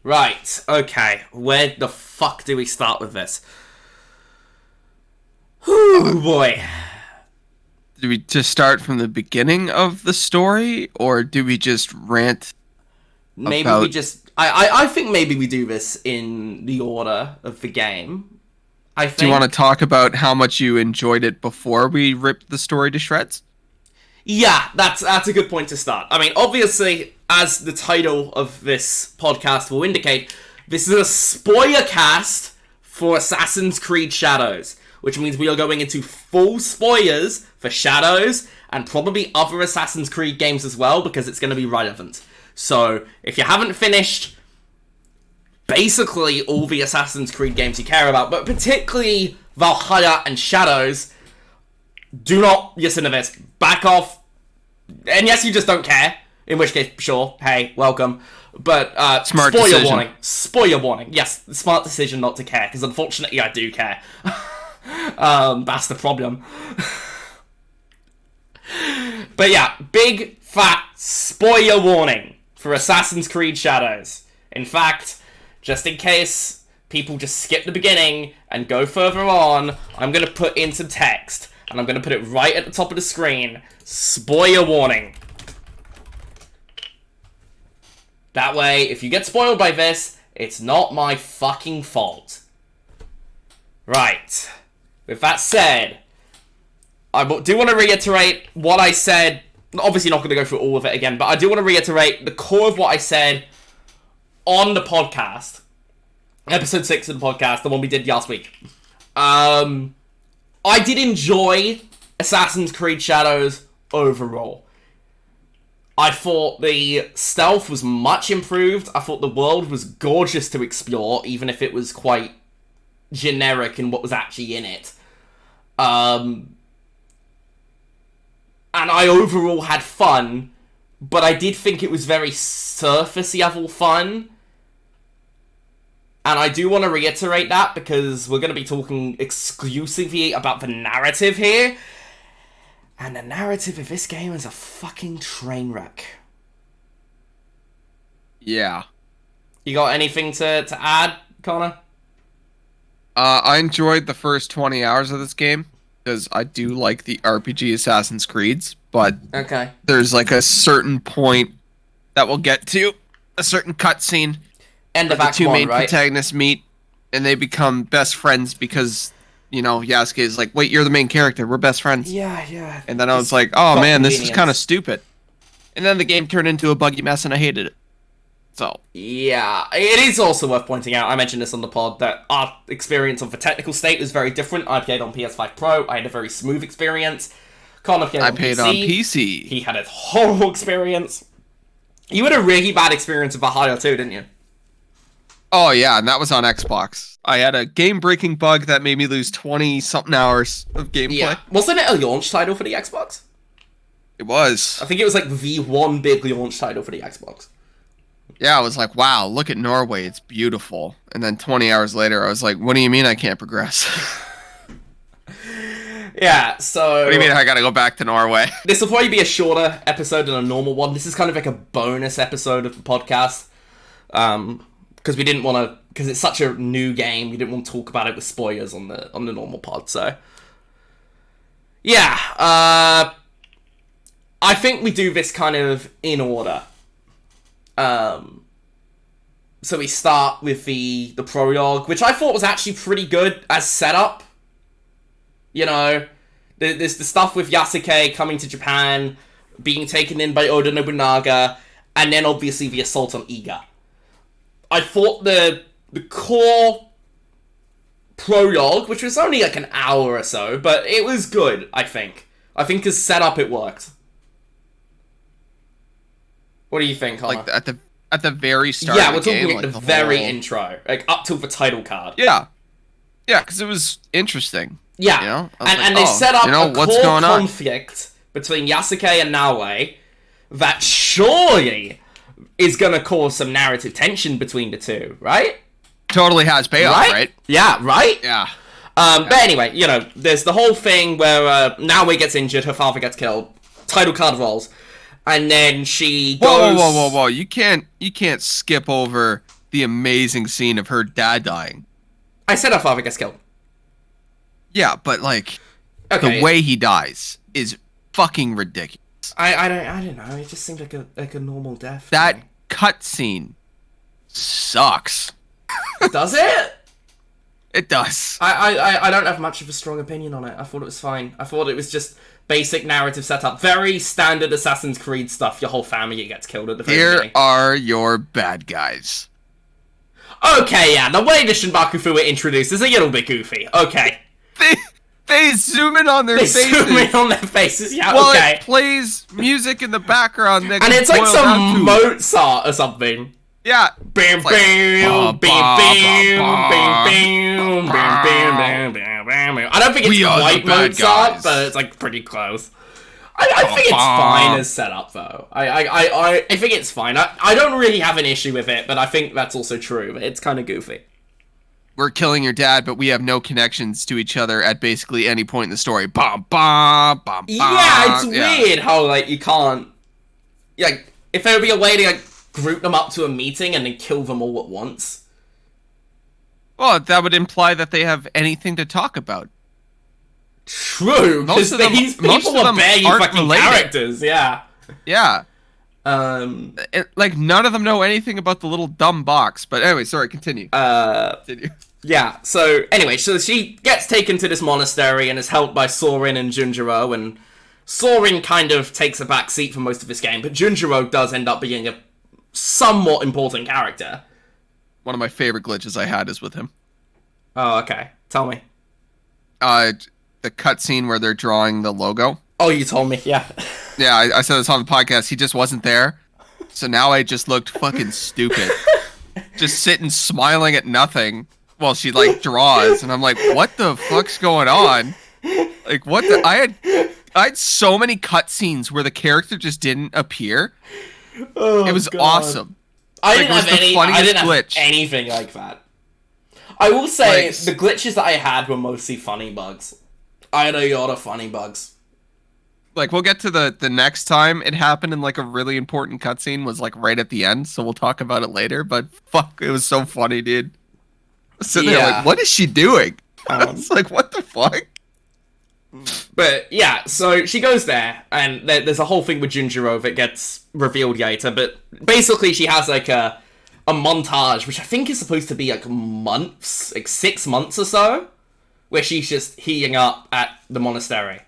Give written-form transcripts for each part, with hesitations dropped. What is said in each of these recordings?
Right, okay. Where the fuck do we start with this? Whew, boy. Do we just start from the beginning of the story, or do we just rant Maybe we about... just... I think maybe we do this in the order of the game. I Do you want to think... talk about how much you enjoyed it before we ripped the story to shreds? Yeah, that's a good point to start. I mean, obviously, as the title of this podcast will indicate, this is a spoiler cast for Assassin's Creed Shadows, which means we are going into full spoilers for Shadows and probably other Assassin's Creed games as well, because it's going to be relevant. So, if you haven't finished basically all the Assassin's Creed games you care about, but particularly Valhalla and Shadows, do not listen to this. Back off. And yes, you just don't care. In which case, sure, hey, welcome. But, Smart spoiler decision. warning. Spoiler warning. Yes, smart decision not to care, because unfortunately I do care. That's the problem. But yeah, big, fat spoiler warning for Assassin's Creed Shadows. In fact, just in case people just skip the beginning and go further on, I'm going to put in some text, and I'm going to put it right at the top of the screen. Spoiler warning. That way, if you get spoiled by this, it's not my fucking fault. Right. With that said, I do want to reiterate what I said. Obviously not going to go through all of it again, but I do want to reiterate the core of what I said on the podcast. Episode 6 of the podcast, the one we did last week. I did enjoy Assassin's Creed Shadows overall. I thought the stealth was much improved. I thought the world was gorgeous to explore, even if it was quite generic in what was actually in it. And I overall had fun, but I did think it was very surface level fun. And I do want to reiterate that, because we're going to be talking exclusively about the narrative here. And the narrative of this game is a fucking train wreck. Yeah. You got anything to add, Connor? I enjoyed the first 20 hours of this game, because I do like the RPG Assassin's Creeds, but Okay. there's like a certain point that we'll get to, a certain cutscene, End where of the Act two 1, main right? protagonists meet, and they become best friends because, you know, Yasuke is like, wait, you're the main character, we're best friends. Yeah. And then I was like, oh man, this is convenience. kind of stupid. And then the game turned into a buggy mess and I hated it. So, Yeah, it is also worth pointing out, I mentioned this on the pod, that our experience of the technical state was very different. I played on PS5 Pro, I had a very smooth experience. Connor played I on played PC. on PC. He had a horrible experience. You had a really bad experience with Valhalla too, didn't you? Oh yeah, and that was on Xbox. I had a game-breaking bug that made me lose 20-something hours of gameplay. Yeah. Wasn't it a launch title for the Xbox? It was. I think it was like the one big launch title for the Xbox. Yeah, I was like, wow, look at Norway, it's beautiful. And then 20 hours later, I was like, what do you mean I can't progress? Yeah, so... What do you mean I gotta go back to Norway? This will probably be a shorter episode than a normal one. This is kind of like a bonus episode of the podcast. Because we didn't want to... Because it's such a new game, we didn't want to talk about it with spoilers on the normal pod, so... Yeah, I think we do this kind of in order. So we start with the prologue, which I thought was actually pretty good as setup. You know, there's the stuff with Yasuke coming to Japan, being taken in by Oda Nobunaga, and then obviously the assault on Iga. I thought the core prologue, which was only like an hour or so, but it was good, I think. I think as setup it worked. What do you think, Connor? Like at the very start Yeah, of we're the game, talking like at the the very whole... intro, like up till the title card. Yeah. Yeah, because it was interesting. Yeah, You know? I was and like, they oh, set up you know, a what's core going on? conflict between Yasuke and Naoe that surely is going to cause some narrative tension between the two, right? Totally has payoff, right? Yeah, right? Yeah. But anyway, you know, there's the whole thing where Naoe gets injured, her father gets killed, title card rolls, and then she goes... Whoa. You can't skip over the amazing scene of her dad dying. I said her father gets killed. Yeah, but like Okay. the way he dies is fucking ridiculous. I don't know. It just seemed like a normal death. That cutscene sucks. Does it? It does. I don't have much of a strong opinion on it. I thought it was fine. I thought it was just basic narrative setup. Very standard Assassin's Creed stuff. Your whole family gets killed at the very Here beginning. are your bad guys. Okay, yeah, the way the Shinbakufu were introduced is a little bit goofy. Okay. They zoom in on their They faces. zoom in on their faces, yeah, Well, okay. it plays music in the background that And can it's like boil some down to- Mozart or something. Yeah. Bam, like, bam, bam, ba, bam, ba, bam, bam, bam, bam, bam, bam. I don't think it's We are the quite bad Mozart, guys. but it's like pretty close. I think it's fine as setup though. I think it's fine. I don't really have an issue with it, but I think that's also true. It's kind of goofy. We're killing your dad, but we have no connections to each other at basically any point in the story. Bum, bum, bum, Yeah, it's weird how like you can't. Like, if there would be a way to like group them up to a meeting and then kill them all at once. Well, that would imply that they have anything to talk about. True, because these people are barely fucking related. characters. Yeah. Yeah. Like none of them know anything about the little dumb box. But anyway, sorry, continue. Continue. Yeah, so anyway, so she gets taken to this monastery and is helped by Sorin and Junjiro, and Sorin kind of takes a back seat for most of this game, but Junjiro does end up being a somewhat important character. One of my favorite glitches I had is with him. Oh, okay. Tell me. The cutscene where they're drawing the logo. Oh, you told me, yeah. Yeah, I said this on the podcast. He just wasn't there. So now I just looked fucking stupid. Just sitting smiling at nothing while she like draws, and I'm like, what the fuck's going on? Like, what the I had so many cutscenes where the character just didn't appear. Oh, it was God. awesome. I Like, didn't have glitch. anything like that. I will say, Like, the glitches that I had were mostly funny bugs. I had a lot of funny bugs. Like, we'll get to the next time it happened in like a really important cutscene was like right at the end, so we'll talk about it later. But fuck, it was so funny, dude. Sitting there like, what is she doing? It's like, what the fuck? But yeah, so she goes there, and there's a whole thing with Junjiro that gets revealed later. But basically, she has like a montage, which I think is supposed to be like months, like 6 months or so, where she's just heating up at the monastery.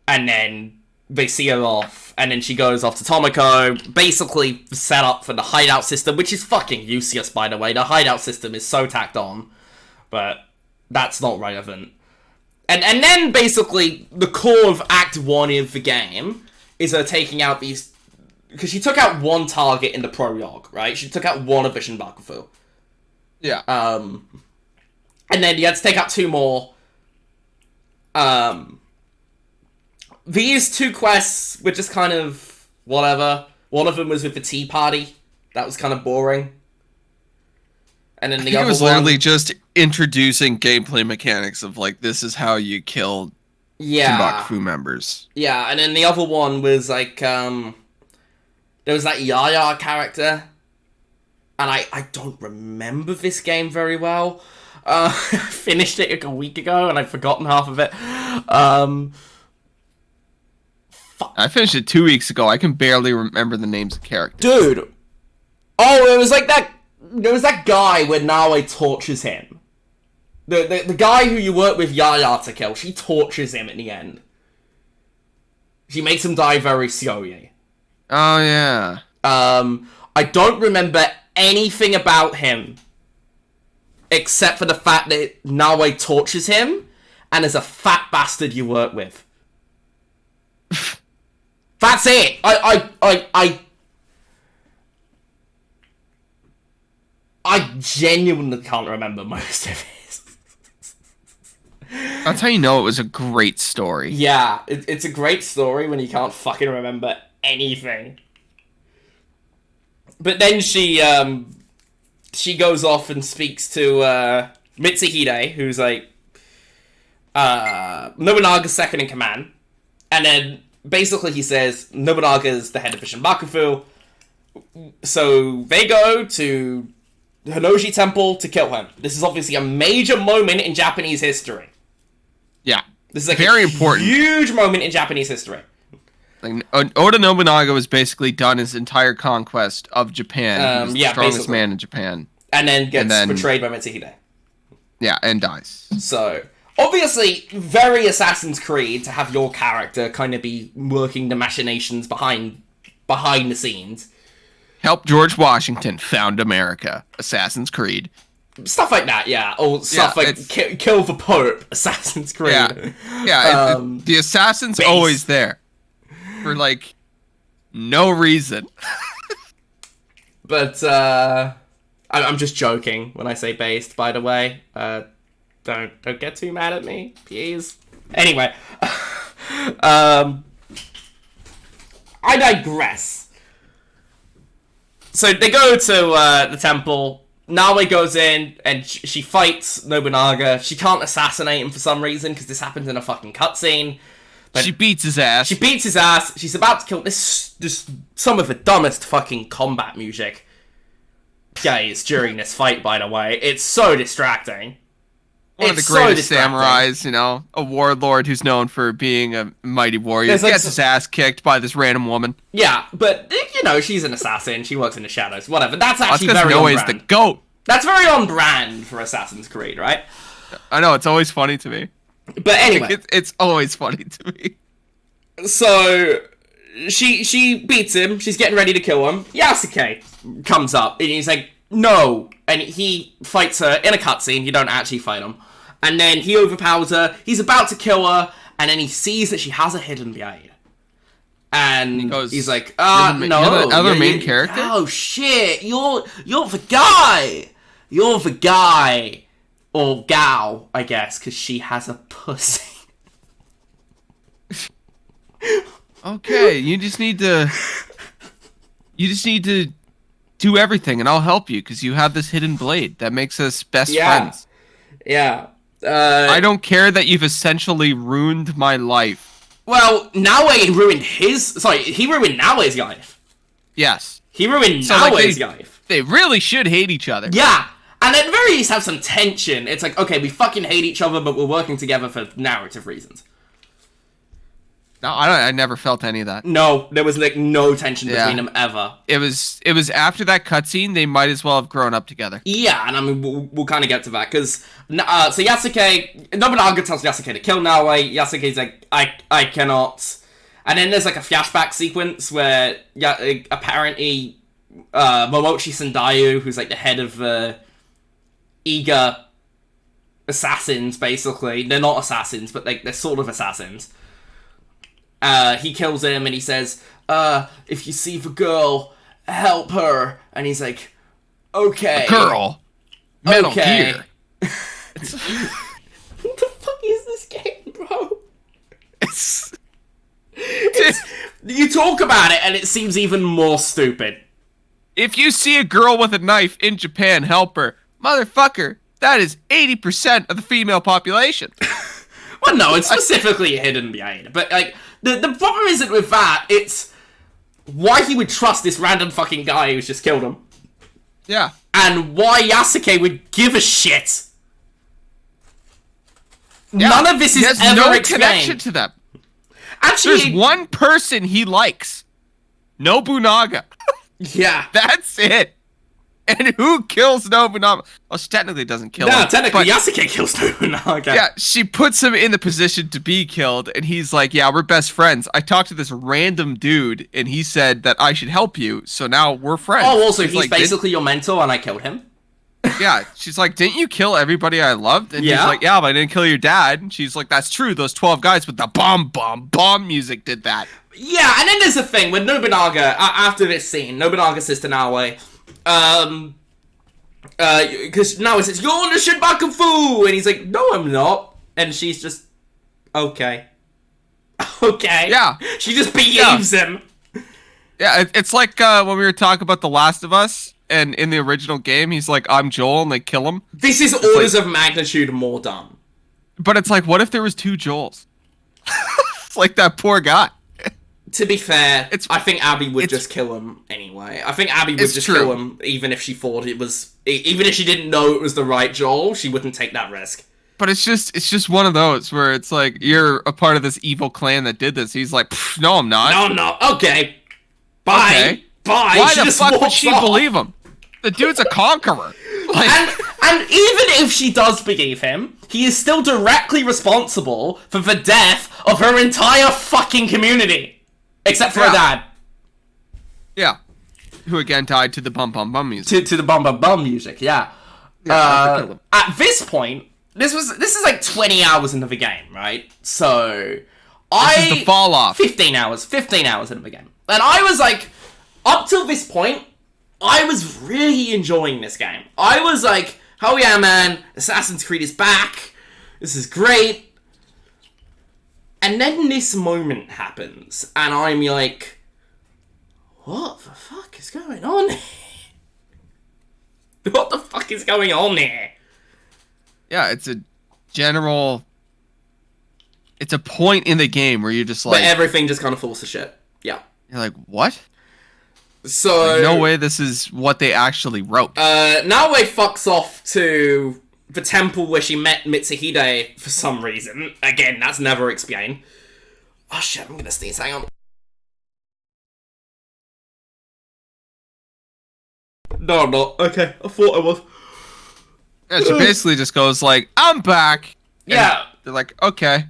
And then they see her off, and then she goes off to Tomoko, basically set up for the hideout system, which is fucking useless, by the way. The hideout system is so tacked on, but that's not relevant. And then, basically, the core of Act 1 of the game is her taking out these... Because she took out one target in the prologue, right? She took out one of the Shinbakufu. Yeah. And then you had to take out 2 more. These 2 quests were just kind of whatever. One of them was with the tea party. That was kind of boring. And then the other one... It was literally just introducing gameplay mechanics of like, this is how you kill Shinbakufu members. Yeah, and then the other one was like, there was that Yaya character. And I don't remember this game very well. I finished it like a week ago and I've forgotten half of it. I finished it 2 weeks ago. I can barely remember the names of characters. Dude! Oh, it was like that... There was that guy where Naoi tortures him. The guy who you work with Yaya to kill, she tortures him at the end. She makes him die very slowly. Oh, yeah. I don't remember anything about him. Except for the fact that Naoi tortures him, and is a fat bastard you work with. That's it! I genuinely can't remember most of it. That's how you know it was a great story. Yeah, it's a great story when you can't fucking remember anything. But then she goes off and speaks to Mitsuhide, who's like Nobunaga's second in command. And then basically he says Nobunaga's the head of the Shinbakufu, So they go to Hinoji Temple to kill him. This is obviously a major moment in Japanese history. Yeah. This is like very a important. huge moment in Japanese history. Like, Oda Nobunaga was basically done his entire conquest of Japan. He was the strongest basically. man in Japan. And then gets betrayed by Mitsuhide. Yeah, and dies. So, obviously, very Assassin's Creed to have your character kind of be working the machinations behind the scenes. Help George Washington found America. Assassin's Creed. Stuff like that, yeah. Or stuff like kill the Pope. Assassin's Creed. Yeah. The assassin's always there. For, like, no reason. But, I'm just joking when I say based, by the way. Don't get too mad at me, please. Anyway. I digress. So they go to the temple. Naoe goes in and she fights Nobunaga. She can't assassinate him for some reason because this happens in a fucking cutscene. She beats his ass. She's about to kill this some of the dumbest fucking combat music plays during this fight, by the way. It's so distracting. One of the greatest samurais, you know, a warlord who's known for being a mighty warrior. Gets his ass kicked by this random woman. Yeah, but, you know, she's an assassin. She works in the shadows. Whatever. That's actually very on brand. The GOAT. That's very on brand for Assassin's Creed, right? I know, it's always funny to me. But anyway. It's always funny to me. So, she beats him. She's getting ready to kill him. Yasuke comes up, and he's like, no. And he fights her in a cutscene. You don't actually fight him. And then he overpowers her. He's about to kill her. And then he sees that she has a hidden blade. And he's like, no. You're the other main character? Oh, shit. You're the guy. You're the guy. Or gal, I guess, because she has a pussy. Okay, you just need to do everything, and I'll help you, because you have this hidden blade that makes us best friends. Yeah. I don't care that you've essentially ruined my life. Well, Naoe ruined he ruined Naoe's life. Yes. He ruined Naoe's life. They really should hate each other. Yeah. And at the very least have some tension. It's like, okay, we fucking hate each other, but we're working together for narrative reasons. No, I never felt any of that. No, there was like no tension between them ever. It was after that cutscene, they might as well have grown up together. Yeah, and I mean, we'll kind of get to that, because, so Yasuke, Nobunaga tells Yasuke to kill Naoe. Yasuke's like, I cannot. And then there's like a flashback sequence where, apparently, Momochi Sendayu, who's like the head of Iga assassins, basically. They're not assassins, but they're sort of assassins. He kills him and he says, if you see the girl, help her. And he's like, okay. A girl. Metal Gear. What the fuck is this game, bro? It's you talk about it and it seems even more stupid. If you see a girl with a knife in Japan, help her. Motherfucker, that is 80% of the female population. Well, no, it's specifically hidden behind it. But, like, the problem isn't with that. It's why he would trust this random fucking guy who's just killed him. Yeah. And why Yasuke would give a shit. Yeah. None of this is ever no explained. Connection to them. Actually, there's one person he likes. Nobunaga. Yeah. That's it. And who kills Nobunaga? Well, she technically doesn't kill him. No, technically Yasuke kills Nobunaga. Yeah, she puts him in the position to be killed, and he's like, yeah, we're best friends. I talked to this random dude, and he said that I should help you, so now we're friends. Oh, also, he's like, basically your mentor, and I killed him? Yeah, she's like, didn't you kill everybody I loved? And he's like, yeah, but I didn't kill your dad. And she's like, that's true, those 12 guys with the bomb music did that. Yeah, and then there's a thing with Nobunaga, after this scene, Nobunaga says to Naoe, because Naoe says, you're on the Shinbaku Fu! And he's like, no, I'm not. And she's just, okay. Okay. Yeah. She just believes him. Yeah, it's like when we were talking about The Last of Us, and in the original game, he's like, I'm Joel, and they kill him. This is orders of magnitude more dumb. But it's like, what if there was two Joels? It's like that poor guy. To be fair, It's- I think Abby would it's- just kill him anyway. I think Abby would It's just true. kill him even if she thought it was... Even if she didn't know it was the right Joel, she wouldn't take that risk. But it's just one of those where it's like, you're a part of this evil clan that did this. He's like, no, I'm not. No, no, okay. Bye. Okay. Bye. Why She the just fuck would walks she off. believe him? The dude's a conqueror. Like, And even if she does believe him, he is still directly responsible for the death of her entire fucking community. Except for her dad. yeah. Who again died to the bum bum bum music. To the bum bum bum music, yeah. Yeah, killed him. At this point, this is like 20 hours into the game, right? So This is the fall off. 15 hours into the game. And I was like, up till this point, I was really enjoying this game. I was like, oh yeah, man, Assassin's Creed is back. This is great. And then this moment happens, and I'm like, what the fuck is going on here? What the fuck is going on here? Yeah, it's a general... It's a point in the game where you're just like... But everything just kind of falls to shit. Yeah. You're like, what? So... No way this is what they actually wrote. Naoe fucks off to the temple where she met Mitsuhide for some reason. Again, that's never explained. Oh shit, I'm gonna sneeze, hang on. No, I'm not. Okay, I thought I was. Yeah, she basically just goes like, I'm back. And Yeah. they're like, okay.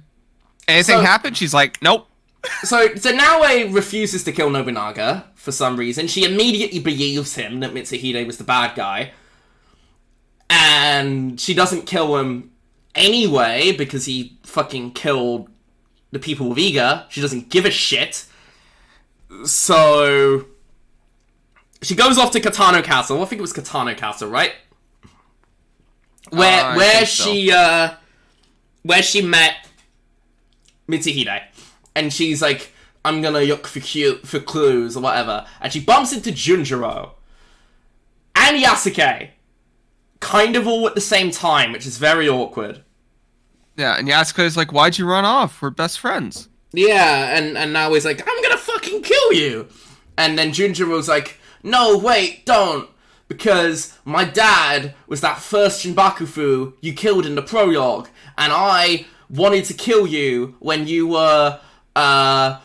Anything So- happened? She's like, nope. So Naoe refuses to kill Nobunaga for some reason. She immediately believes him that Mitsuhide was the bad guy. And she doesn't kill him anyway because he fucking killed the people with Iga. She doesn't give a shit. So she goes off to Katano Castle. I think it was Katano Castle, right? I Where think so. where she met Mitsuhide. And she's like, I'm gonna look for clues or whatever. And she bumps into Junjiro and Yasuke. Kind of all at the same time, which is very awkward. Yeah, and Yasuke's like, why'd you run off? We're best friends. Yeah, and now he's like, I'm gonna fucking kill you. And then Junjiro's like, no, wait, don't. Because my dad was that first Shinbakufu you killed in the prologue. And I wanted to kill you when you were, I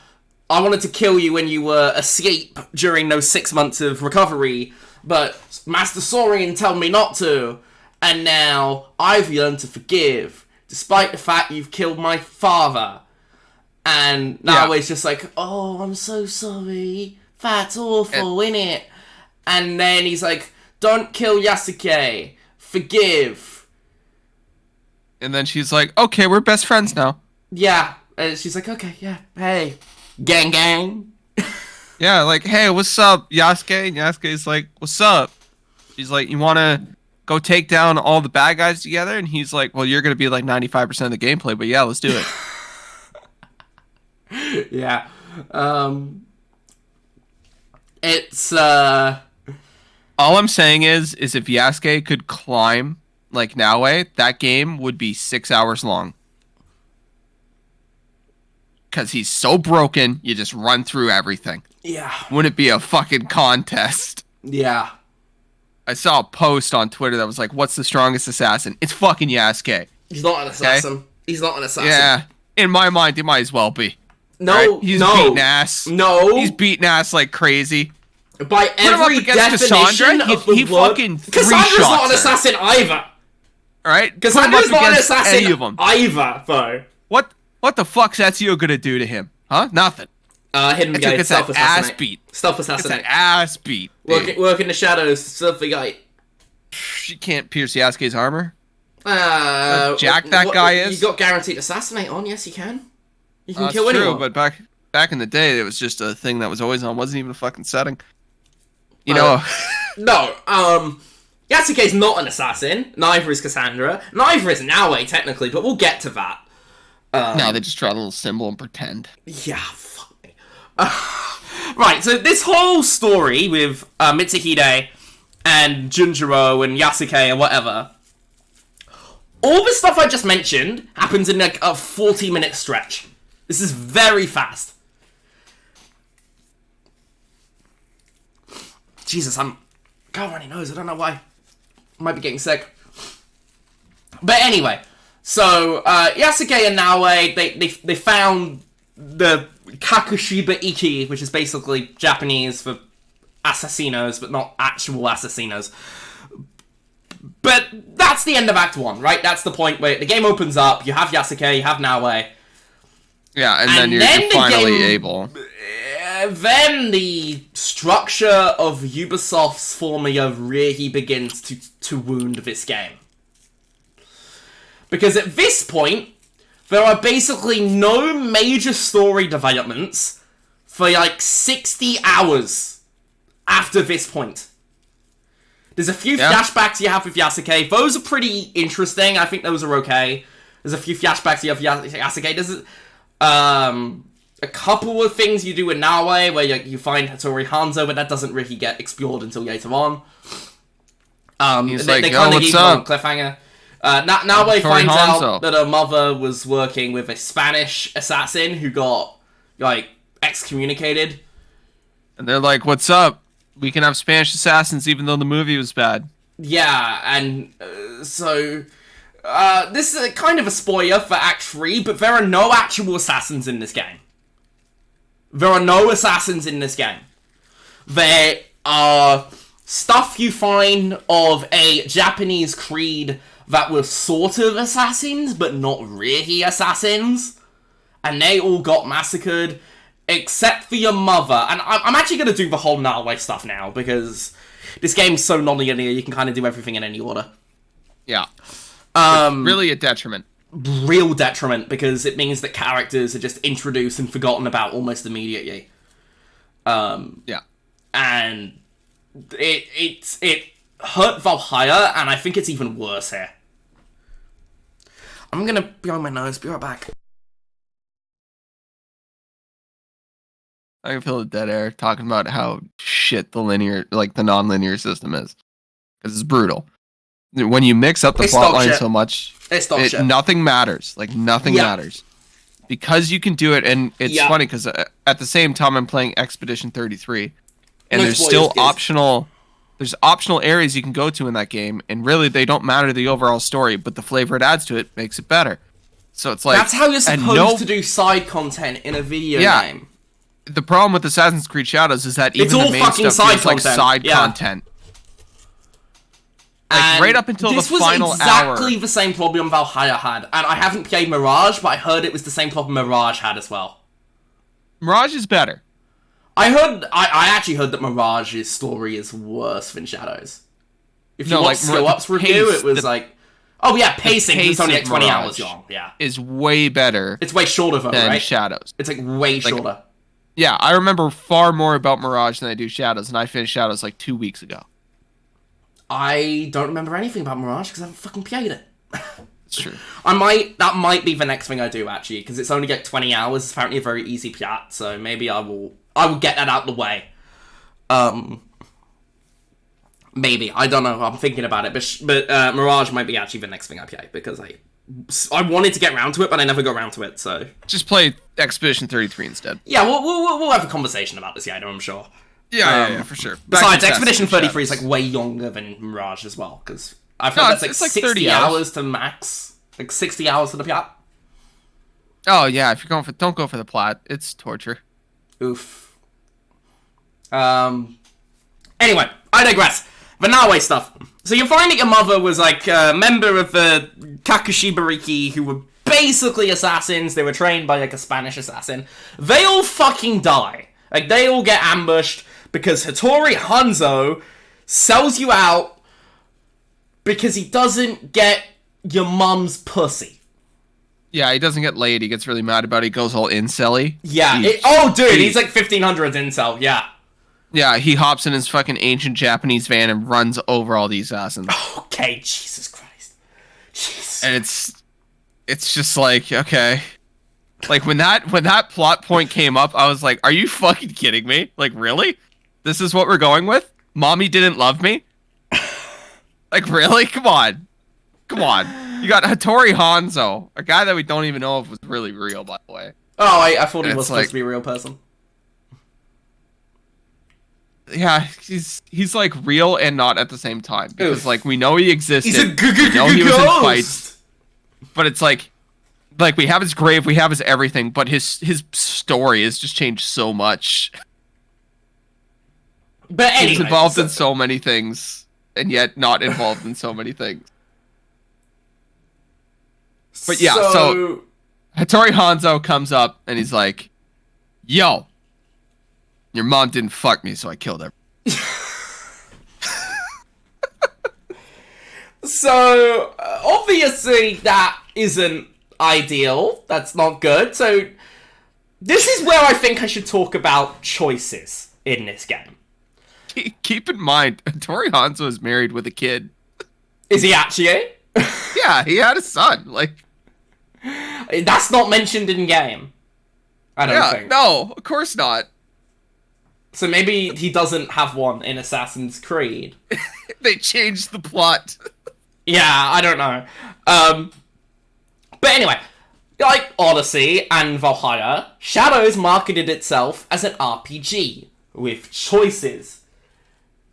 wanted to kill you when you were asleep during those 6 months of recovery. But Master Saurian told me not to. And now I've learned to forgive. Despite the fact you've killed my father. And now it's just like, oh, I'm so sorry. That's awful, innit? And then he's like, don't kill Yasuke. Forgive. And then she's like, okay, we're best friends now. Yeah. And she's like, okay, yeah, hey. Gang gang. Yeah, like, hey, what's up, Yasuke? And Yasuke's like, what's up? She's like, you want to go take down all the bad guys together? And he's like, well, you're going to be like 95% of the gameplay, but yeah, let's do it. Yeah. It's, all I'm saying is if Yasuke could climb like Naoe, that game would be 6 hours long. Because he's so broken, you just run through everything. Yeah. Wouldn't it be a fucking contest? Yeah. I saw a post on Twitter that was like, what's the strongest assassin? It's fucking Yasuke. He's not an assassin. He's not an assassin. Yeah. In my mind, he might as well be. No, Right? He's no. beating ass. No. He's beating ass like crazy. By Put him up every against definition Cassandra, of the he word... fucking Cassandra's not an three-shots her. assassin either. Alright? Put him Cassandra's up not an against assassin any of them. either, though. What the fuck's Ezio gonna do to him? Huh? Nothing. Hidden Ezio gate, gets that self-assassinate. ass beat. Stealth Gets that assassinate. ass beat. Work in the shadows, self-gate. She can't pierce Yasuke's armor. Jack that guy is? You got guaranteed assassinate on, yes you can. You can That's kill true, anyone. but back in the day, it was just a thing that was always on. Wasn't even a fucking setting. You know. No, Yasuke's not an assassin. Neither is Cassandra. Neither is Naoe, technically, but we'll get to that. No, they just draw a little symbol and pretend. Yeah, fuck me. Right, so this whole story with Mitsuhide and Junjiro and Yasuke and whatever, all the stuff I just mentioned happens in like a 40-minute stretch. This is very fast. Jesus, God only knows. I don't know why. I might be getting sick. But anyway, so Yasuke and Naoe, they found the Kakushiba Iki, which is basically Japanese for assassinos, but not actual assassinos. But that's the end of Act 1, right? That's the point where the game opens up, you have Yasuke, you have Naoe. Yeah, and then you're finally able. Then the structure of Ubisoft's formula really begins to wound this game. Because at this point, there are basically no major story developments for like 60 hours after this point. There's a few flashbacks you have with Yasuke. Those are pretty interesting. I think those are okay. There's a few flashbacks you have with Yasuke. There's a couple of things you do in Naoe where you find Hattori Hanzo, but that doesn't really get explored until later on. He's they like, kind of what's leave it on a up? cliffhanger. Naoe finds Hanzo. out that her mother was working with a Spanish assassin who got, like, excommunicated. And they're like, what's up? We can have Spanish assassins even though the movie was bad. Yeah, and so... this is kind of a spoiler for Act 3, but there are no actual assassins in this game. There are no assassins in this game. There are stuff you find of a Japanese creed that were sort of assassins, but not really assassins. And they all got massacred, except for your mother. And I'm actually going to do the whole Naoe stuff now, because this game's so non-linear, you can kind of do everything in any order. Yeah. Really a detriment. Real detriment, because it means that characters are just introduced and forgotten about almost immediately. Yeah. And it hurt Valhalla, and I think it's even worse here. I'm gonna be on my nose, be right back. I can feel the dead air talking about how shit the non-linear system is. Because it's brutal. When you mix up the plot line so much, nothing matters. Like, nothing matters. Because you can do it, and it's funny, because at the same time I'm playing Expedition 33, and there's still optional areas you can go to in that game, and really they don't matter to the overall story, but the flavor it adds to it makes it better. So it's like... That's how you're supposed to do side content in a video game. The problem with Assassin's Creed Shadows is that even the main stuff feels like side content. Like, right up until the final hour. This was exactly the same problem Valhalla had. And I haven't played Mirage, but I heard it was the same problem Mirage had as well. Mirage is better. I actually heard that Mirage's story is worse than Shadows. If you watch Skill Up's review, it was like... Oh yeah, pacing. It's only like 20 hours long. Yeah. Is way better. It's way shorter though, than right? Shadows. It's like way shorter. Yeah, I remember far more about Mirage than I do Shadows, and I finished Shadows like 2 weeks ago. I don't remember anything about Mirage because I haven't fucking played it. It's true. That might be the next thing I do actually, because it's only like 20 hours. It's apparently a very easy plot, so maybe I will get that out of the way. Maybe, I don't know. I'm thinking about it, but Mirage might be actually the next thing I play, because I wanted to get around to it, but I never got around to it. So just play Expedition 33 instead. Yeah, we'll have a conversation about this later, I'm sure. Yeah, for sure. Besides, Expedition 33 is like way younger than Mirage as well, because I feel that's like 60 30 hours to max, like 60 hours for the plot. Oh yeah, if you're going for, don't go for the plot. It's torture. Oof. Anyway, I digress. The Naoe stuff. So you find that your mother was like a member of the Kakushibariki, who were basically assassins. They were trained by like a Spanish assassin. They all fucking die. Like, they all get ambushed because Hattori Hanzo sells you out because he doesn't get your mum's pussy. Yeah, he doesn't get laid. He gets really mad about it. He goes all incel-y. Yeah. He's like 1500s incel. Yeah. Yeah, he hops in his fucking ancient Japanese van and runs over all these assassins. Okay, Jesus Christ. Jesus. And it's just like, okay. Like, when that plot point came up, I was like, are you fucking kidding me? Like, really? This is what we're going with? Mommy didn't love me? Like, really? Come on. You got Hattori Hanzo, a guy that we don't even know if was really real, by the way. Oh, I thought he was supposed to be a real person. Yeah, he's like real and not at the same time because Oof. like we know he existed. He's a We know he was in ghost. fights, but it's like we have his grave, we have his everything, but his story has just changed so much. But anyway, he's involved in so many things, and yet not involved in so many things. But yeah, so Hattori Hanzo comes up and he's like, "Yo, your mom didn't fuck me, so I killed her." So obviously that isn't ideal. That's not good. So this is where I think I should talk about choices in this game. Keep in mind, Hattori Hanzo is married with a kid. Is he actually? Yeah, he had a son. Like, that's not mentioned in game. I don't think. No, of course not. So maybe he doesn't have one in Assassin's Creed. They changed the plot. Yeah, I don't know. But anyway, like Odyssey and Valhalla, Shadows marketed itself as an RPG with choices.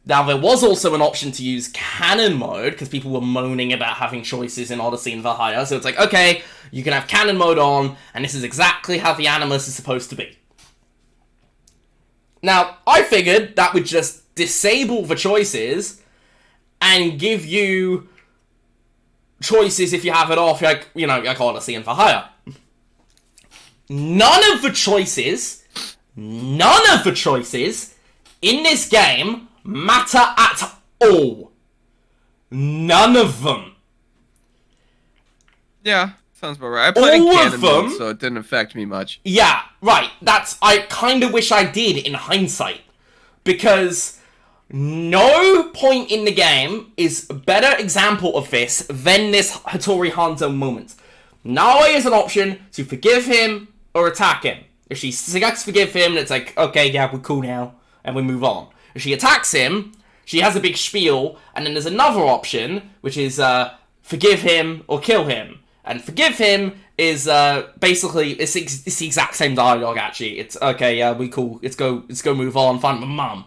Now, there was also an option to use canon mode, because people were moaning about having choices in Odyssey and Valhalla, so it's like, okay, you can have canon mode on, and this is exactly how the Animus is supposed to be. Now, I figured that would just disable the choices, and give you choices if you have it off, like, you know, like Odyssey and Valhalla. None of the choices in this game matter at all. None of them. Yeah, sounds about right. I played in canon mode, so it didn't affect me much. Yeah, right. I kind of wish I did in hindsight. Because no point in the game is a better example of this than this Hattori Hanzo moment. Naoe is an option to forgive him or attack him. If she selects forgive him, it's like, okay, yeah, we're cool now, and we move on. If she attacks him, she has a big spiel, and then there's another option, which is forgive him or kill him. And forgive him is basically, it's the exact same dialogue, actually. It's, okay, yeah, we cool, let's go move on, find my mum.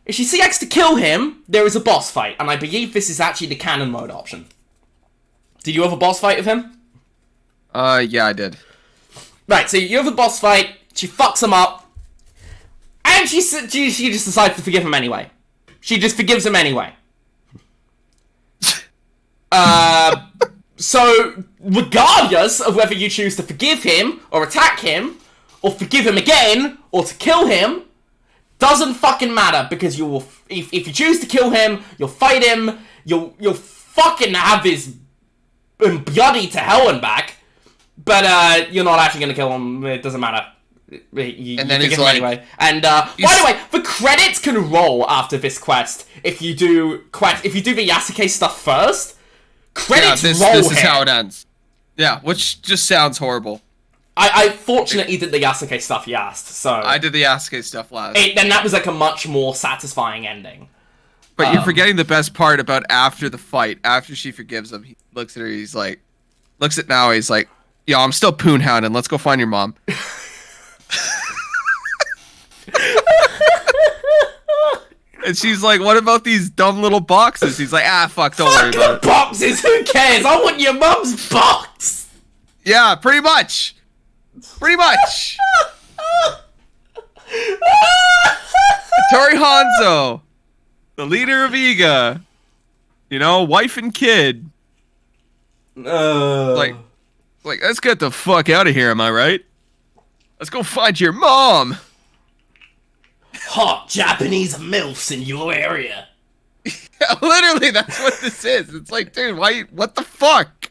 If she selects to kill him, there is a boss fight, and I believe this is actually the canon mode option. Did you have a boss fight with him? Yeah, I did. Right, so you have a boss fight, she fucks him up, and she just decides to forgive him anyway. She just forgives him anyway. So, regardless of whether you choose to forgive him, or attack him, or forgive him again, or to kill him, doesn't fucking matter, because you will, if you choose to kill him, you'll fight him, you'll fucking have his bloody to hell and back, but you're not actually gonna kill him, it doesn't matter. You and then forgive he's him like, anyway. And by the way, the credits can roll after this quest if you do the Yasuke stuff first. Credits roll. This is how it ends. Yeah, which just sounds horrible. I fortunately did the Yasuke stuff last, so I did the Yasuke stuff last. Then that was like a much more satisfying ending. But you're forgetting the best part about after the fight. After she forgives him, he looks at her. He's like, looks at Naoe. He's like, "Yo, I'm still poon hounding. Let's go find your mom." And she's like, "What about these dumb little boxes?" He's like, "Ah, fuck, don't worry about it." Boxes, who cares? I want your mum's box. Yeah, pretty much. Pretty much. Hattori Hanzo, the leader of Iga. You know, wife and kid. Like, let's get the fuck out of here, am I right? Let's go find your mom. Hot Japanese MILFs in your area. Yeah, literally, that's what this is. It's like, dude, why? What the fuck?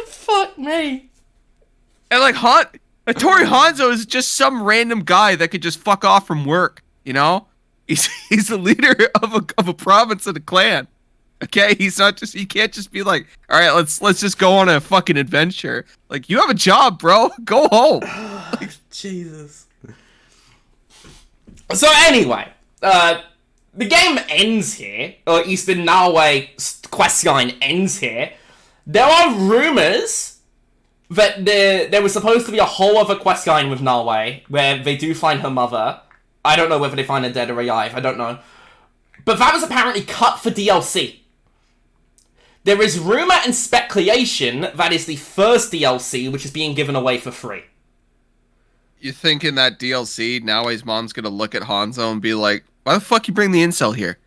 Fuck me. And like, Hattori Hanzo is just some random guy that could just fuck off from work. You know, he's the leader of a province and a clan. Okay, he's not just. He can't just be like, all right, let's just go on a fucking adventure. Like, you have a job, bro. Go home. Like, Jesus. So anyway, the game ends here, or at least the Naoe questline ends here. There are rumors that there was supposed to be a whole other questline with Naoe, where they do find her mother, I don't know whether they find her dead or alive. I don't know. But that was apparently cut for DLC. There is rumour and speculation that is the first DLC which is being given away for free. You think in that DLC, now his mom's gonna look at Hanzo and be like, why the fuck you bring the incel here?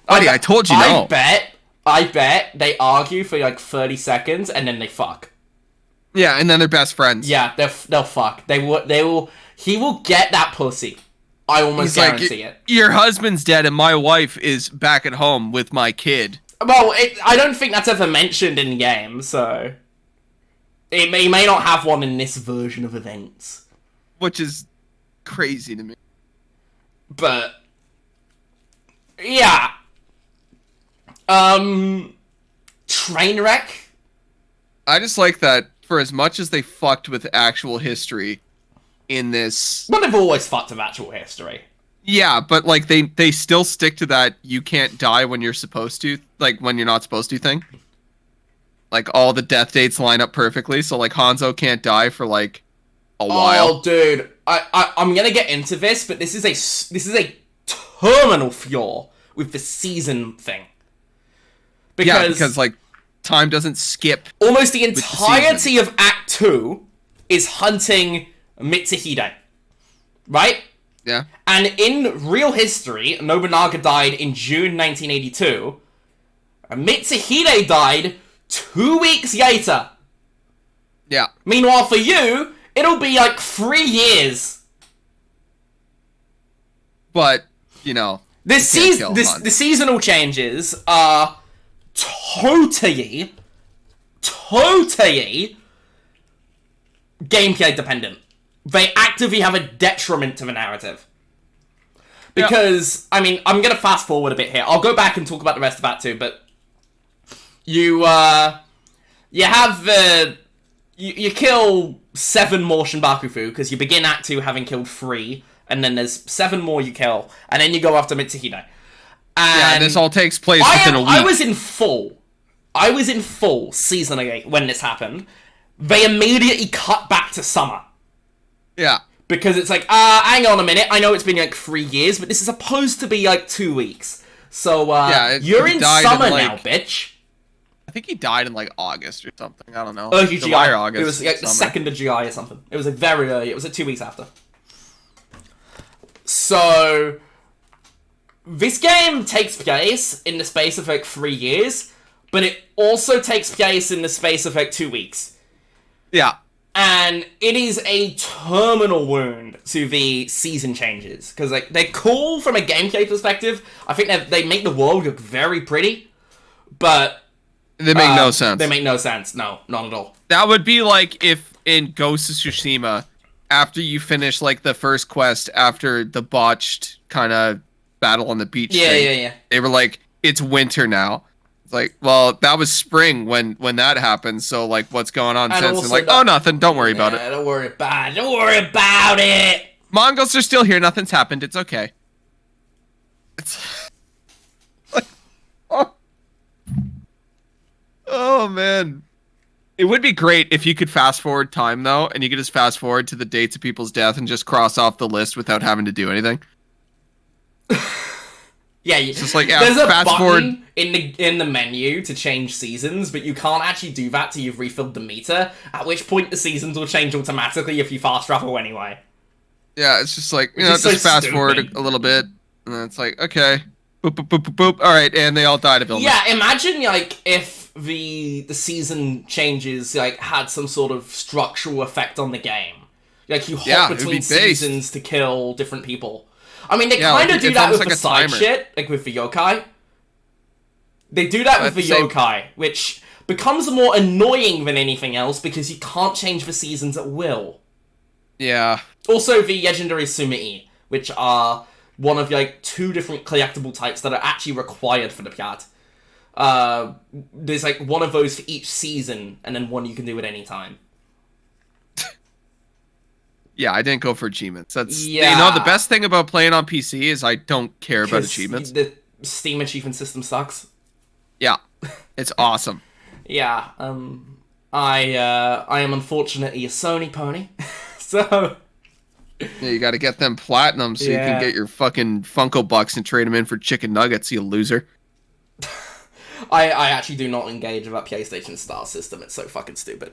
Buddy, I told you no. I bet they argue for like 30 seconds and then they fuck. Yeah, and then they're best friends. Yeah, they'll fuck. He will get that pussy. I almost guarantee it. Your husband's dead and my wife is back at home with my kid. Well, I don't think that's ever mentioned in game, so... He may not have one in this version of events. Which is crazy to me. But... yeah. Trainwreck? I just like that for as much as they fucked with actual history in this... Well, they've always fucked with actual history. Yeah, but like they still stick to that you can't die when you're supposed to, like when you're not supposed to thing. Like all the death dates line up perfectly, so like Hanzo can't die for like a while. Oh, dude, I'm gonna get into this, but this is a terminal flaw with the season thing. Because like time doesn't skip. Almost the entirety of Act 2 is hunting Mitsuhide, right? Yeah. And in real history, Nobunaga died in June 1982. And Mitsuhide died 2 weeks later. Yeah. Meanwhile, for you, it'll be like 3 years. But, you know, the seasonal changes are totally gameplay dependent. They actively have a detriment to the narrative. Because, I mean, I'm going to fast forward a bit here. I'll go back and talk about the rest of that too, but you have, you kill 7 more Shinbakufu, because you begin Act 2 having killed 3, and then there's 7 more you kill, and then you go after Mitsuhide. And this all takes place within a week. I was in full Season 8 when this happened. They immediately cut back to summer. Yeah. Because it's like, hang on a minute, I know it's been like 3 years, but this is supposed to be like 2 weeks. So, you're in summer now, bitch. I think he died in like August or something, I don't know. Early July GI. or August. It was like the 2nd of July or something. It was like very early, it was like 2 weeks after. So, this game takes place in the space of like 3 years, but it also takes place in the space of like 2 weeks. Yeah. And it is a terminal wound to the season changes. Because like they're cool from a gameplay perspective. I think they make the world look very pretty. But... they make no sense. They make no sense. No, not at all. That would be like if in Ghost of Tsushima, after you finish like the first quest after the botched kind of battle on the beach thing, they were like, it's winter now. It's like, well, that was spring when that happened, so like what's going on since? And like, oh, nothing, don't worry about it. Don't worry about it. Mongols are still here, nothing's happened, it's okay. It's like, oh man. It would be great if you could fast forward time though, and you could just fast forward to the dates of people's death and just cross off the list without having to do anything. Yeah, it's just like, there's a fast button forward in the menu to change seasons, but you can't actually do that till you've refilled the meter, at which point the seasons will change automatically if you fast travel anyway. Yeah, it's just like, you know, just fast forward a little bit, and then it's like, okay, boop, boop, boop, boop, boop, alright, and they all died of illness. Yeah, imagine, like, if the season changes, like, had some sort of structural effect on the game. Like, you hop between seasons to kill different people. I mean, they kind of do that with the side shit, like with the yokai. They do that with the yokai, which becomes more annoying than anything else because you can't change the seasons at will. Yeah. Also, the legendary Sumii, which are one of like 2 different collectible types that are actually required for the Pyat. There's like one of those for each season, and then one you can do at any time. Yeah, I didn't go for achievements. That's you know, the best thing about playing on PC is I don't care about achievements. The Steam achievement system sucks. Yeah, it's awesome. Yeah, I am unfortunately a Sony pony, so Yeah, you got to get them platinum so you Yeah. can get your fucking Funko Bucks and trade them in for chicken nuggets, you loser. I actually do not engage with that PlayStation Star system. It's so fucking stupid.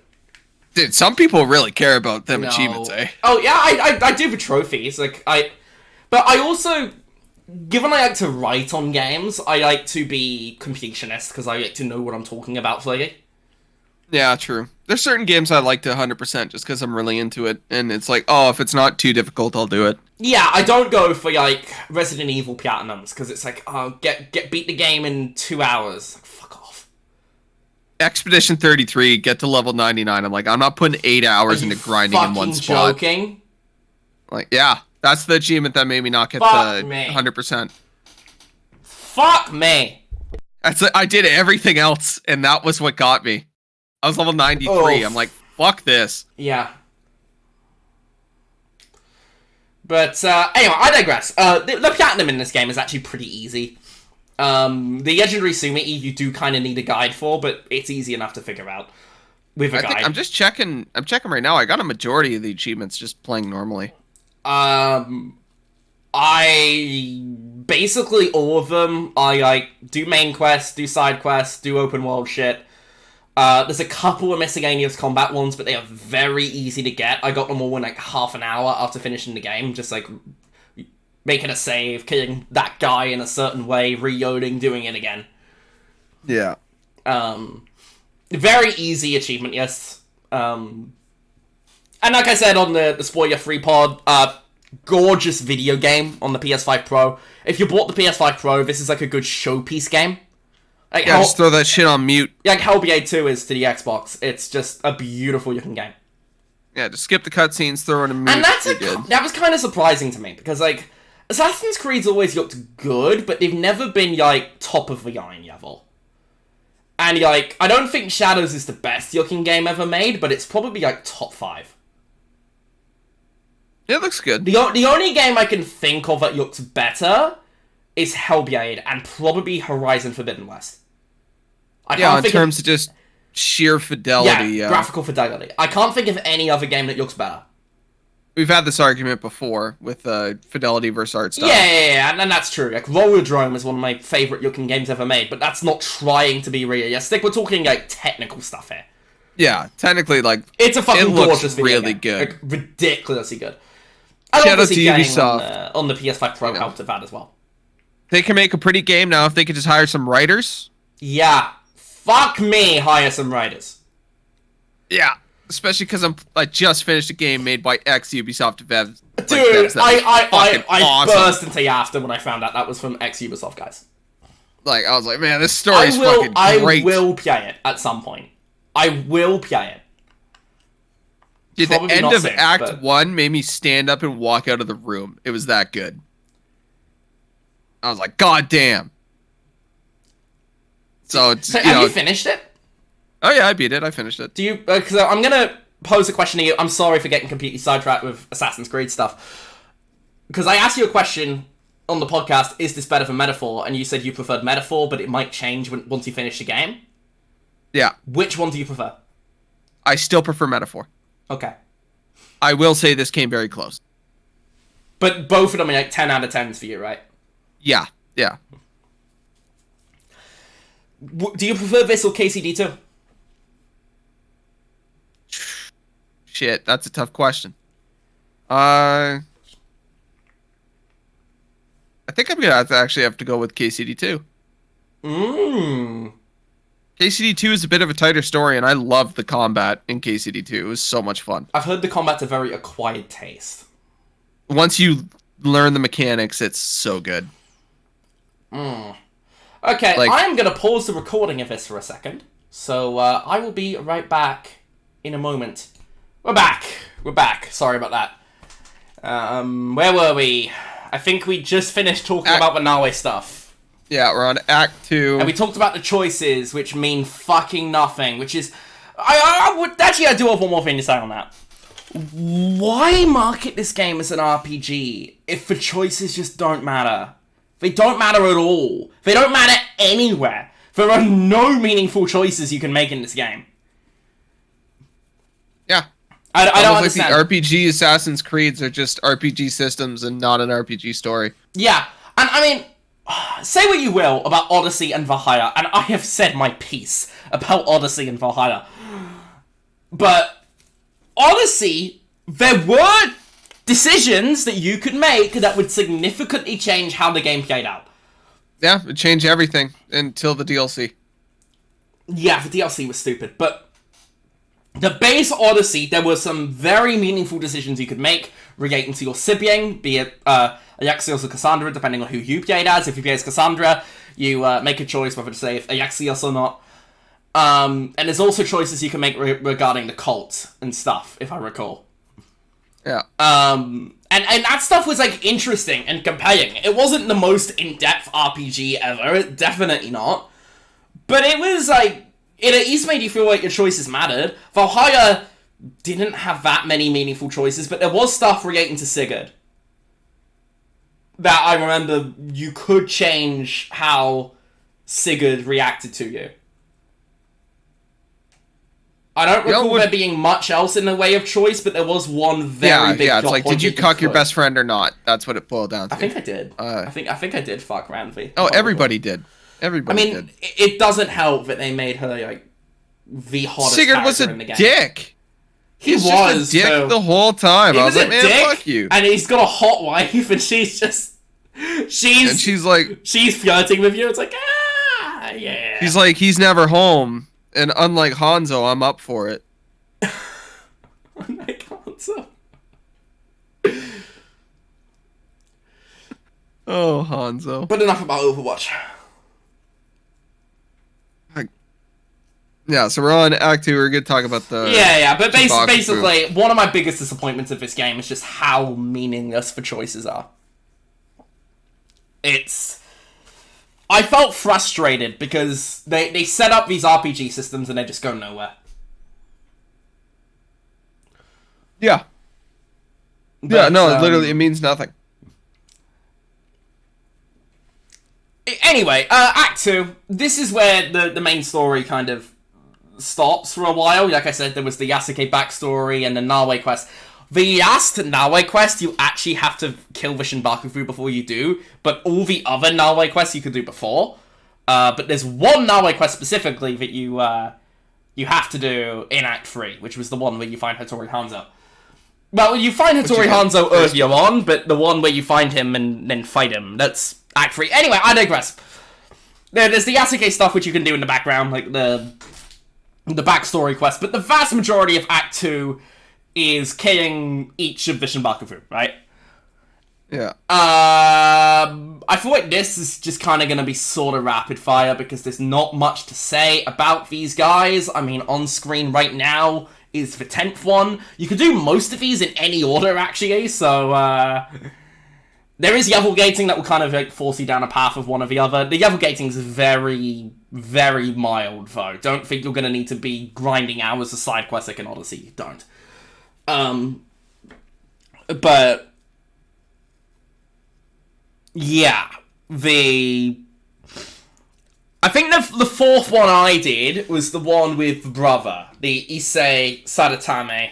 Dude, some people really care about them No. achievements, eh? Oh yeah, I do for trophies. But I also, given I like to write on games, I like to be completionist because I like to know what I'm talking about fully. Yeah, true. There's certain games I like to 100% just because I'm really into it, and it's like, oh, if it's not too difficult, I'll do it. Yeah, I don't go for like Resident Evil platinums because it's like, oh, get beat the game in 2 hours. Like, fuck off. Expedition 33, get to level 99. I'm like, I'm not putting 8 hours into grinding in one spot. Joking? Like, yeah, that's the achievement that made me not get Fuck the me. 100%. Fuck me. That's like, I did everything else, and that was what got me. I was level 93. Oh. I'm like, fuck this. Yeah. But, anyway, I digress. The platinum in this game is actually pretty easy. The legendary Sumite you do kind of need a guide for, but it's easy enough to figure out with a guide. I'm just checking. I'm checking right now. I got a majority of the achievements just playing normally. I basically all of them. I like do main quests, do side quests, do open world shit. There's a couple of miscellaneous combat ones, but they are very easy to get. I got them all in like half an hour after finishing the game, just like making a save, killing that guy in a certain way, reloading, doing it again. Yeah. Very easy achievement, yes. And like I said on the spoiler-free pod, gorgeous video game on the PS5 Pro. If you bought the PS5 Pro, this is like a good showpiece game. Like Yeah, just throw that shit on mute. like Hellblade 2 is to the Xbox. It's just a beautiful looking game. Yeah, just skip the cutscenes, throw it on mute. And you're that was kind of surprising to me, because like Assassin's Creed's always looked good, but they've never been like top of the line level. And like, I don't think Shadows is the best looking game ever made, but it's probably like top 5. Yeah, it looks good. The only game I can think of that looks better is Hellblade and probably Horizon Forbidden West. In terms of just sheer fidelity. Yeah, graphical fidelity. I can't think of any other game that looks better. We've had this argument before with fidelity versus art style. Yeah, and that's true. Like, Rollerdrome is one of my favourite looking games ever made, but that's not trying to be realistic. We're talking, like, technical stuff here. Yeah, technically, like, it's a fucking it looks gorgeous video really game. good. Like, ridiculously good. Shout out to getting Ubisoft. On the PS5 Pro helped with that as well. They can make a pretty game now if they could just hire some writers. Yeah. Fuck me, hire some writers. Yeah. Especially because I just finished a game made by ex-Ubisoft devs. Dude, I awesome. burst into laughter when I found out that was from ex-Ubisoft guys. Like, I was like, man, this story is fucking great. I will play it at some point. I will play it. Dude, Probably the end not of soon, Act but 1 made me stand up and walk out of the room. It was that good. I was like, God damn. So, it's, have you finished it? Oh yeah, I beat it. I finished it. Do you? Because I'm gonna pose a question to you. I'm sorry for getting completely sidetracked with Assassin's Creed stuff. Because I asked you a question on the podcast: is this better for Metaphor? And you said you preferred Metaphor, but it might change once you finish the game. Yeah. Which one do you prefer? I still prefer Metaphor. Okay. I will say this came very close. But both of them are like 10 out of 10s for you, right? Yeah. Yeah. Do you prefer this or KCD2? Shit, that's a tough question. I think I'm gonna actually have to go with KCD2. KCD2 is a bit of a tighter story, and I love the combat in KCD2. It was so much fun. I've heard the combat's a very acquired taste. Once you learn the mechanics, it's so good. Okay, Like, I am going to pause the recording of this for a second. So, I will be right back in a moment. We're back. We're back. Sorry about that. Where were we? I think we just finished talking about the Nawe stuff. Yeah, we're on Act 2. And we talked about the choices, which mean fucking nothing, which is... I would actually, I do have one more thing to say on that. Why market this game as an RPG if the choices just don't matter? They don't matter at all. They don't matter anywhere. There are no meaningful choices you can make in this game. Yeah. I don't Almost understand. like the RPG Assassin's Creeds are just RPG systems and not an RPG story. Yeah, and I mean, say what you will about Odyssey and Valhalla, and I have said my piece about Odyssey and Valhalla. But Odyssey, there were decisions that you could make that would significantly change how the game played out. Yeah, it changed everything until the DLC. Yeah, the DLC was stupid, but the base Odyssey, there were some very meaningful decisions you could make relating to your sibling, be it Alexios or Cassandra, depending on who you played as. If you play as Cassandra, you make a choice whether to save Alexios or not. And there's also choices you can make regarding the cult and stuff, if I recall. Yeah. And that stuff was, like, interesting and compelling. It wasn't the most in-depth RPG ever, definitely not. But it was, like, it at least made you feel like your choices mattered. Valhalla didn't have that many meaningful choices, but there was stuff relating to Sigurd that I remember you could change how Sigurd reacted to you. I don't recall there being much else in the way of choice, but there was one very big it's like, did you cuck your best friend or not? That's what it boiled down to. I think I did. I think I did fuck Ranvi. Oh, everybody did. Everybody did. It doesn't help that they made her, like, the hottest Sigurd was character in the game. Dick. He was just a dick the whole time. I was like, man, fuck you. And he's got a hot wife, and she's just... She's like... She's flirting with you. It's like, yeah. He's like, he's never home. And unlike Hanzo, I'm up for it. Unlike Hanzo. Oh, Hanzo. But enough about Overwatch. Yeah, so we're on Act 2. We're going to talk about the... Yeah, but basically, one of my biggest disappointments of this game is just how meaningless the choices are. I felt frustrated because they set up these RPG systems and they just go nowhere. Yeah. But, literally, it means nothing. Anyway, Act 2. This is where the main story kind of stops for a while. Like I said, there was the Yasuke backstory and the Nawe quest. The last Nawe quest, you actually have to kill the Shinbakufu before you do, but all the other Nawe quests you could do before. But there's one Nawe quest specifically that you have to do in Act 3, which was the one where you find Hattori Hanzo. Well, you find Hattori Hanzo earlier on, but the one where you find him and then fight him, that's Act 3. Anyway, I digress. There's the Yasuke stuff which you can do in the background, like the backstory quest, but the vast majority of Act 2 is killing each of the Shinbakufu, right? Yeah. I feel like this is just kind of going to be sort of rapid fire because there's not much to say about these guys. I mean, on screen right now is the 10th one. You could do most of these in any order, actually, so, there is level gating that will kind of like force you down a path of one or the other. The level gating is very, very mild, though. Don't think you're going to need to be grinding hours of side quests like in Odyssey. You don't. But yeah, I think the fourth one I did was the one with the brother, the Issei Sadatame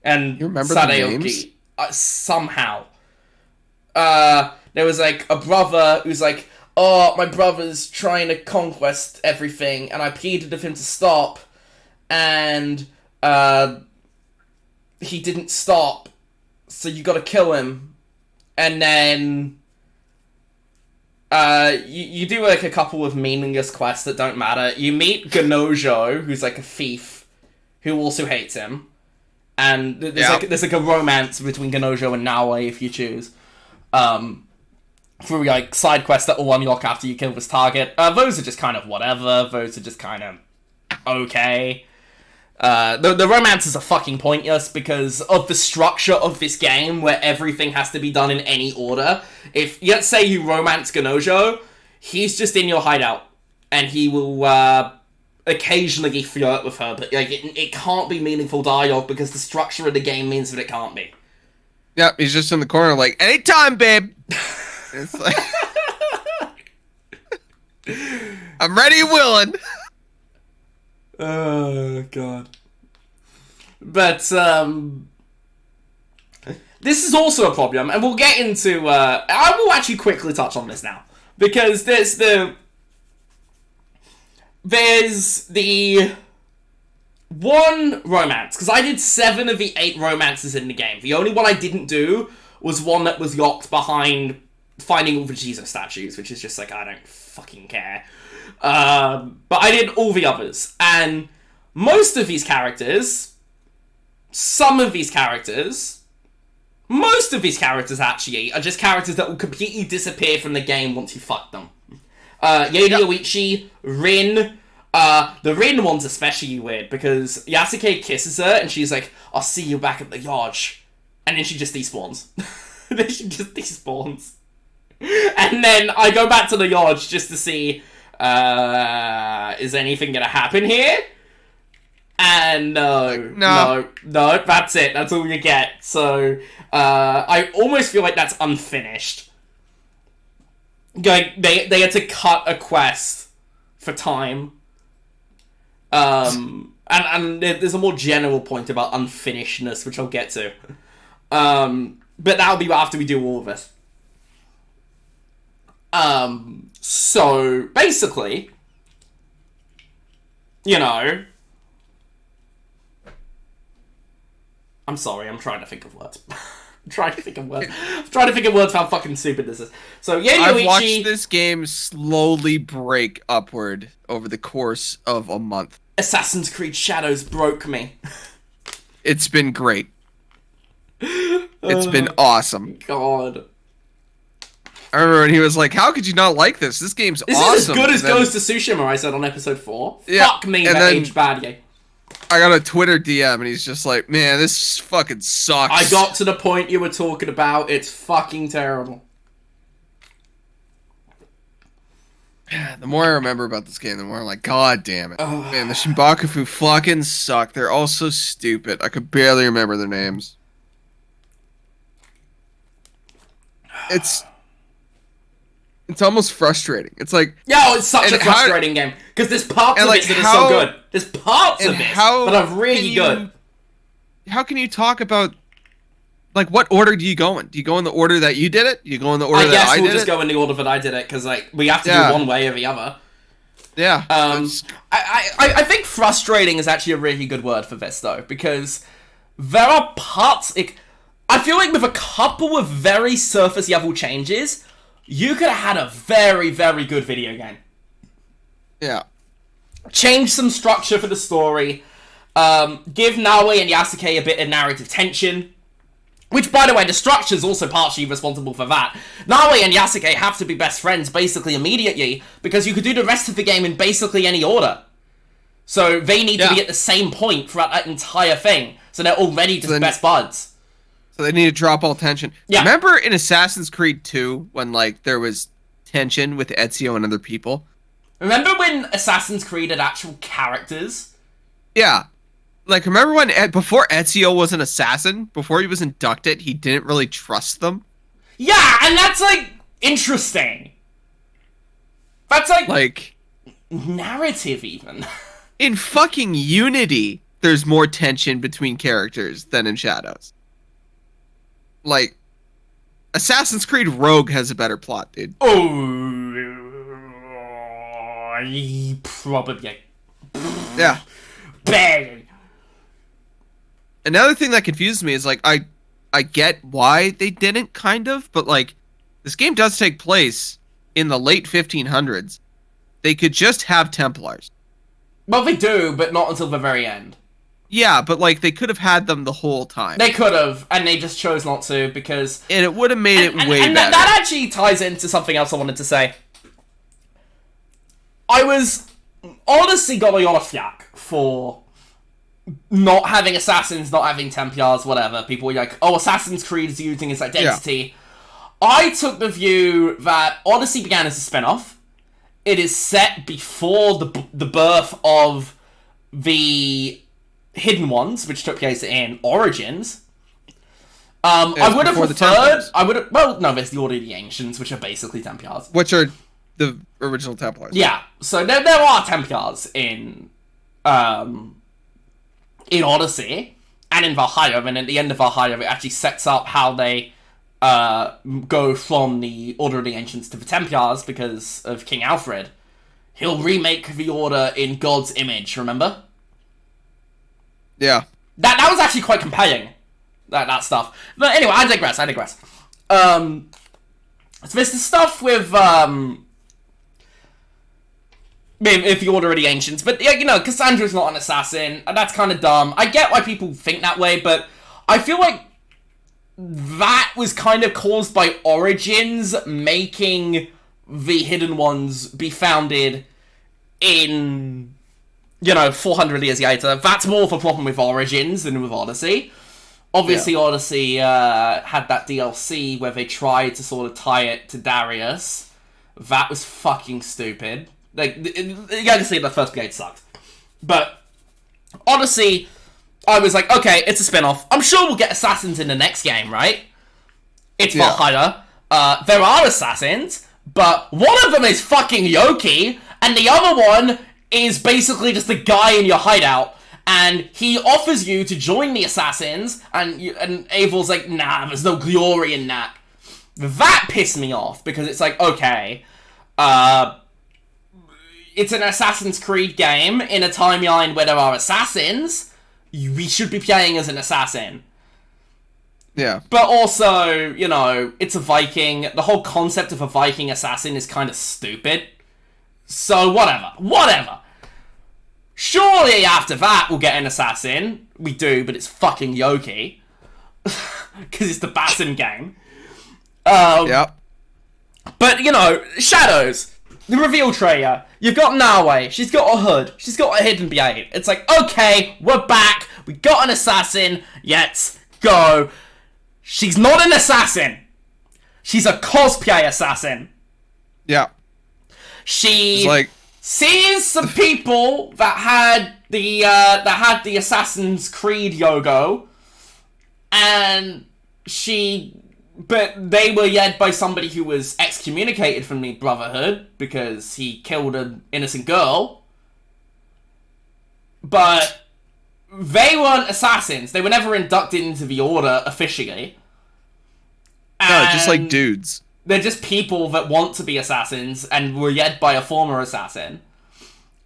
and you remember Sadaoki. Somehow. There was like a brother who's like, oh, my brother's trying to conquest everything, and I pleaded with him to stop, and he didn't stop, so you gotta kill him. And then you do like a couple of meaningless quests that don't matter. You meet Ganojo, who's like a thief, who also hates him. And there's like a romance between Ganojo and Nawe if you choose. Through like side quests that will unlock after you kill this target. Those are just kind of whatever. Those are just kind of okay. The romances are fucking pointless because of the structure of this game where everything has to be done in any order. If, let's say you romance Ganojo, he's just in your hideout, and he will, occasionally flirt with her, but like it can't be meaningful dialogue because the structure of the game means that it can't be. Yep, he's just in the corner like, anytime, babe! It's like... I'm ready and willing! Oh, God. But this is also a problem, and we'll get into. I will actually quickly touch on this now because there's the one romance, because I did 7 of the 8 romances in the game. The only one I didn't do was one that was locked behind finding all the Jesus statues, which is just like, I don't fucking care. But I did all the others, and most of these characters, most of these characters actually, are just characters that will completely disappear from the game once you fuck them. Yoichi, Rin. The Rin one's especially weird because Yasuke kisses her and she's like, I'll see you back at the Yoj. And then she just despawns. And then I go back to the Yoj just to see, is anything gonna happen here? And no, that's it. That's all you get. So, I almost feel like that's unfinished. They had to cut a quest for time. And there's a more general point about unfinishedness, which I'll get to. But that'll be after we do all of this. So, basically, I'm sorry, I'm trying to think of words. I'm trying to think of words for how fucking stupid this is. So, I've watched this game slowly break upward over the course of a month. Assassin's Creed Shadows broke me. It's been great. It's been awesome. God. I remember when he was like, how could you not like this? This game's awesome. This is as good as Ghost of Tsushima, I said on episode 4. Yeah, Fuck me, that aged badly. I got a Twitter DM and he's just like, man, this fucking sucks. I got to the point you were talking about. It's fucking terrible. The more I remember about this game, the more I'm like, God damn it. Man, the Shinbakufu fucking suck. They're all so stupid. I could barely remember their names. It's almost frustrating. It's like... Yeah, it's such a frustrating game. Because there's parts of it that are so good. There's parts of it that are really good. How can you talk about... Like, what order do you go in? Do you go in the order that you did it? Do you go in the order that I did it? I guess we'll just go in the order that I did it, because like we have to do one way or the other. Yeah. I think frustrating is actually a really good word for this, though, because there are parts... I feel like with a couple of very surface-level changes, you could have had a very, very good video game. Yeah. Change some structure for the story. Give Naoe and Yasuke a bit of narrative tension. Which, by the way, the structure's also partially responsible for that. Naoe and Yasuke have to be best friends basically immediately, because you could do the rest of the game in basically any order. So they need to be at the same point throughout that entire thing. So they're already just best buds. So they need to drop all tension. Yeah. Remember in Assassin's Creed 2 when like there was tension with Ezio and other people? Remember when Assassin's Creed had actual characters? Yeah. Like, remember when, before Ezio was an assassin, before he was inducted, he didn't really trust them? Yeah, and that's, like, interesting. That's, like narrative, even. In fucking Unity, there's more tension between characters than in Shadows. Like, Assassin's Creed Rogue has a better plot, dude. Probably. Yeah. Bang. Another thing that confuses me is, like, I get why they didn't, kind of, but, like, this game does take place in the late 1500s. They could just have Templars. Well, they do, but not until the very end. Yeah, but, like, they could have had them the whole time. They could have, and they just chose not to, because... And it would have made it way better. That actually ties into something else I wanted to say. I was honestly got a lot of flack for not having assassins, not having Templars, whatever. People were like, oh, Assassin's Creed is using its identity. Yeah. I took the view that Odyssey began as a spin-off. It is set before the birth of the Hidden Ones, which took place in Origins. I would have preferred... no, there's the Order of the Ancients, which are basically Templars. Which are the original Templars. Yeah, so there are Templars in Odyssey, and in Valhalla, and at the end of Valhalla, it actually sets up how they go from the Order of the Ancients to the Templars because of King Alfred. He'll remake the Order in God's image, remember? Yeah. That was actually quite compelling, that stuff. But anyway, I digress. So there's the stuff with the Order of the Ancients, but you know, Cassandra's not an assassin, and that's kind of dumb. I get why people think that way, but I feel like that was kind of caused by Origins making the Hidden Ones be founded in, 400 years later. That's more of a problem with Origins than with Odyssey. Obviously, yeah. Odyssey had that DLC where they tried to sort of tie it to Darius. That was fucking stupid. Like, you gotta see the first Blade sucked. But Odyssey, I was like, okay, it's a spin-off. I'm sure we'll get assassins in the next game, right? It's Valhalla. There are assassins, but one of them is fucking Yoki, and the other one is basically just a guy in your hideout, and he offers you to join the assassins, and Avel's like, nah, there's no glory in that. That pissed me off, because it's like, okay, it's an Assassin's Creed game in a timeline where there are assassins. We should be playing as an assassin. Yeah. But also, it's a Viking. The whole concept of a Viking assassin is kind of stupid. So, whatever. Surely after that we'll get an assassin. We do, but it's fucking Yoki. Because it's the Basim game. Yep. But, Shadows. The reveal trailer. You've got Nawe. She's got a hood. She's got a hidden blade. It's like, okay, we're back. We got an assassin. Let's go. She's not an assassin. She's a cosplay assassin. Yeah. She sees some people that had the Assassin's Creed logo, and but they were led by somebody who was excommunicated from the Brotherhood because he killed an innocent girl. But they weren't assassins. They were never inducted into the Order officially. No, just like dudes. They're just people that want to be assassins and were led by a former assassin.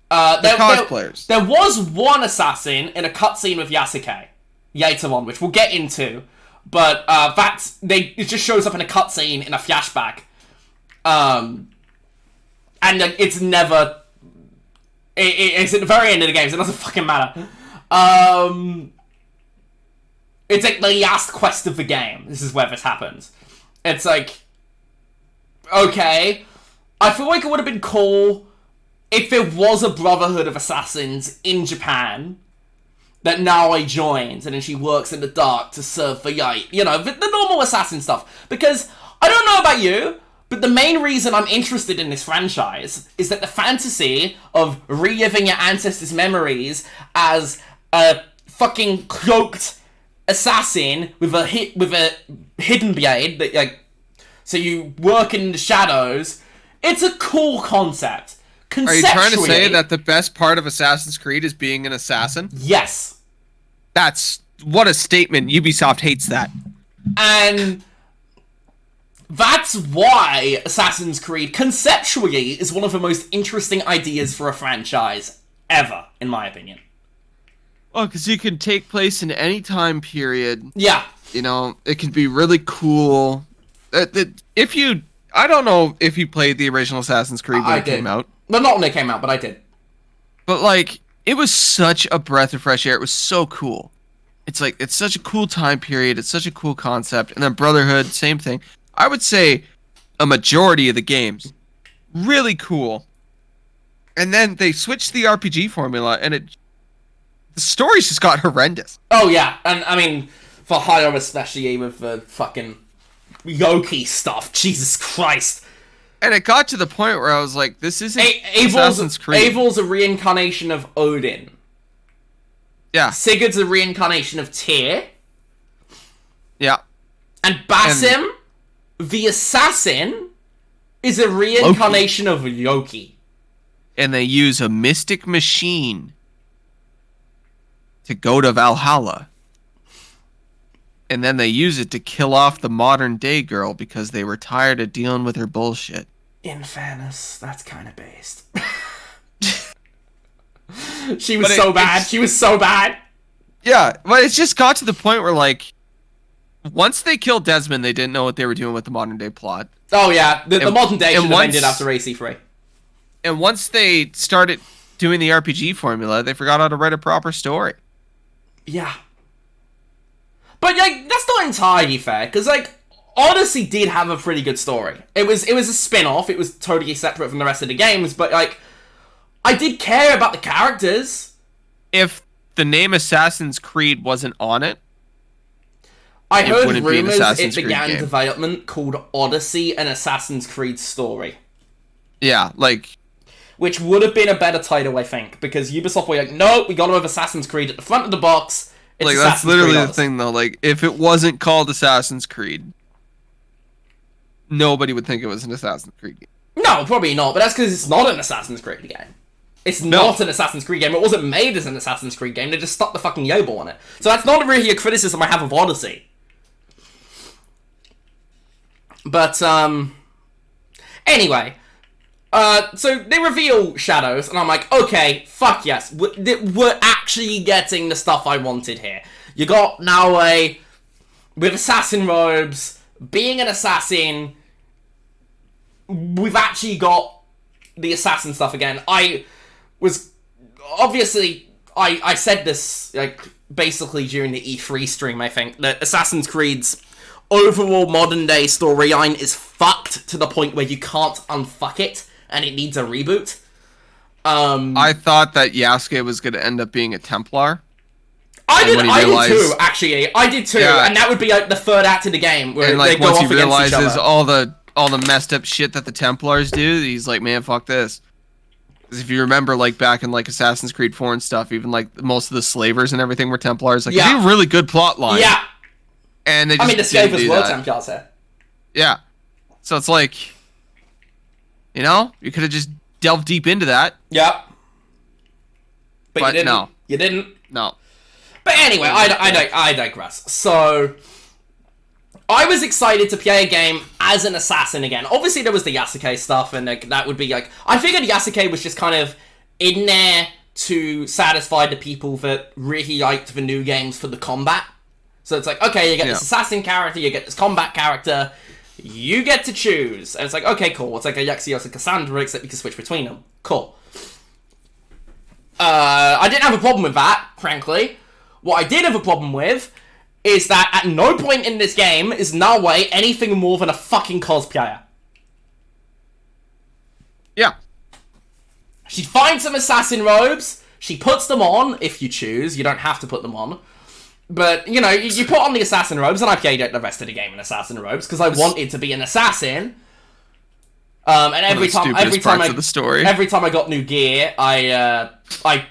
They're cosplayers. There was one assassin in a cutscene with Yasuke later on, which we'll get into. But it just shows up in a cutscene in a flashback. And it's never... It's at the very end of the game, so it doesn't fucking matter. It's like the last quest of the game. This is where this happens. It's like... Okay. I feel like it would have been cool if there was a Brotherhood of Assassins in Japan that Naoi joins, and then she works in the dark to serve the light. The normal assassin stuff. Because, I don't know about you, but the main reason I'm interested in this franchise is that the fantasy of reliving your ancestors' memories as a fucking cloaked assassin with a hidden blade, that, so you work in the shadows, it's a cool concept. Are you trying to say that the best part of Assassin's Creed is being an assassin? Yes. What a statement. Ubisoft hates that. And that's why Assassin's Creed, conceptually, is one of the most interesting ideas for a franchise ever, in my opinion. Well, because you can take place in any time period. Yeah. It can be really cool. I don't know if you played the original Assassin's Creed when it came out. Well, not when it came out, but I did. But, it was such a breath of fresh air. It was so cool. It's such a cool time period. It's such a cool concept. And then Brotherhood, same thing. I would say a majority of the games, really cool. And then they switched the RPG formula, and the stories just got horrendous. Oh, yeah. And, I mean, for Valhalla especially, with the fucking Yoki stuff. Jesus Christ. And it got to the point where I was like, this isn't Assassin's Creed. Avel's a reincarnation of Odin. Yeah. Sigurd's a reincarnation of Tyr. Yeah. And Basim, the assassin, is a reincarnation of Loki. And they use a mystic machine to go to Valhalla. And then they use it to kill off the modern day girl because they were tired of dealing with her bullshit. In fairness, that's kind of based. She was so bad. She was so bad. Yeah, but it's just got to the point where, like, once they killed Desmond, they didn't know what they were doing with the modern day plot. Oh, yeah. The modern day should have ended after AC3. And once they started doing the RPG formula, they forgot how to write a proper story. Yeah. But, like, that's not entirely fair, because, like, Odyssey did have a pretty good story. It was a spin-off. It was totally separate from the rest of the games, but, like, I did care about the characters. If the name Assassin's Creed wasn't on it, I heard rumors it began development called Odyssey, an Assassin's Creed story. Yeah, like... Which would have been a better title, I think, because Ubisoft were like, no, we gotta have Assassin's Creed at the front of the box. It's like, Assassin's that's literally Creed the thing, though. Like, if it wasn't called Assassin's Creed, nobody would think it was an Assassin's Creed game. No, probably not, but that's because it's not an Assassin's Creed game. It's not an Assassin's Creed game. It wasn't made as an Assassin's Creed game. They just stuck the fucking Yobo on it. So that's not really a criticism I have of Odyssey. But, anyway. So they reveal Shadows, and I'm like, okay, fuck yes. We're actually getting the stuff I wanted here. You got Naoe with assassin robes, being an assassin. We've actually got the assassin stuff again. I said this, like, basically during the E3 stream, I think, that Assassin's Creed's overall modern day storyline is fucked to the point where you can't unfuck it, and it needs a reboot. I thought that Yasuke was going to end up being a Templar. I did too, actually. I did too, yeah. And that would be like the third act of the game, where they go off against each other. Once he realizes all the messed up shit that the Templars do, he's like, man, fuck this. Because if you remember, like, back in, like, Assassin's Creed 4 and stuff, even, like, most of the slavers and everything were Templars. Like, it'd be a really good plot line. Yeah. And they just the slavers were Templars here. Yeah. So it's like, you know, you could have just delved deep into that. Yep. But you didn't. No. You didn't. No. But anyway, I digress. So, I was excited to play a game as an assassin again. Obviously, there was the Yasuke stuff, and like, that would be like... I figured Yasuke was just kind of in there to satisfy the people that really liked the new games for the combat. So it's like, okay, you get this assassin character, you get this combat character, you get to choose. And it's like, okay, cool. It's like a Yaxios and Cassandra, except you can switch between them. Cool. I didn't have a problem with that, frankly. What I did have a problem with is that at no point in this game is Naoe anything more than a fucking cosplayer. Yeah. She finds some assassin robes, she puts them on, if you choose, you don't have to put them on. But, you know, you put on the assassin robes, and I played out the rest of the game in assassin robes, because I wanted to be an assassin. And every time I got new gear, I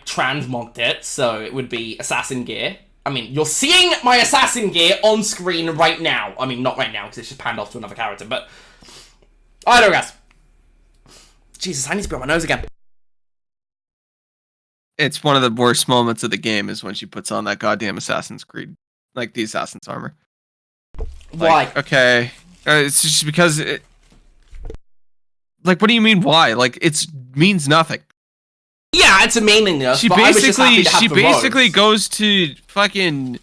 transmogged it, so it would be assassin gear. I mean, you're seeing my assassin gear on screen right now. I mean, not right now, because it's just panned off to another character, but... I digress. Jesus, I need to blow my nose again. It's one of the worst moments of the game is when she puts on that goddamn Assassin's Creed, like the Assassin's armor. Why? Like, okay. It's just because it... Like, what do you mean, why? Like, it means nothing. Yeah, it's a meaningless. She basically goes to fucking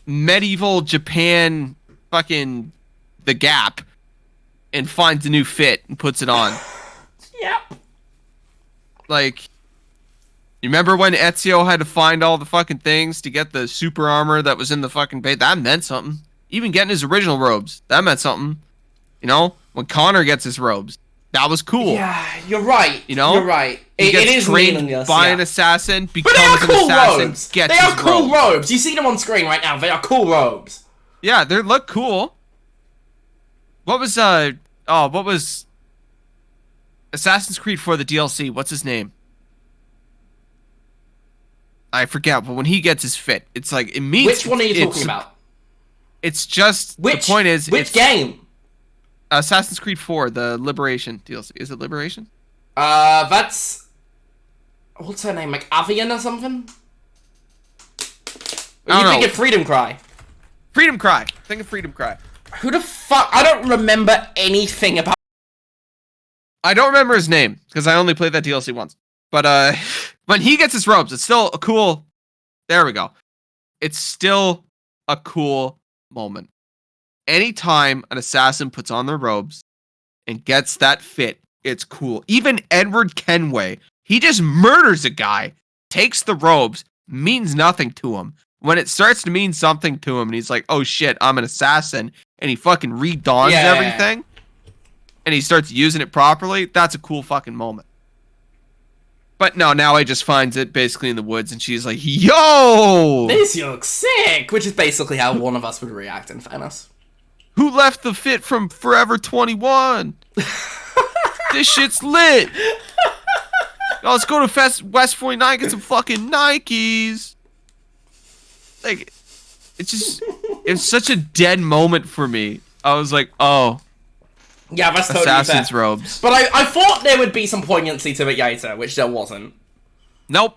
medieval Japan, fucking the Gap, and finds a new fit and puts it on. Yep. Like, you remember when Ezio had to find all the fucking things to get the super armor that was in the fucking bait? That meant something. Even getting his original robes, that meant something. You know, when Connor gets his robes. That was cool. Yeah, you're right. You know? You're right. It is trained by an assassin, becomes an assassin, gets his robes. They are cool robes. You see them on screen right now. They are cool robes. Yeah, they look cool. What was Assassin's Creed 4 the DLC? What's his name? I forget, but when he gets his fit, it's like it means. Which one are you talking about? It's just the point is which game? Assassin's Creed 4, the Liberation DLC. Is it Liberation? That's... What's her name? Like Avian or something? Are you thinking Freedom Cry? Freedom Cry. Think of Freedom Cry. Who the fuck? I don't remember anything about. I don't remember his name because I only played that DLC once. But when he gets his robes, it's still a cool. There we go. It's still a cool moment. Anytime an assassin puts on their robes and gets that fit, it's cool. Even Edward Kenway, he just murders a guy, takes the robes, means nothing to him. When it starts to mean something to him, and he's like, "Oh shit, I'm an assassin," and he fucking redons everything, and he starts using it properly. That's a cool fucking moment. But no, now he just finds it basically in the woods, and she's like, "Yo, this looks sick," which is basically how one of us would react. In fairness, who left the fit from Forever 21? This shit's lit. Yo, let's go to West 49, get some fucking Nikes. Like, it's such a dead moment for me. I was like, oh. Yeah, that's totally Assassin's fair. robes. But I thought there would be some poignancy to it later, which there wasn't. Nope.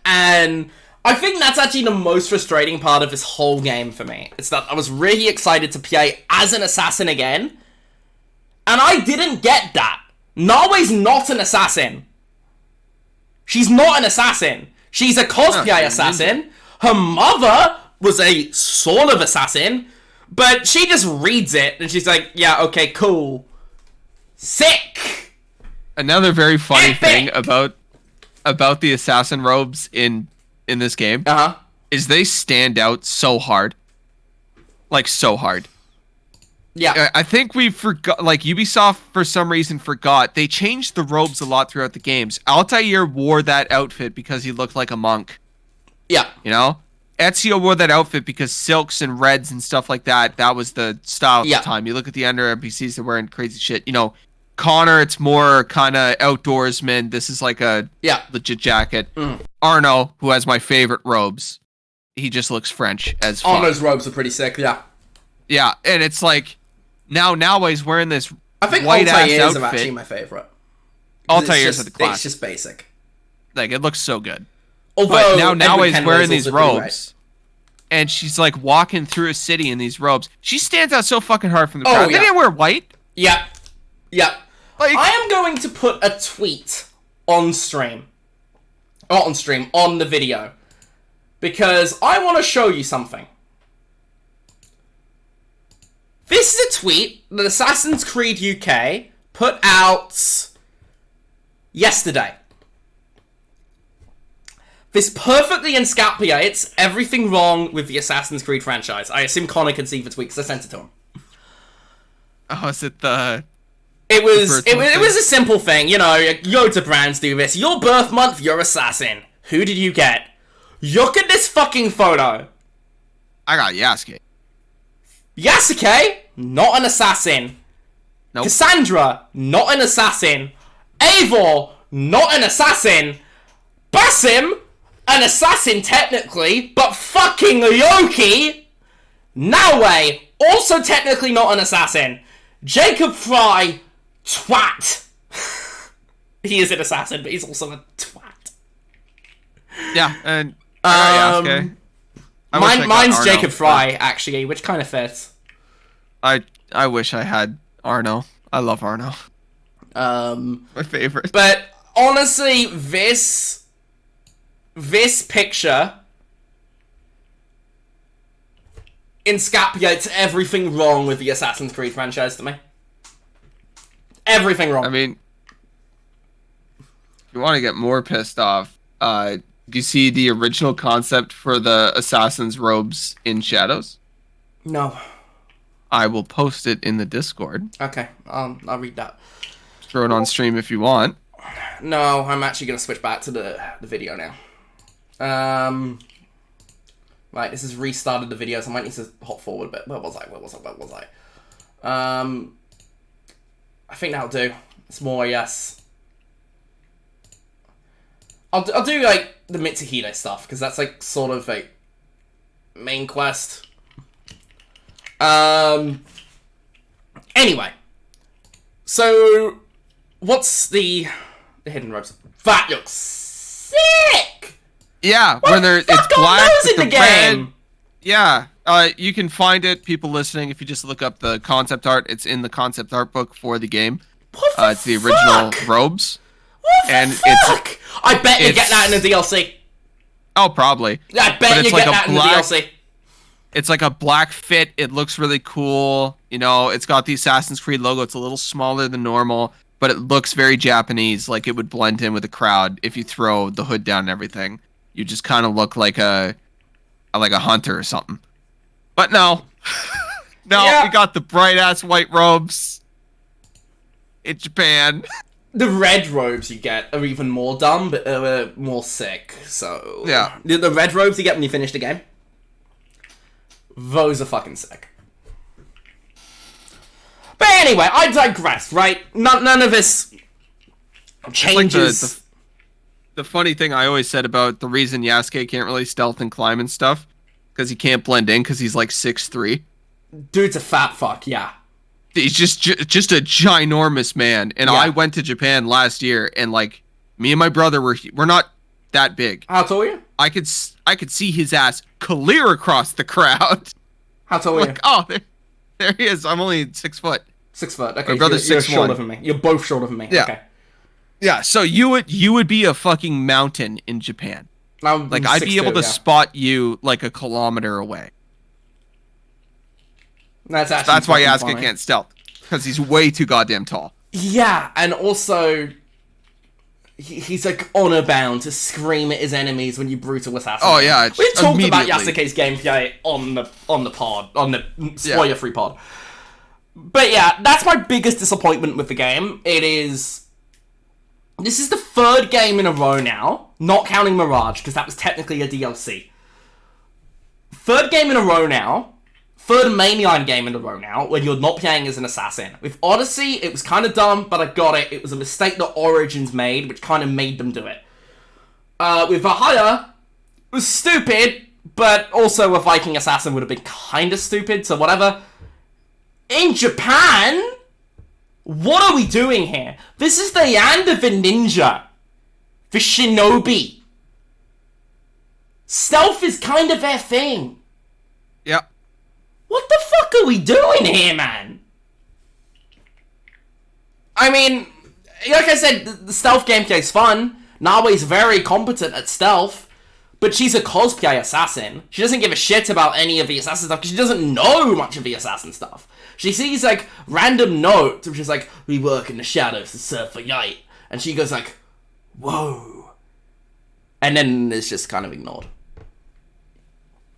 And I think that's actually the most frustrating part of this whole game for me. It's that I was really excited to play as an assassin again, and I didn't get that. Nawe's not an assassin. She's not an assassin. She's a cosplay assassin. Her mother was a sort of assassin, but she just reads it and she's like, yeah, okay, cool. Sick! Another very funny Epic! thing about the assassin robes in this game is they stand out so hard. Like, so hard. Yeah. I think we forgot, like, Ubisoft for some reason forgot. They changed the robes a lot throughout the games. Altair wore that outfit because he looked like a monk. Yeah. You know? Ezio wore that outfit because silks and reds and stuff like that, that was the style at the time. You look at the under NPCs, they're wearing crazy shit. You know, Connor, it's more kind of outdoorsman. This is like a legit jacket. Arno, who has my favorite robes, he just looks French as fuck. Arno's robes are pretty sick, yeah. Yeah, and it's like, now he's wearing this I think white-ass Altair's outfit. are actually my favorite. Altair's are the classic. It's just basic. Like, it looks so good. Although, but now he's Kenway's wearing these also pretty robes, and she's like walking through a city in these robes. She stands out so fucking hard from the crowd. Yeah. They didn't wear white. Yeah. Yeah. Like, I am going to put a tweet on stream. Not on stream, on the video. Because I want to show you something. This is a tweet that Assassin's Creed UK put out yesterday. This perfectly encapsulates everything wrong with the Assassin's Creed franchise. I assume Connor can see the tweet because I sent it to him. oh, is it the? It was a simple thing, you know. Loads of brands do this. Your birth month, you're assassin. Who did you get? Look at this fucking photo. I got Yasuke. Yasuke, not an assassin. Nope. Cassandra, not an assassin. Eivor, not an assassin. Basim, an assassin technically, but fucking Loki. Nawe, also technically not an assassin. Jacob Fry, twat. He is an assassin, but he's also a twat. Yeah, and I got Yasuke. Mine's Arno, Jacob Fry, actually, which kind of fits. I wish I had Arno. I love Arno. My favorite. But honestly, this picture encapsulates everything wrong with the Assassin's Creed franchise to me. Everything wrong. I mean, if you want to get more pissed off, do you see the original concept for the Assassin's robes in Shadows? No. I will post it in the Discord. Okay, I'll read that. Throw it on stream if you want. No, I'm actually going to switch back to the video now. Right, this has restarted the video, so I might need to hop forward a bit. Where was I? I think that'll do. It's more, yes. I'll do, like, the Mitsuhide stuff, because that's, like, sort of, like, main quest. Anyway. So, what's the hidden robes? That looks sick! Yeah, What when the it's fuck are black those with in the red. game? Yeah, you can find it, people listening, if you just look up the concept art. It's in the concept art book for the game. What the It's the original fuck? robes. What and the fuck? I bet you get that in the DLC. Oh, probably. I bet you get that in the DLC. It's like a black fit. It looks really cool. You know, it's got the Assassin's Creed logo. It's a little smaller than normal, but it looks very Japanese. Like it would blend in with the crowd if you throw the hood down and everything. You just kind of look like a hunter or something. But no. No, we got the bright ass white robes in Japan. The red robes you get are even more dumb, but more sick. So yeah, the red robes you get when you finish the game, those are fucking sick. But anyway, I digress. Right? None of this changes. Like the funny thing I always said about the reason Yasuke can't really stealth and climb and stuff, because he can't blend in because he's like 6'3". Dude's a fat fuck. Yeah. He's just a ginormous man, and I went to Japan last year, and like me and my brother we're not that big. How tall are you? I could see his ass clear across the crowd. How tall are you? Oh, there he is. I'm only 6 foot. 6 foot. Okay, my brother's you're 6'1". shorter than me. You're both shorter than me. Yeah. Okay. Yeah. So you would be a fucking mountain in Japan. Like I'd be able to spot you like a kilometer away. That's why Yasuke can't stealth, because he's way too goddamn tall. Yeah, and also he's like honor bound to scream at his enemies when you brutal assassinate. Oh yeah, we've talked about Yasuke's gameplay on the spoiler free pod. But yeah, that's my biggest disappointment with the game. This is the third game in a row now, not counting Mirage because that was technically a DLC. Third game in a row now. Third mainline game in a row now, when you're not playing as an assassin. With Odyssey, it was kind of dumb, but I got it. It was a mistake that Origins made, which kind of made them do it. With Valhalla, it was stupid, but also a Viking assassin would have been kind of stupid, so whatever. In Japan, what are we doing here? This is the land of the ninja. The shinobi. Stealth is kind of their thing. Yep. What the fuck are we doing here, man? I mean, like I said, the stealth gameplay is fun. Nawe's very competent at stealth, but she's a cosplay assassin. She doesn't give a shit about any of the assassin stuff because she doesn't know much of the assassin stuff. She sees, like, random notes, which is like, we work in the shadows to serve for Yite. And she goes like, whoa. And then it's just kind of ignored.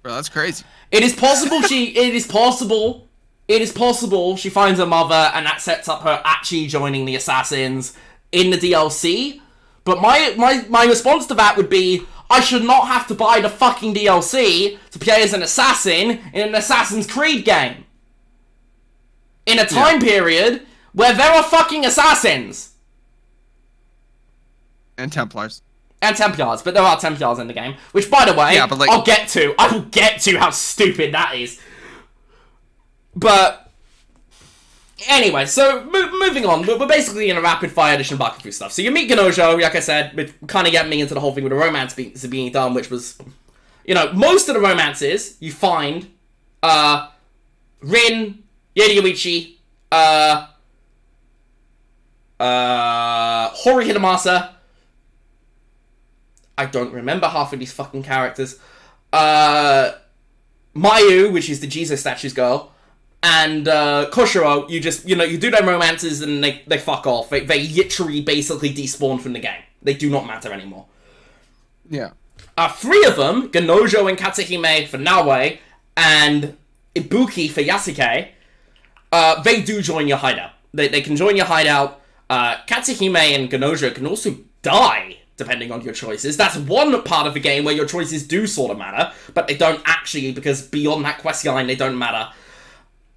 Bro, that's crazy. It is possible she finds her mother and that sets up her actually joining the assassins in the DLC. But my response to that would be, I should not have to buy the fucking DLC to play as an assassin in an Assassin's Creed game. In a time period where there are fucking assassins. And Templars. And Templars, but there are Templars in the game. Which, by the way, I will get to how stupid that is. But, anyway, so, moving on. We're basically in a rapid-fire edition bucket through stuff. So you meet Ganojo, like I said, it kind of get me into the whole thing with the romance being done, which was, you know, most of the romances you find, Rin, Yoruichi, Hori Hidamasa. I don't remember half of these fucking characters. Mayu, which is the Jesus statue's girl, and Koshiro, you do their romances and they fuck off. They literally basically despawn from the game. They do not matter anymore. Yeah. Three of them, Ganojo and Katsuhime for Nawe, and Ibuki for Yasuke, they do join your hideout. They can join your hideout. Katsuhime and Ganojo can also die, depending on your choices. That's one part of the game where your choices do sort of matter, but they don't actually, because beyond that quest line, they don't matter.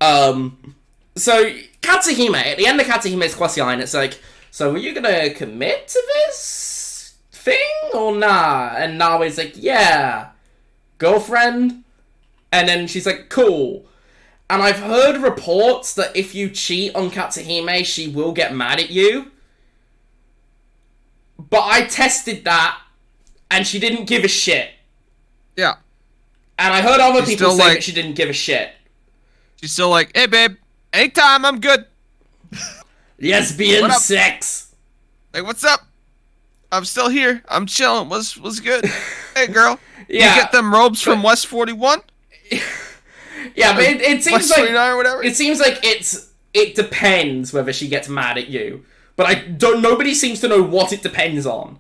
So, Katsuhime, at the end of Katsuhime's quest line, it's like, so are you gonna commit to this thing, or nah? And Nawe's like, yeah. Girlfriend? And then she's like, cool. And I've heard reports that if you cheat on Katsuhime, she will get mad at you. But I tested that, and she didn't give a shit. Yeah. And I heard other She's people still say like- that she didn't give a shit. She's still like, hey, babe, anytime, I'm good. Lesbian What up? sex. Like, what's up? I'm still here. I'm chilling. What's good? Hey, girl. Yeah, You get them robes from West 41? yeah, but it seems West like 29 or whatever? it seems like it depends whether she gets mad at you. But nobody seems to know what it depends on.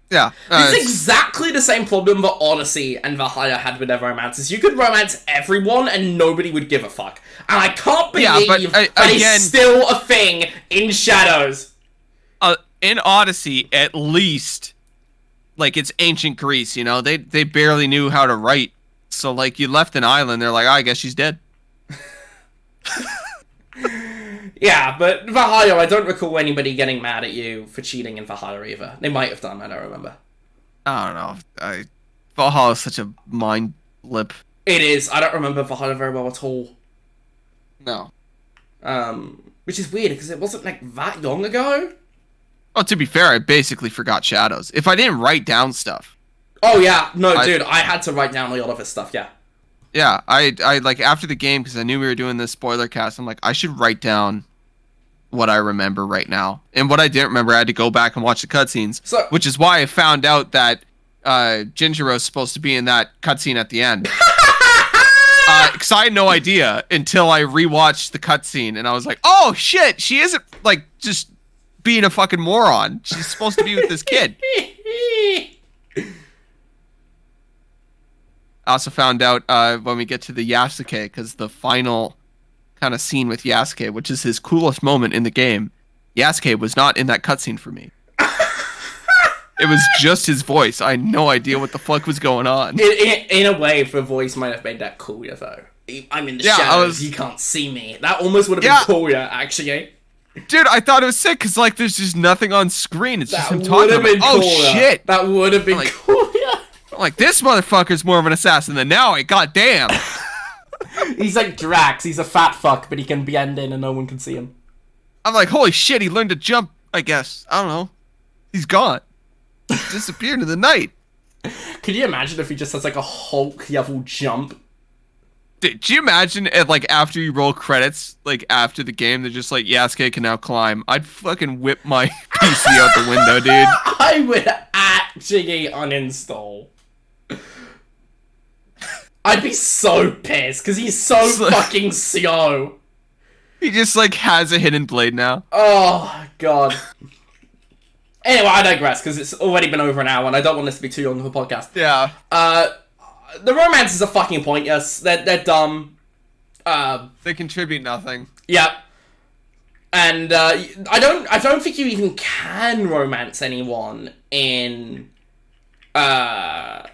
Yeah. It's it's- exactly the same problem that Odyssey and Valhalla had with their romances. You could romance everyone and nobody would give a fuck. And I can't believe but, that again- is still a thing in Shadows. in Odyssey, at least, like, it's ancient Greece, you know? They barely knew how to write. So, like, you left an island, they're like, oh, I guess she's dead. Yeah, but Valhalla, I don't recall anybody getting mad at you for cheating in Valhalla either. They might have done, I don't remember. I don't know. Valhalla is such a mind blip. It is. I don't remember Valhalla very well at all. No. Which is weird, because it wasn't, like, that long ago. Oh, to be fair, I basically forgot Shadows. If I didn't write down stuff. Oh, yeah. No, dude, I had to write down a lot of his stuff, yeah. Yeah, I like, after the game, because I knew we were doing this spoiler cast, I'm like, I should write down what I remember right now. And what I didn't remember, I had to go back and watch the cutscenes. So- Which is why I found out that Jinjiro's supposed to be in that cutscene at the end. Because I had no idea until I rewatched the cutscene, and I was like, oh, shit, she isn't, like, just being a fucking moron. She's supposed to be with this kid. I also found out when we get to the Yasuke, because the final kind of scene with Yasuke, which is his coolest moment in the game, Yasuke was not in that cutscene for me. It was just his voice. I had no idea what the fuck was going on. In a way, the voice might have made that cooler, though. I'm in the shadows, you can't see me. That almost would have been cooler, actually. Dude, I thought it was sick, because, like, there's just nothing on screen. It's just That him would talking. have been Oh, cooler. shit. That would have been Like- cooler. I'm like, this motherfucker's more of an assassin than now. Goddamn. He's like Drax. He's a fat fuck, but he can blend in and no one can see him. I'm like, holy shit, he learned to jump, I guess. I don't know. He's gone. Disappeared into the night. Could you imagine if he just has like a Hulk level jump? Did you imagine if, like, after you roll credits, like, after the game, they're just like, Yasuke can now climb? I'd fucking whip my PC out the window, dude. I would actually uninstall. I'd be so pissed, because he's so fucking slow. He just, like, has a hidden blade now. Oh, God. Anyway, I digress, because it's already been over an hour, and I don't want this to be too long of a podcast. Yeah. The romances are fucking pointless. They're dumb. They contribute nothing. Yeah. And I don't think you even can romance anyone in canon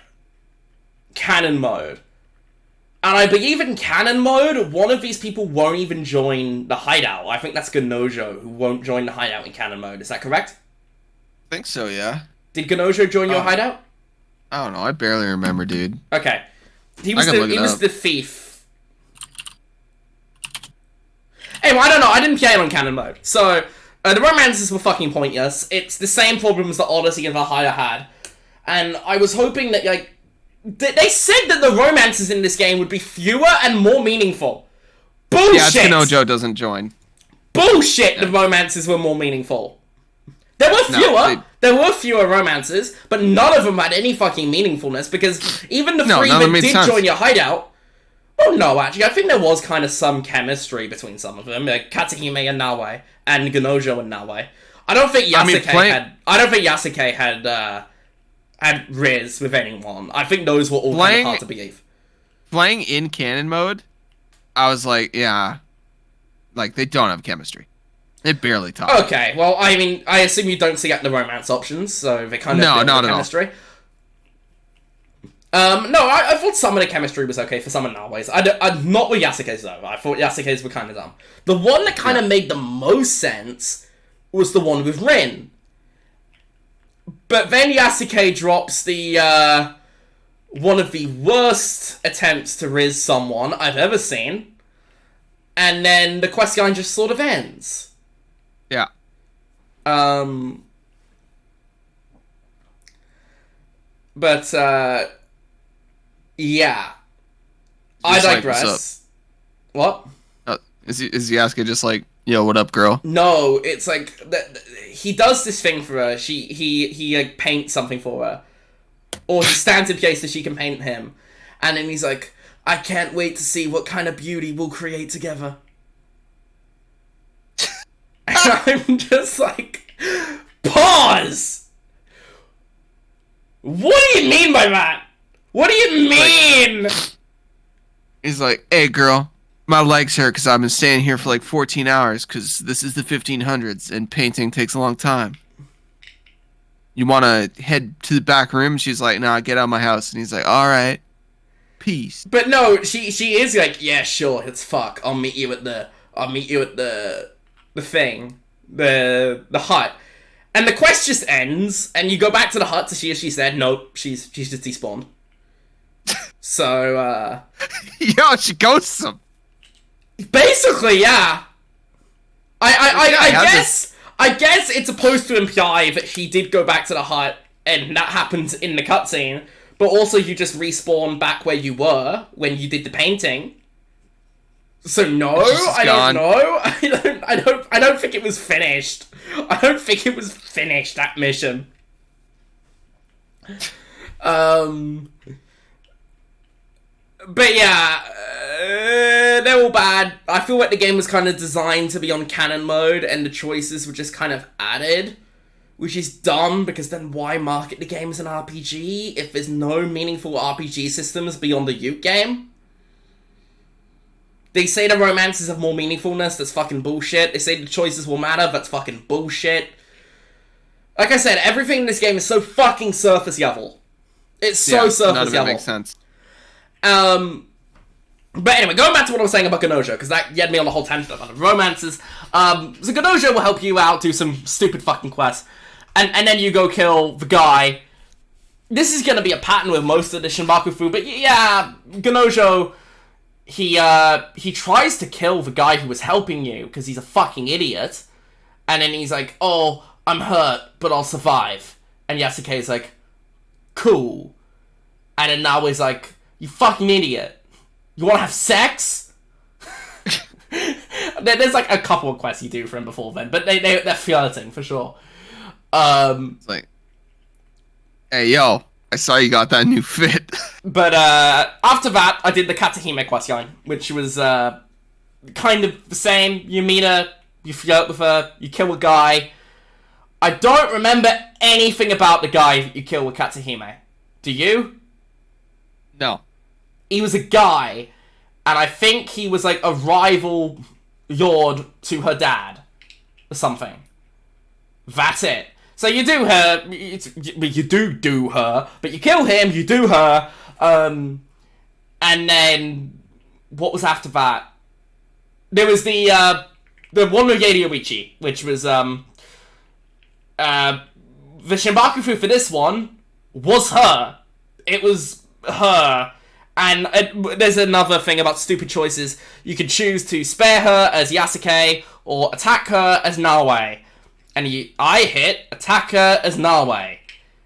mode. And I believe in canon mode, one of these people won't even join the hideout. I think that's Ganojo, who won't join the hideout in canon mode. Is that correct? I think so, yeah. Did Ganojo join your hideout? I don't know. I barely remember, dude. Okay. He was the thief. Anyway, I don't know. I didn't play it on canon mode. So, the romances were fucking pointless. It's the same problems that Odyssey and Valhalla had. And I was hoping that, like... They said that the romances in this game would be fewer and more meaningful. Bullshit! Yeah, it's Kanojo doesn't join. Bullshit! Yeah. The romances were more meaningful. There were fewer. There were fewer romances, but none of them had any fucking meaningfulness, because even the three that did join your hideout... Oh no, actually, I think there was kind of some chemistry between some of them, like Katsuhime and Nawe, and Ganojo and Nawe. I don't think Yasuke had Riz with anyone. I think those were all kind of hard to believe. Playing in canon mode, I was like, yeah, like, they don't have chemistry. They barely talk. Okay, well, I mean, I assume you don't see the romance options, so they kind of not at chemistry. No, I thought some of the chemistry was okay for some of Nawe's. Not with Yasuke's, though. I thought Yasuke's were kind of dumb. The one that kind of made the most sense was the one with Rin. But then Yasuke drops the, one of the worst attempts to riz someone I've ever seen. And then the quest line just sort of ends. Yeah. But, Yeah. I Just like, what's digress. What? Is Yasuke just like, yo, what up, girl? No, it's like he does this thing for her. He like, paints something for her, or he stands in place so she can paint him, and then he's like, "I can't wait to see what kind of beauty we'll create together." And I'm just like, pause. What do you mean by that? What do you mean? He's like, hey, girl. My legs hurt because I've been staying here for like 14 hours because this is the 1500s and painting takes a long time. You want to head to the back room? She's like, nah, get out of my house. And he's like, all right, peace. But no, she is like, yeah, sure, it's fuck. I'll meet you at the thing, the hut. And the quest just ends, and you go back to the hut to see if she said, nope, she's just despawned. So, Yo, she ghosts him. basically, yeah. I guess it's supposed to imply that she did go back to the hut, and that happens in the cutscene. But also, you just respawn back where you were when you did the painting. So no, I don't know. I don't think it was finished. I don't think it was finished, that mission. But yeah, they're all bad. I feel like the game was kind of designed to be on canon mode, and the choices were just kind of added, which is dumb, because then why market the game as an RPG if there's no meaningful RPG systems beyond the Ute game? They say the romances have more meaningfulness, that's fucking bullshit. They say the choices will matter, that's fucking bullshit. Like I said, everything in this game is so fucking surface level. It's so surface none of level. it makes sense. But anyway, going back to what I was saying about Ganojo, because that led me on the whole tangent about the romances. So Ganojo will help you out, do some stupid fucking quests, and then you go kill the guy. This is gonna be a pattern with most of the Shinbakufu, but yeah, Ganojo, he tries to kill the guy who was helping you, because he's a fucking idiot, and then he's like, oh, I'm hurt, but I'll survive. And Yasuke's like, cool. And then now he's like, you fucking idiot. You wanna have sex? There's like a couple of quests you do for him before then, but they're flirting for sure. It's like, hey, yo, I saw you got that new fit. But after that, I did the Katahime quest line, which was kind of the same. You meet her, you flirt with her, you kill a guy. I don't remember anything about the guy that you kill with Katahime. Do you? No. He was a guy, and I think he was like a rival lord to her dad, or something. That's it. So you do her, you do her, but you kill him, you do her, and then what was after that? There was the one with Yoichi, which was the Shinbakufu for this one was her. It was her. And there's another thing about stupid choices. You can choose to spare her as Yasuke or attack her as Naoe. And I hit attack her as Naoe.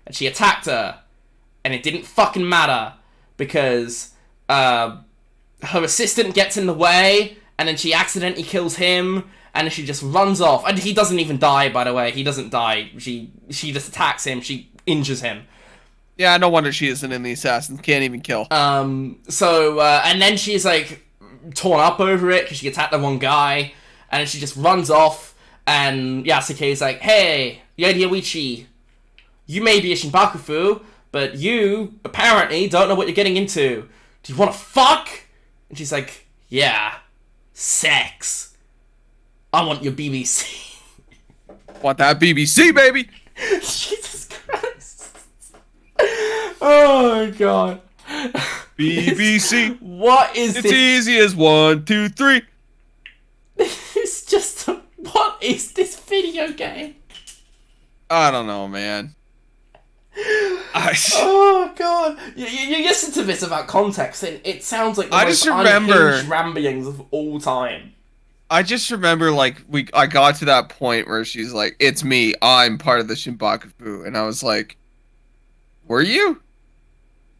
And she attacked her. And it didn't fucking matter. Because her assistant gets in the way. And then she accidentally kills him. And then she just runs off. And he doesn't even die, by the way. He doesn't die. She just attacks him. She injures him. Yeah, no wonder she isn't in the Assassins. Can't even kill. And then she's, like, torn up over it, because she attacked the wrong guy, and then she just runs off, and Yasuke's like, hey, Yoichi, you may be a Shinbakufu, but you, apparently, don't know what you're getting into. Do you want to fuck? And she's like, yeah, sex. I want your BBC. Want that BBC, baby? Jesus Christ. Oh my god. BBC. What is it's this? It's easy as 1, 2, 3. It's just what is this video game? I don't know, man. Oh god. You listen to this about context, and it sounds like the most unhinged ramblings of all time. I just remember, like, I got to that point where she's like, it's me, I'm part of the Shinbakufu, and I was like, were you?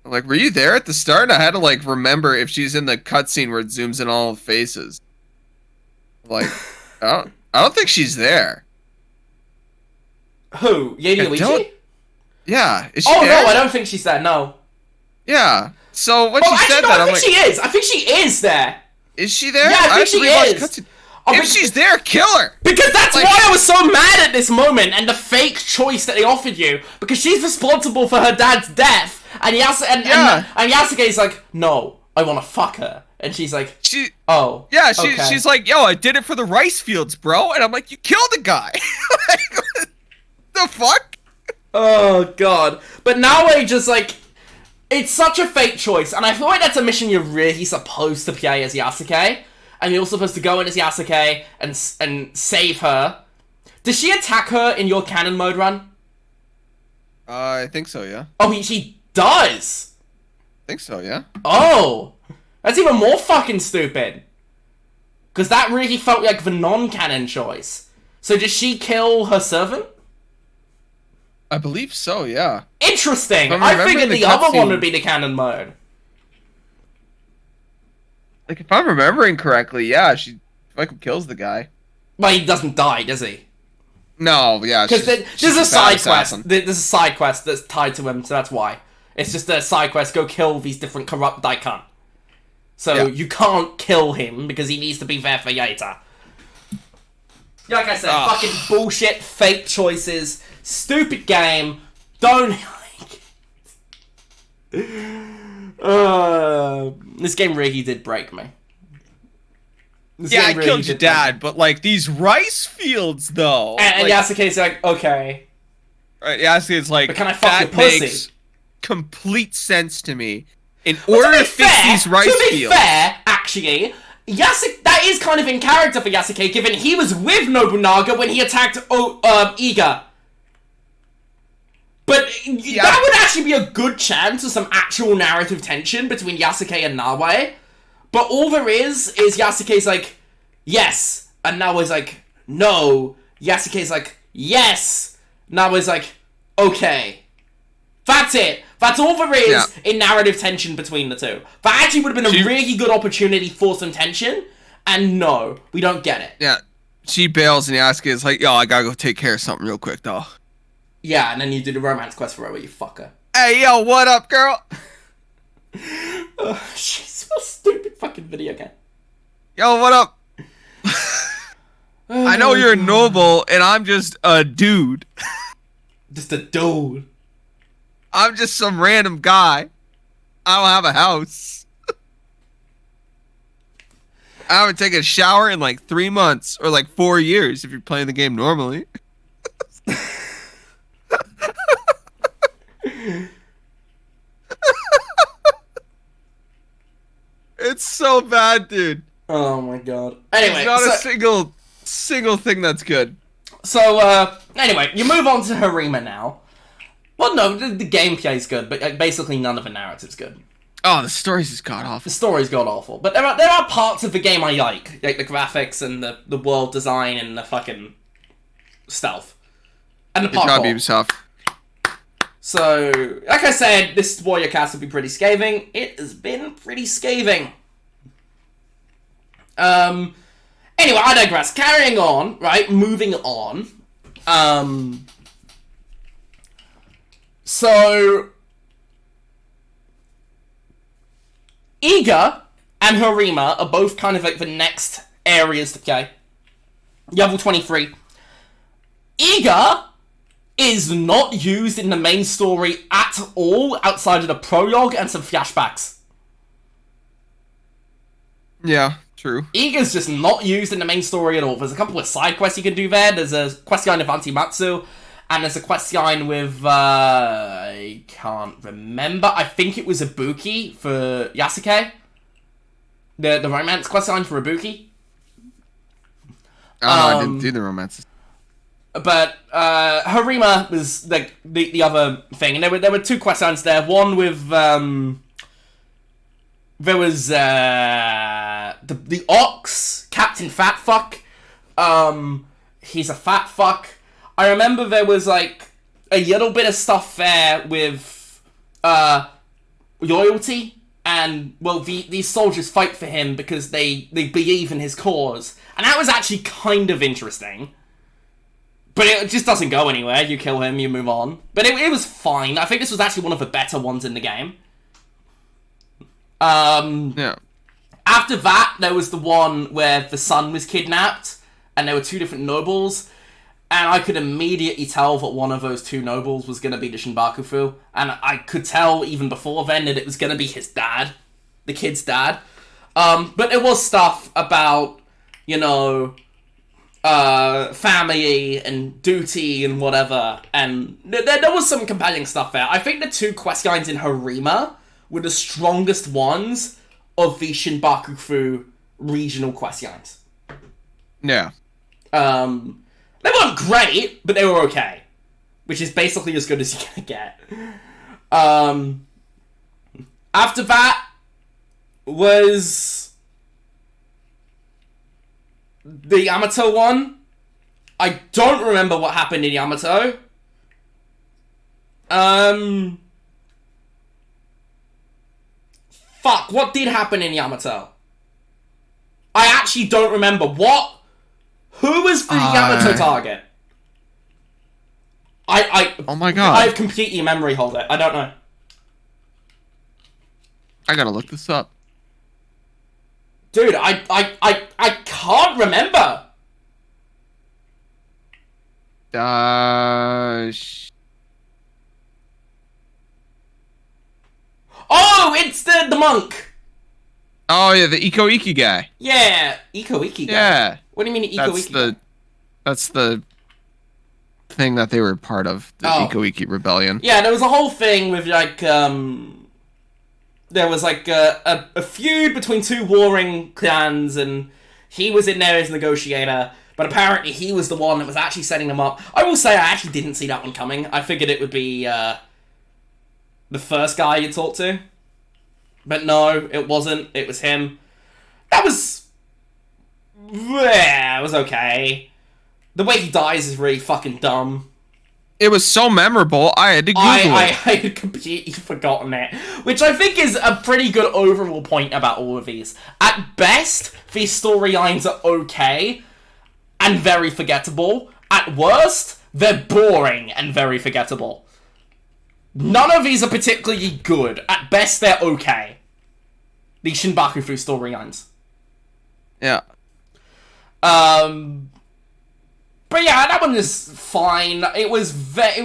Like, were you there at the start? I had to like remember if she's in the cutscene where it zooms in all faces. Like, I don't think she's there. Who? Yoichi? Yeah, is she Oh there? no, I don't think she's there. No. Yeah. So when Oh, she actually, said no, that, I I'm think like, she is. I think she is there. is she there? Yeah, I think she rewatch is. cutscene. Oh, If she's there, kill her. Because that's Like- why I was so mad at this moment and the fake choice that they offered you. Because she's responsible for her dad's death, and Yasuke's like, no, I want to fuck her, and she's like, oh, yeah, okay. she's like, yo, I did it for the rice fields, bro, and I'm like, you killed the guy. Like, what the fuck? Oh god. But now I just like, it's such a fake choice, and I feel like that's a mission you're really supposed to play as Yasuke. And you're supposed to go in as Yasuke and save her. Does she attack her in your canon mode run? I think so, yeah. Oh, she does! I think so, yeah. Oh! That's even more fucking stupid. Because that really felt like the non-canon choice. So does she kill her servant? I believe so, yeah. Interesting! I'm I remembering figured the the other one cutscene. would be the canon mode. Like, if I'm remembering correctly, yeah, she fucking kills the guy. Well, he doesn't die, does he? No, yeah, Because she's there's a bad side assassin. quest. There's a side quest that's tied to him, so that's why. It's just a side quest, go kill these different corrupt daikon. So Yeah. you can't kill him because he needs to be there for Yaita. Like I said, fucking bullshit, fake choices, stupid game, don't like this game really did break me. Yeah, I killed your dad, but like these rice fields though. And like, Yasuke's like, okay. right, Yasuke's like, But can I fuck that your pussy? makes complete sense to me. In order to fix these rice to be fields. fair, actually, Yasuke, that is kind of in character for Yasuke, given he was with Nobunaga when he attacked Iga. But that would actually be a good chance of some actual narrative tension between Yasuke and Nawe. But all there is Yasuke's like, yes. And Nawe's like, no. Yasuke's like, yes. Nawe's like, okay. That's it. That's all there is in narrative tension between the two. That actually would have been a really good opportunity for some tension. And no, we don't get it. Yeah. She bails and Yasuke is like, yo, I gotta go take care of something real quick though. Yeah, and then you do the romance quest for her where you fuck her. Hey, yo, what up, girl? She's a stupid fucking video game. Yo, what up? I know you're noble, and I'm just a dude. Just a dude. I'm just some random guy. I don't have a house. I haven't taken a shower in like 3 months, or like 4 years if you're playing the game normally. It's so bad, dude. Oh my god. Anyway, There's not a single thing that's good. So, anyway, you move on to Harima now. Well, no, the gameplay's good, but basically none of the narrative's good. Oh, the story's just god awful. The story's god awful. But there are parts of the game I like the graphics and the world design and the fucking stealth. And the Good job, parkour. Ubisoft. So, like I said, this SPOILERCAST will be pretty scathing. It has been pretty scathing. Anyway, I digress. Carrying on, right? Moving on. So, Iga and Harima are both kind of like the next areas to play. Level 23. Iga is not used in the main story at all outside of the prologue and some flashbacks. Yeah, true. Iga's just not used in the main story at all. There's a couple of side quests you can do there. There's a quest line with Antimatsu, and there's a quest line with, I can't remember. I think it was Ibuki for Yasuke. The romance quest line for Ibuki. Oh, no, I didn't do the romances. But Harima was like the other thing, and there were two quest lines there. One with there was the Ox, Captain Fat Fuck. He's a fat fuck. I remember there was like a little bit of stuff there with loyalty. And, well, these soldiers fight for him because they believe in his cause. And that was actually kind of interesting. But it just doesn't go anywhere. You kill him, you move on. But it was fine. I think this was actually one of the better ones in the game. Yeah. After that, there was the one where the son was kidnapped. And there were two different nobles. And I could immediately tell that one of those two nobles was going to be the Shinbakufu. And I could tell even before then that it was going to be his dad. The kid's dad. But there was stuff about, you know, family and duty and whatever. And there was some compelling stuff there. I think the two quest lines in Harima were the strongest ones of the Shinbakufu regional quest lines. Yeah. They weren't great, but they were okay. Which is basically as good as you're gonna get. After that was the Yamato one. I don't remember what happened in Yamato. Fuck, what did happen in Yamato? I actually don't remember. Who was the Yamato target? Oh my god. I've completely memory hold it. I don't know. I gotta look this up. Dude, I can't remember. Oh, it's the monk. Oh yeah, the Iko Iki guy. Yeah, Iko Iki guy. Yeah. What do you mean Iko Iki? That's the thing that they were part of, the Iko Iki rebellion. Yeah, there was a whole thing with like there was like a feud between two warring clans, and he was in there as a negotiator, but apparently he was the one that was actually setting them up. I will say I actually didn't see that one coming. I figured it would be the first guy you talked to. But no, it wasn't. It was him. That was... yeah, it was okay. The way he dies is really fucking dumb. It was so memorable, I had to Google it. I had completely forgotten it. Which I think is a pretty good overall point about all of these. At best, these storylines are okay and very forgettable. At worst, they're boring and very forgettable. None of these are particularly good. At best, they're okay. The Shinbakufu storylines. Yeah. But yeah, that one is fine. It was very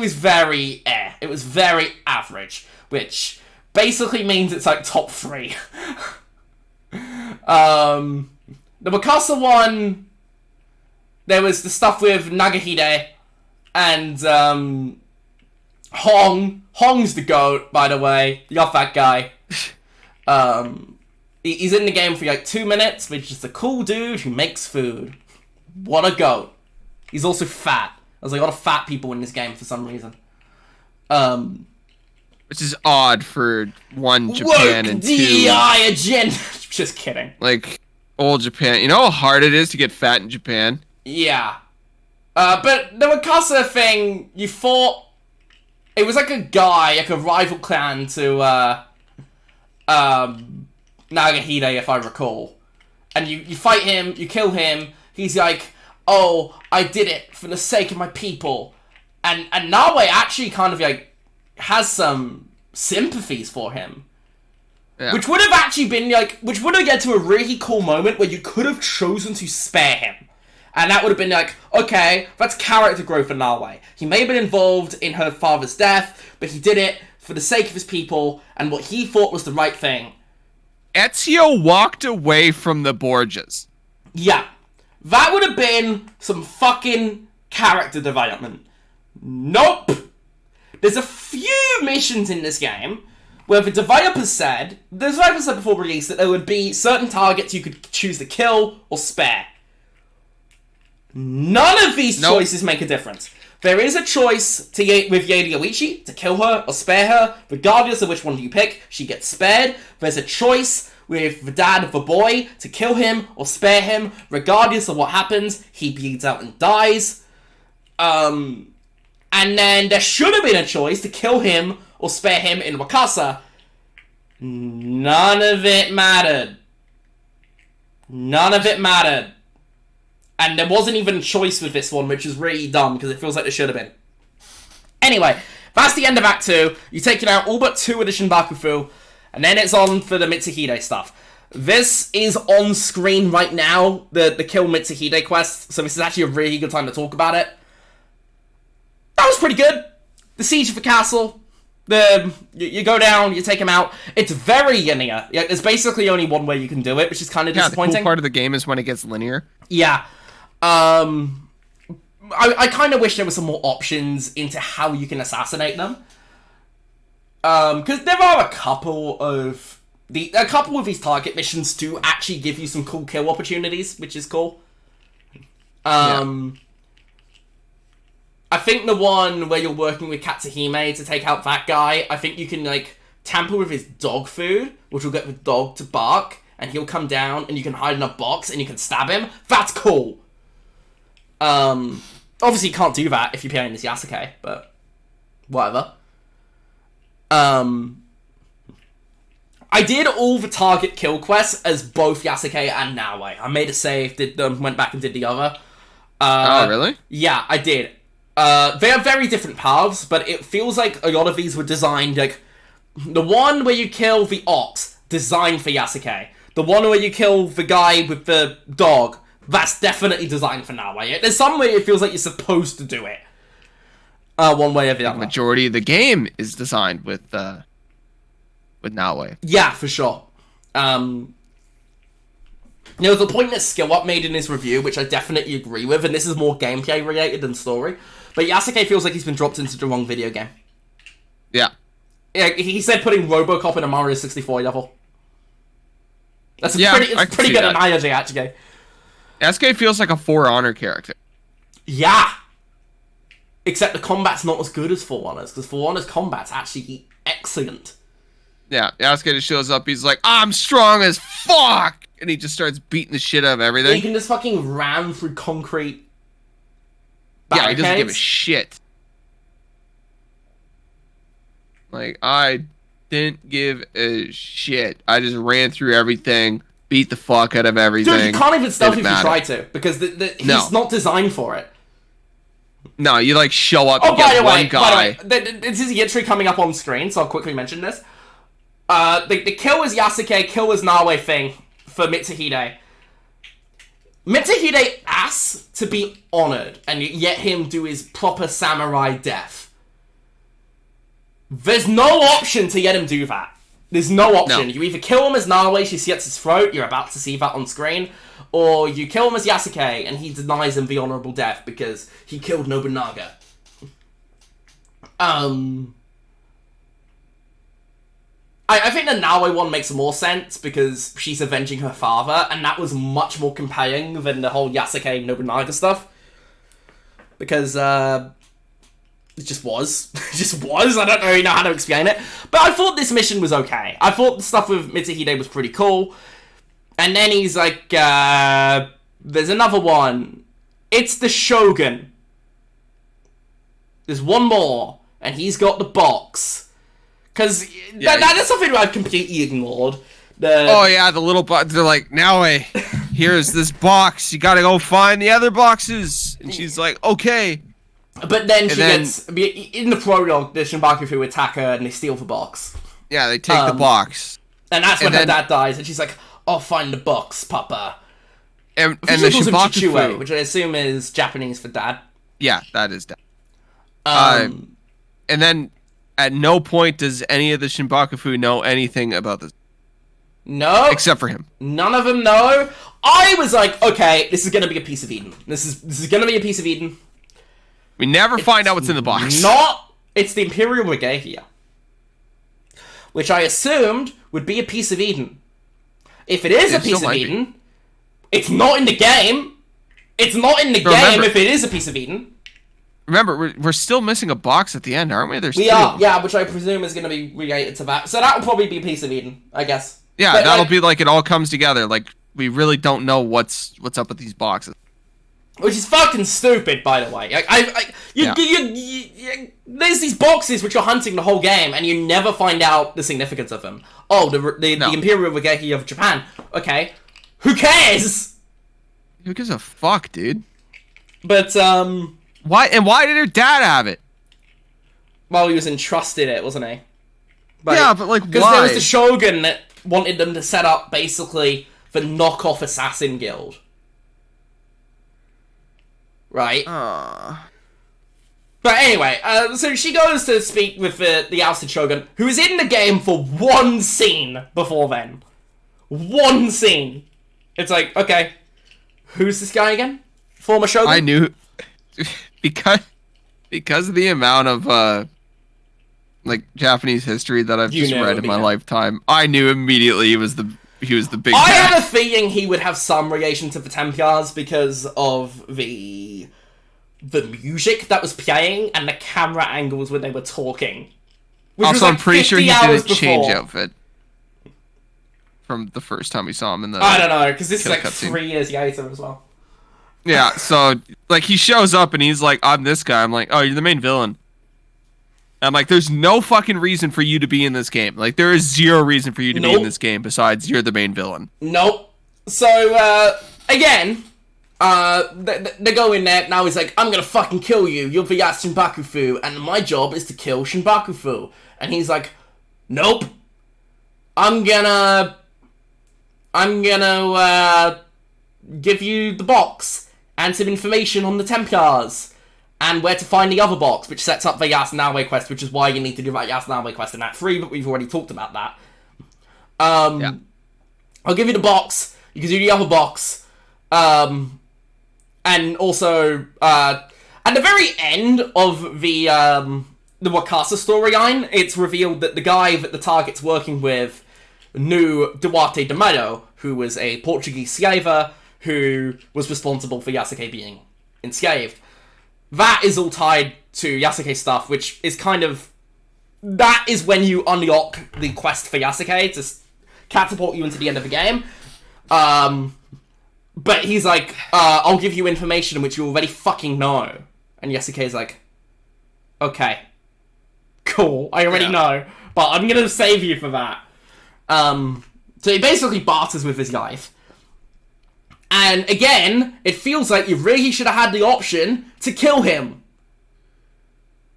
It was very average, which basically means it's like top 3. The Mikasa one, there was the stuff with Nagahide and Hong. Hong's the GOAT, by the way. Love that guy. He's in the game for like 2 minutes, but he's just a cool dude who makes food. What a GOAT. He's also fat. There's like a lot of fat people in this game for some reason. Which is odd for one, Japan, and two... DEI agenda! Just kidding. Like, old Japan. You know how hard it is to get fat in Japan? Yeah. But the Mikasa thing, you fought... It was like a guy, like a rival clan to, Nagahide, if I recall. And you fight him, you kill him, he's like, oh, I did it for the sake of my people. And Nawe actually kind of, like, has some sympathies for him. Yeah. Which would have actually been, like, which would have led to a really cool moment where you could have chosen to spare him. And that would have been like, okay, that's character growth for Nawe. He may have been involved in her father's death, but he did it for the sake of his people and what he thought was the right thing. Ezio walked away from the Borgias. Yeah. That would have been some fucking character development. Nope. There's a few missions in this game where the developers said before release that there would be certain targets you could choose to kill or spare. None of these choices make a difference. There is a choice with Yaeli Oichi to kill her or spare her. Regardless of which one you pick, she gets spared. There's a choice with the dad of the boy to kill him or spare him. Regardless of what happens, he bleeds out and dies. And then there should have been a choice to kill him or spare him in Wakasa. None of it mattered. None of it mattered. And there wasn't even a choice with this one, which is really dumb, because it feels like there should have been. Anyway, that's the end of Act 2. You've taken out all but 2 of the Shinbakufu, and then it's on for the Mitsuhide stuff. This is on screen right now, the Kill Mitsuhide quest, so this is actually a really good time to talk about it. That was pretty good. The siege of the castle, you go down, you take him out. It's very linear. Yeah, there's basically only one way you can do it, which is kind of disappointing. The cool part of the game is when it gets linear. Yeah. I kind of wish there were some more options into how you can assassinate them. Because there are a couple of these target missions do actually give you some cool kill opportunities, which is cool. I think the one where you're working with Katsuhime to take out that guy, I think you can, like, tamper with his dog food, which will get the dog to bark, and he'll come down, and you can hide in a box, and you can stab him. That's cool. Obviously you can't do that if you're playing this Yasuke, but whatever. I did all the target kill quests as both Yasuke and Naoe. I made a save, went back and did the other. Oh, really? Yeah, I did. They are very different paths, but it feels like a lot of these were designed, like, the one where you kill the ox, designed for Yasuke. The one where you kill the guy with the dog, that's definitely designed for Naoe. There's some way it feels like you're supposed to do it. One way or the other. The majority of the game is designed with Naoe. Yeah, for sure. The point that Skill Up made in his review, which I definitely agree with, and this is more gameplay related than story, but Yasuke feels like he's been dropped into the wrong video game. Yeah. Yeah, he said putting Robocop in a Mario 64 level. That's a pretty good analogy, actually. Yasuke feels like a For Honor character. Yeah. Except the combat's not as good as For Honor's, because For Honor's combat's actually excellent. Yeah, Yasuke just shows up, he's like, I'm strong as fuck! And he just starts beating the shit out of everything. He can just fucking ram through concrete Yeah, barricades. he doesn't give a shit. Like, I didn't give a shit. I just ran through everything, beat the fuck out of everything. Dude, you can't even stealth if you try to, because he's not designed for it. No, you like show up and get one guy. By the way, this is literally coming up on screen, so I'll quickly mention this. The kill is Yasuke, kill is Naoe thing for Mitsuhide. Mitsuhide asks to be honored, and you let him do his proper samurai death. There's no option to let him do that. There's no option. No. You either kill him as Naoe, she slits his throat, you're about to see that on screen, or you kill him as Yasuke, and he denies him the honorable death because he killed Nobunaga. I think the Naoe one makes more sense because she's avenging her father, and that was much more compelling than the whole Yasuke Nobunaga stuff. Because, it just was. It just was. I don't really know how to explain it. But I thought this mission was okay. I thought the stuff with Mitsuhide was pretty cool. And then he's like, there's another one. It's the Shogun. There's one more, and he's got the box. Because that's something I've completely ignored. The little box. They're like, Naoe, here's this box. You gotta go find the other boxes. And she's like, okay. But then she gets... In the prologue, the Shinbakufu attack her and they steal the box. Yeah, they take the box. And that's when her dad dies. And she's like, I'll find the box, Papa. And the Shinbakufu... which I assume is Japanese for dad. Yeah, that is dad. And then... At no point does any of the Shinbakufu know anything about this. No. Except for him. None of them know. I was like, okay, this is going to be a piece of Eden. This is going to be a piece of Eden. We never find out what's in the box. It's the Imperial Regalia. Which I assumed would be a piece of Eden. If it is a piece of Eden, it's not in the game. It's not in the game if it is a piece of Eden. Remember, we're still missing a box at the end, aren't we? We are, yeah, which I presume is going to be related to that. So that will probably be a piece of Eden, I guess. Yeah, but that'll be like it all comes together. Like, we really don't know what's up with these boxes. Which is fucking stupid, by the way. Like, there's these boxes which you're hunting the whole game, and you never find out the significance of them. Oh, the Imperial Regeki of Japan. Okay. Who cares? Who gives a fuck, dude? But, Why did her dad have it? well, he was entrusted it, wasn't he? Yeah, but, like, because why? there was the Shogun that wanted them to set up, basically, the knockoff assassin guild. Right? But anyway, so she goes to speak with the ousted Shogun, who is in the game for one scene before then. One scene. It's like, okay, who's this guy again? Former Shogun? I knew... because of the amount of, like, Japanese history that I've just read in my lifetime, I knew immediately he was the big I guy. had a feeling he would have some relation to the Templars because of the music that was playing and the camera angles when they were talking. Also, I'm pretty sure he didn't change before. outfit from the first time we saw him in the... I don't know, because this is like cutscene. 3 years later as well. Yeah, so, like, he shows up and he's like, I'm this guy. I'm like, oh, you're the main villain. I'm like, there's no fucking reason for you to be in this game. Like, there is zero reason for you to be in this game besides you're the main villain. Nope. So, again, they go in there, now he's like, I'm gonna fucking kill you, you'll be at Shinbakufu, and my job is to kill Shinbakufu. And he's like, nope. I'm gonna give you the box and some information on the Templars and where to find the other box, which sets up the Yasunawe quest, which is why you need to do that Yasunawe quest in Act 3, but we've already talked about that. Yeah. I'll give you the box, you can do the other box, and also, at the very end of the Wakasa storyline, it's revealed that the guy that the target's working with knew Duarte de Mayo, who was a Portuguese slaver who was responsible for Yasuke being enslaved. That is all tied to Yasuke stuff, which is kind of... That is when you unlock the quest for Yasuke to catapult you into the end of the game. But he's like, I'll give you information which you already fucking know. And Yasuke's like, okay, cool, I already know, but I'm gonna save you for that. So he basically barters with his life. And again, it feels like you really should have had the option to kill him.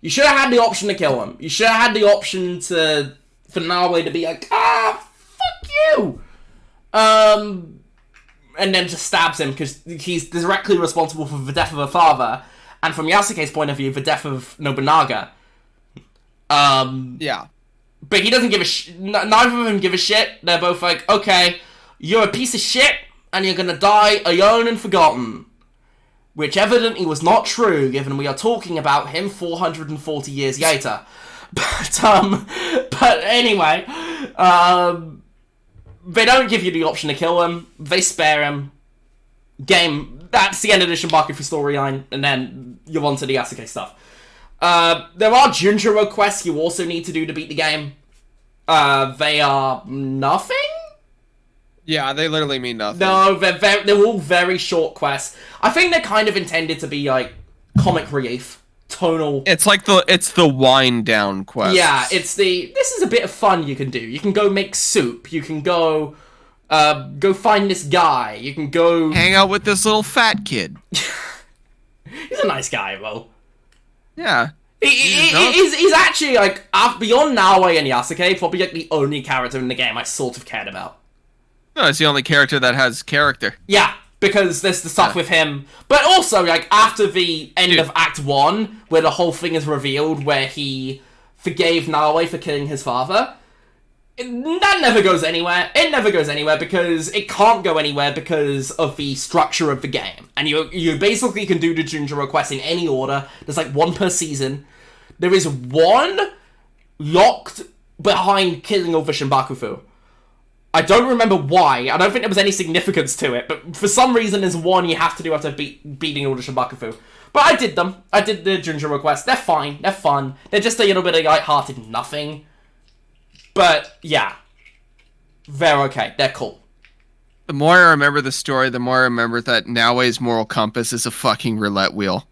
You should have had the option to kill him. You should have had the option for Nawe to be like, fuck you! And then just stabs him, because he's directly responsible for the death of her father, and from Yasuke's point of view, the death of Nobunaga. Yeah. But he doesn't give a neither of them give a shit. They're both like, okay, you're a piece of shit, and you're gonna die alone and forgotten. Which evidently was not true, given we are talking about him 440 years later. But anyway, they don't give you the option to kill him. They spare him. Game. That's the end of the Shinbaku storyline, and then you're on to the Yasuke stuff. There are Junjiro quests you also need to do to beat the game. They are nothing? Yeah, they literally mean nothing. No, they're all very short quests. I think they're kind of intended to be, like, comic relief. Tonal. It's like it's the wind down quest. Yeah, this is a bit of fun you can do. You can go make soup. You can go find this guy. You can go... hang out with this little fat kid. He's a nice guy, though. Yeah. He's actually, like, beyond Naoe and Yasuke, probably, like, the only character in the game I sort of cared about. No, it's the only character that has character. Yeah, because there's the stuff with him. But also, like, after the end of Act 1, where the whole thing is revealed, where he forgave Naoe for killing his father, that never goes anywhere. It never goes anywhere because it can't go anywhere because of the structure of the game. And you basically can do the Junjiro quest in any order. There's like one per season. There is one locked behind killing over Shinbakufu. I don't remember why. I don't think there was any significance to it, but for some reason there's one you have to do after beating all the Shinbakufu. But I did them. I did the Junjiro quest. They're fine. They're fun. They're just a little bit of light-hearted nothing. But, yeah. They're okay. They're cool. The more I remember the story, the more I remember that Naoe's moral compass is a fucking roulette wheel.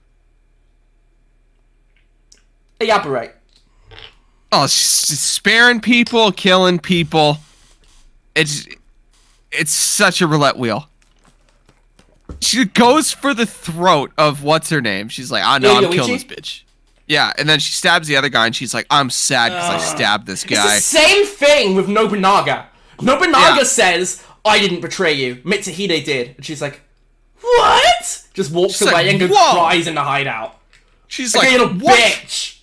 Elaborate. Oh, she's sparing people, killing people. It's such a roulette wheel. She goes for the throat of what's her name. She's like, "I know, I'm killing this bitch." Yeah, and then she stabs the other guy, and she's like, "I'm sad because I stabbed this guy." It's the same thing with Nobunaga. Nobunaga says, "I didn't betray you. Mitsuhide did," and she's like, "What?" Just walks away and cries in the hideout. She's like, "You little bitch."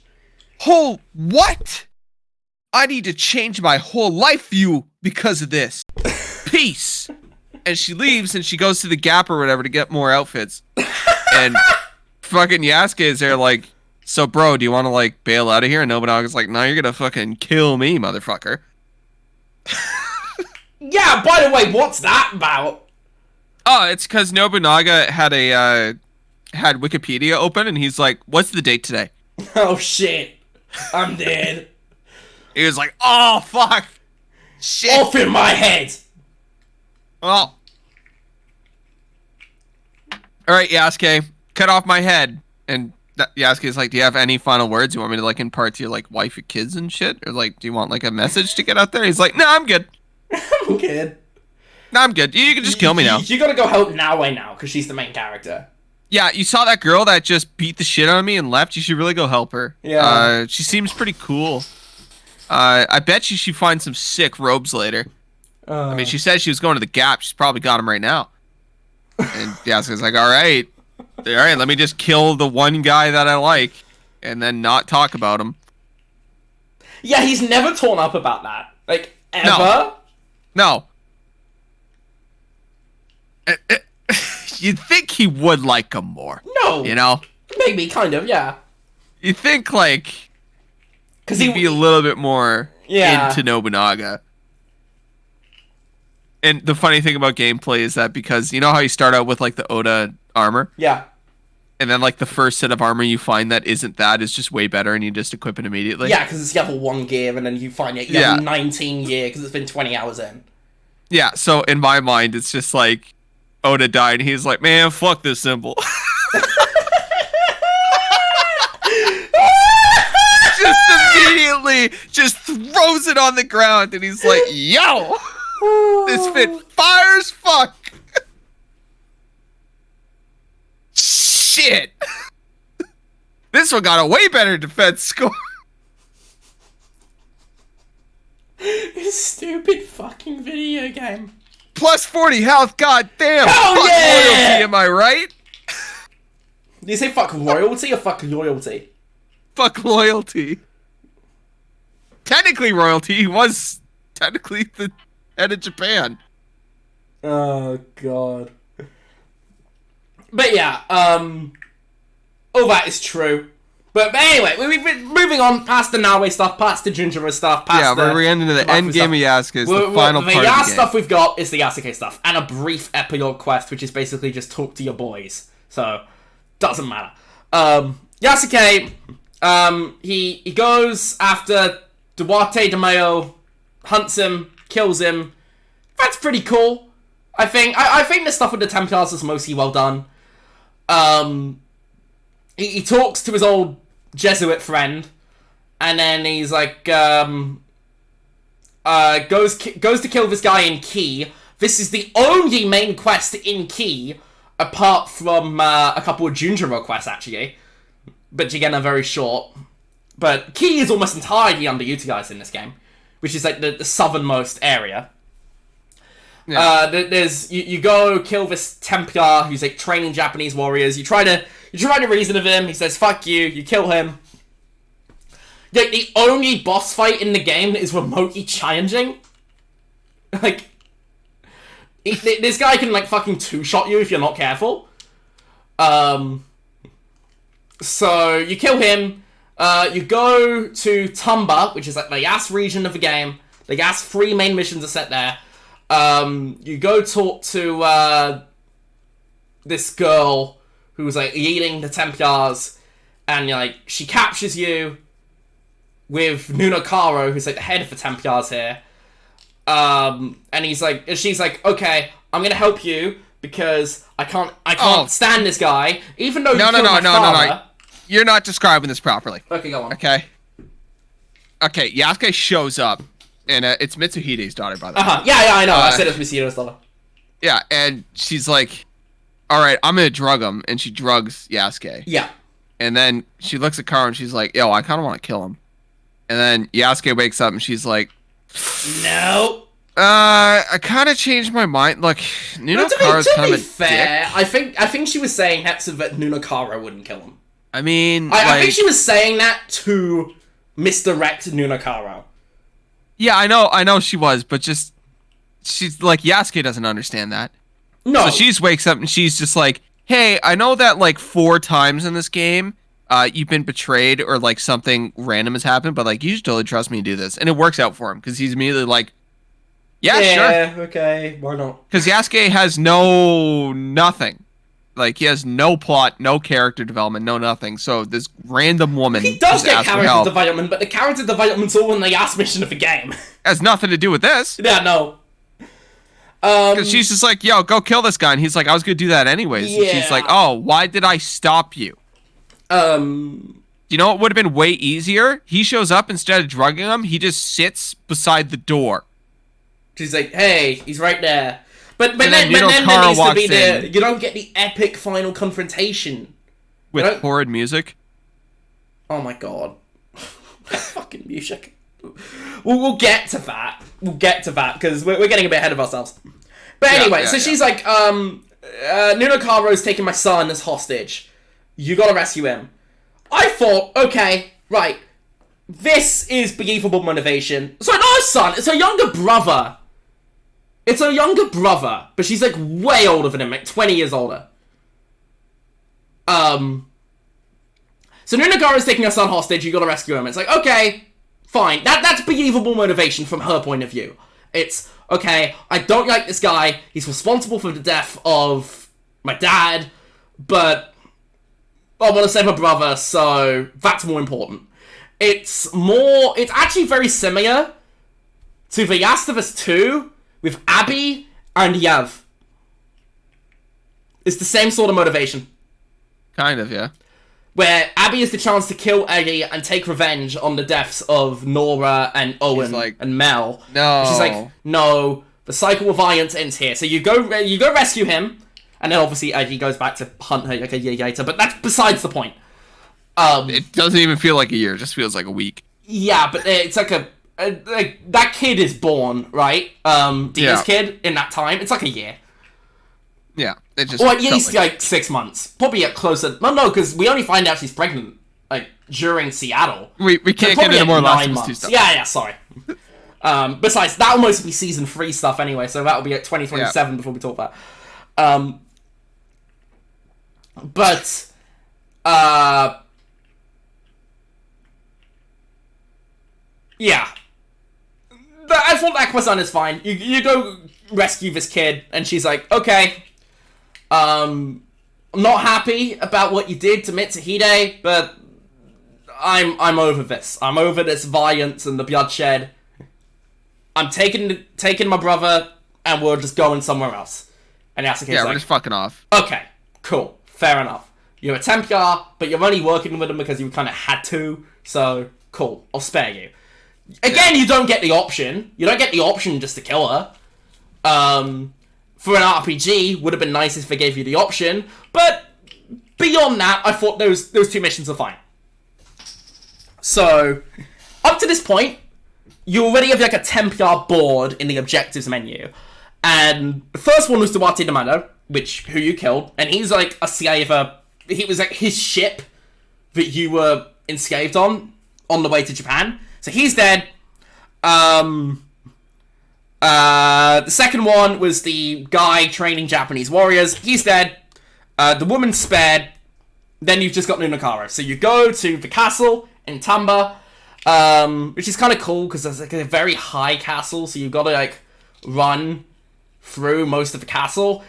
What? I need to change my whole life view because of this. Peace. And she leaves and she goes to the Gap or whatever to get more outfits. And fucking Yasuke is there like, "So bro, do you want to like bail out of here?" And Nobunaga's like, "No, you're gonna fucking kill me, motherfucker." Yeah, by the way, what's that about? Oh, it's because Nobunaga had had Wikipedia open and he's like, "What's the date today?" Oh shit. I'm dead. He was like, "Oh fuck. Shit. Off in my head." Oh. Alright, Yasuke, cut off my head. And Yasuke's like, "Do you have any final words you want me to like impart to your like wife and kids and shit? Or like, do you want like a message to get out there?" He's like, "No, I'm good. I'm good. No, I'm good. You can just kill me now." You gotta go help Naoe now, because she's the main character. Yeah, you saw that girl that just beat the shit out of me and left? You should really go help her. Yeah. She seems pretty cool. I bet you she finds some sick robes later. I mean, she said she was going to the Gap. She's probably got them right now. And Yasuke's like, all right, let me just kill the one guy that I like and then not talk about him. Yeah, he's never torn up about that. Like, ever? No. You'd think he would like him more. No. You know? Maybe, kind of, yeah. You think, like, because he'd be a little bit more into Nobunaga. And the funny thing about gameplay is that because you know how you start out with like the Oda armor? Yeah. And then like the first set of armor you find that isn't that is just way better and you just equip it immediately? Yeah, because it's level 1 gear and then you find it level 19 gear because it's been 20 hours in. Yeah, so in my mind it's just like Oda died and he's like, "Man, fuck this symbol." Just immediately just throws it on the ground and he's like, "Yo! This fit fire as fuck." Shit. This one got a way better defense score. This stupid fucking video game. Plus 40 health, goddamn. Hell fuck yeah! loyalty, am I right? Did you say fuck royalty or fuck loyalty? Fuck loyalty. Technically royalty, he was technically the head of Japan. Oh god. But yeah, all that is true. But anyway, we've been moving on past the Naoe stuff, past the Junjiro stuff, past we're getting into the end game of Yasuke. The final part of the game. stuff we've got is the Yasuke stuff, and a brief epilogue quest, which is basically just talk to your boys. So, doesn't matter. Yasuke, he goes after Duarte de Mayo, hunts him, kills him. That's pretty cool. I think the stuff with the Templars is mostly well done. He talks to his old Jesuit friend, and then he's like, goes to kill this guy in Key. This is the only main quest in Key, apart from a couple of Junjiro quests, actually. But again, are very short. But Key is almost entirely underutilized in this game, which is like the southernmost area. Yeah. You go kill this Templar who's like training Japanese warriors. You try to reason with him. He says fuck you. You kill him. Like the only boss fight in the game that is remotely challenging. Like this guy can like fucking two-shot you if you're not careful. So you kill him. You go to Tumba, which is like the Yas region of the game. The Yas 3 main missions are set there. You go talk to this girl who's like leading the Templars, and like she captures you with Nuno Caro, who's like the head of the Templars here. And she's like, okay, I'm gonna help you because I can't stand this guy, even though No. you're not describing this properly. Okay, go on. Okay, Yasuke shows up, and it's Mitsuhide's daughter, by the way. Yeah, I know. I said it was Mitsuhide's daughter. Yeah, and she's like, all right, I'm gonna drug him, and she drugs Yasuke. Yeah. And then she looks at Karo, and she's like, yo, I kind of want to kill him. And then Yasuke wakes up, and she's like, no. I kind of changed my mind. Like, Nunakaro's kind of a fair, dick. I think she was saying that Nunakaro wouldn't kill him. I mean, I think she was saying that to misdirect Nunakaro. Yeah, I know she was, but she's like, Yasuke doesn't understand that. No. So she just wakes up and she's just like, hey, I know that like 4 times in this game, you've been betrayed or like something random has happened, but like you should totally trust me to do this. And it works out for him because he's immediately like, yeah, sure. Okay, why not? Because Yasuke has nothing. Like, he has no plot, no character development, no nothing. So this random woman... He does get character development, but the character development's all in the last mission of the game. Has nothing to do with this. Yeah, no. Because she's just like, yo, go kill this guy. And he's like, I was going to do that anyways. Yeah. And she's like, oh, why did I stop you? You know what would have been way easier? He shows up, instead of drugging him, he just sits beside the door. She's like, hey, he's right there. But then there needs to be you don't get the epic final confrontation. With horrid music? Oh my god. That fucking music. We'll get to that. We'll get to that, because we're getting a bit ahead of ourselves. But anyway, she's like, Nunakaro's taking my son as hostage. You gotta rescue him. I thought, okay, right. This is believable motivation. So not her son, it's her younger brother. It's her younger brother, but she's like way older than him, like 20 years older. So Nunakaro's taking her son hostage, you gotta rescue him. It's like, okay, fine. That's believable motivation from her point of view. It's, okay, I don't like this guy, he's responsible for the death of my dad, but I want to save my brother, so that's more important. It's actually very similar to The Last of Us 2, with Abby and Yav. It's the same sort of motivation. Kind of, yeah. Where Abby has the chance to kill Ellie and take revenge on the deaths of Nora and Owen and Mel. No. She's like, no, the cycle of violence ends here. So you go rescue him, and then obviously Ellie goes back to hunt her like a year later, but that's besides the point. It doesn't even feel like a year, it just feels like a week. Yeah, but it's like that kid is born, right? Dia's kid, in that time, it's like a year. Yeah, it just... Or at least, like 6 months. Probably at closer... Well, no, because we only find out she's pregnant, like, during Seattle. We can't get into more Last of Us 2 stuff. Yeah, sorry. Besides, that'll mostly be Season 3 stuff anyway, so that'll be at 2027 before we talk about it. But... yeah. I thought Aquazan is fine. You go rescue this kid, and she's like, okay, I'm not happy about what you did to Mitsuhide, but I'm over this. I'm over this violence and the bloodshed. I'm taking my brother, and we're just going somewhere else. And Yasuke's like, we're just fucking off. Okay, cool, fair enough. You're a Templar, but you're only working with him because you kind of had to, so cool, I'll spare you. Again, you don't get the option. You don't get the option just to kill her. For an RPG, would have been nice if they gave you the option, but beyond that, I thought those 2 missions are fine. So, up to this point, you already have like a Templar board in the objectives menu. And the first one was Duarte D'Amato, who you killed, and he's like a slaver. He was like his ship that you were enslaved on the way to Japan. So he's dead. The second one was the guy training Japanese warriors. He's dead. The woman's spared. Then you've just got Nunakaro. So you go to the castle in Tamba, which is kind of cool because there's like a very high castle. So you've got to like run through most of the castle.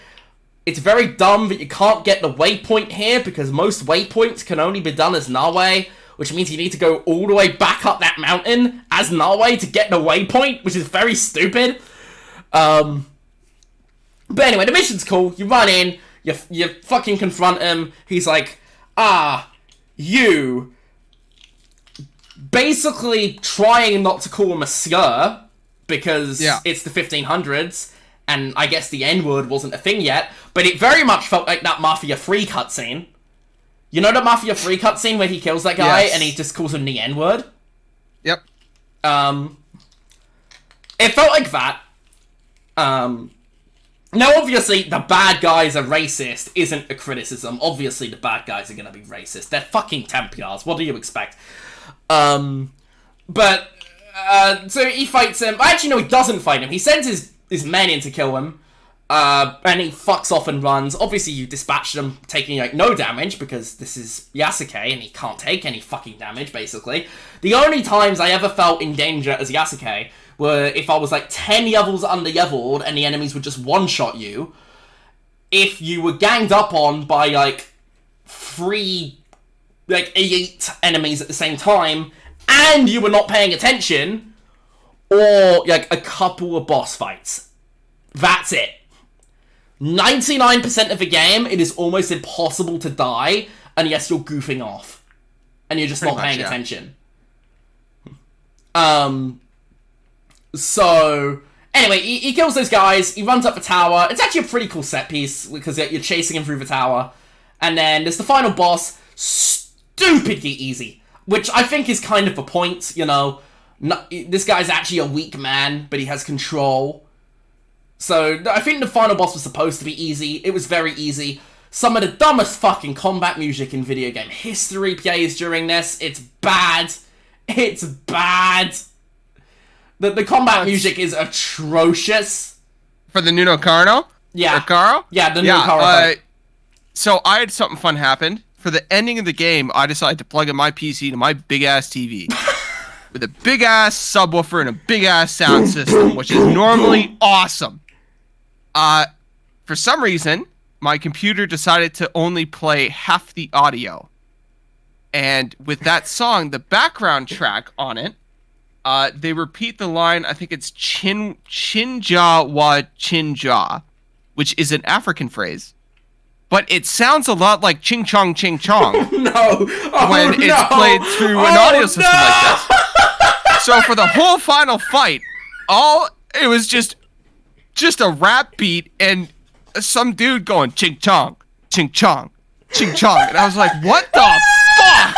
It's very dumb that you can't get the waypoint here because most waypoints can only be done as Nawe, which means you need to go all the way back up that mountain as Nawe to get the waypoint, which is very stupid. But anyway, the mission's cool. You run in, you fucking confront him. He's like, you basically trying not to call him a slur because it's the 1500s, and I guess the N-word wasn't a thing yet, but it very much felt like that Mafia 3 cutscene. You know the Mafia 3 cutscene where he kills that guy and he just calls him the N-word? Yep. It felt like that. Now, obviously, the bad guys are racist isn't a criticism. Obviously, the bad guys are gonna be racist. They're fucking Templars. What do you expect? So he fights him. Actually, no, he doesn't fight him. He sends his men in to kill him. And he fucks off and runs. Obviously, you dispatch them, taking, like, no damage, because this is Yasuke, and he can't take any fucking damage, basically. The only times I ever felt in danger as Yasuke were if I was, like, 10 levels under-leveled, and the enemies would just one-shot you. If you were ganged up on by, like, 3, like, elite enemies at the same time, and you were not paying attention, or, like, a couple of boss fights. That's it. 99% of the game, it is almost impossible to die unless you're goofing off. And you're just not paying attention. So, anyway, he kills those guys, he runs up the tower. It's actually a pretty cool set piece, because you're chasing him through the tower. And then there's the final boss, stupidly easy. Which I think is kind of the point, you know. This guy's actually a weak man, but he has control. So, I think the final boss was supposed to be easy. It was very easy. Some of the dumbest fucking combat music in video game history plays during this. It's bad. It's bad. The combat music is atrocious. For the Nuno Carno? Yeah. Caro? Yeah, the Nuno Caro fight. So, I had something fun happen. For the ending of the game, I decided to plug in my PC to my big-ass TV. With a big-ass subwoofer and a big-ass sound system, which is normally awesome. For some reason, my computer decided to only play half the audio. And with that song, the background track on it, they repeat the line, I think it's Chinja wa Chinja, which is an African phrase. But it sounds a lot like Ching Chong Ching Chong when it's played through an audio system like this. So for the whole final fight, it was just a rap beat and some dude going ching chong, ching chong, ching chong, and I was like, what the fuck?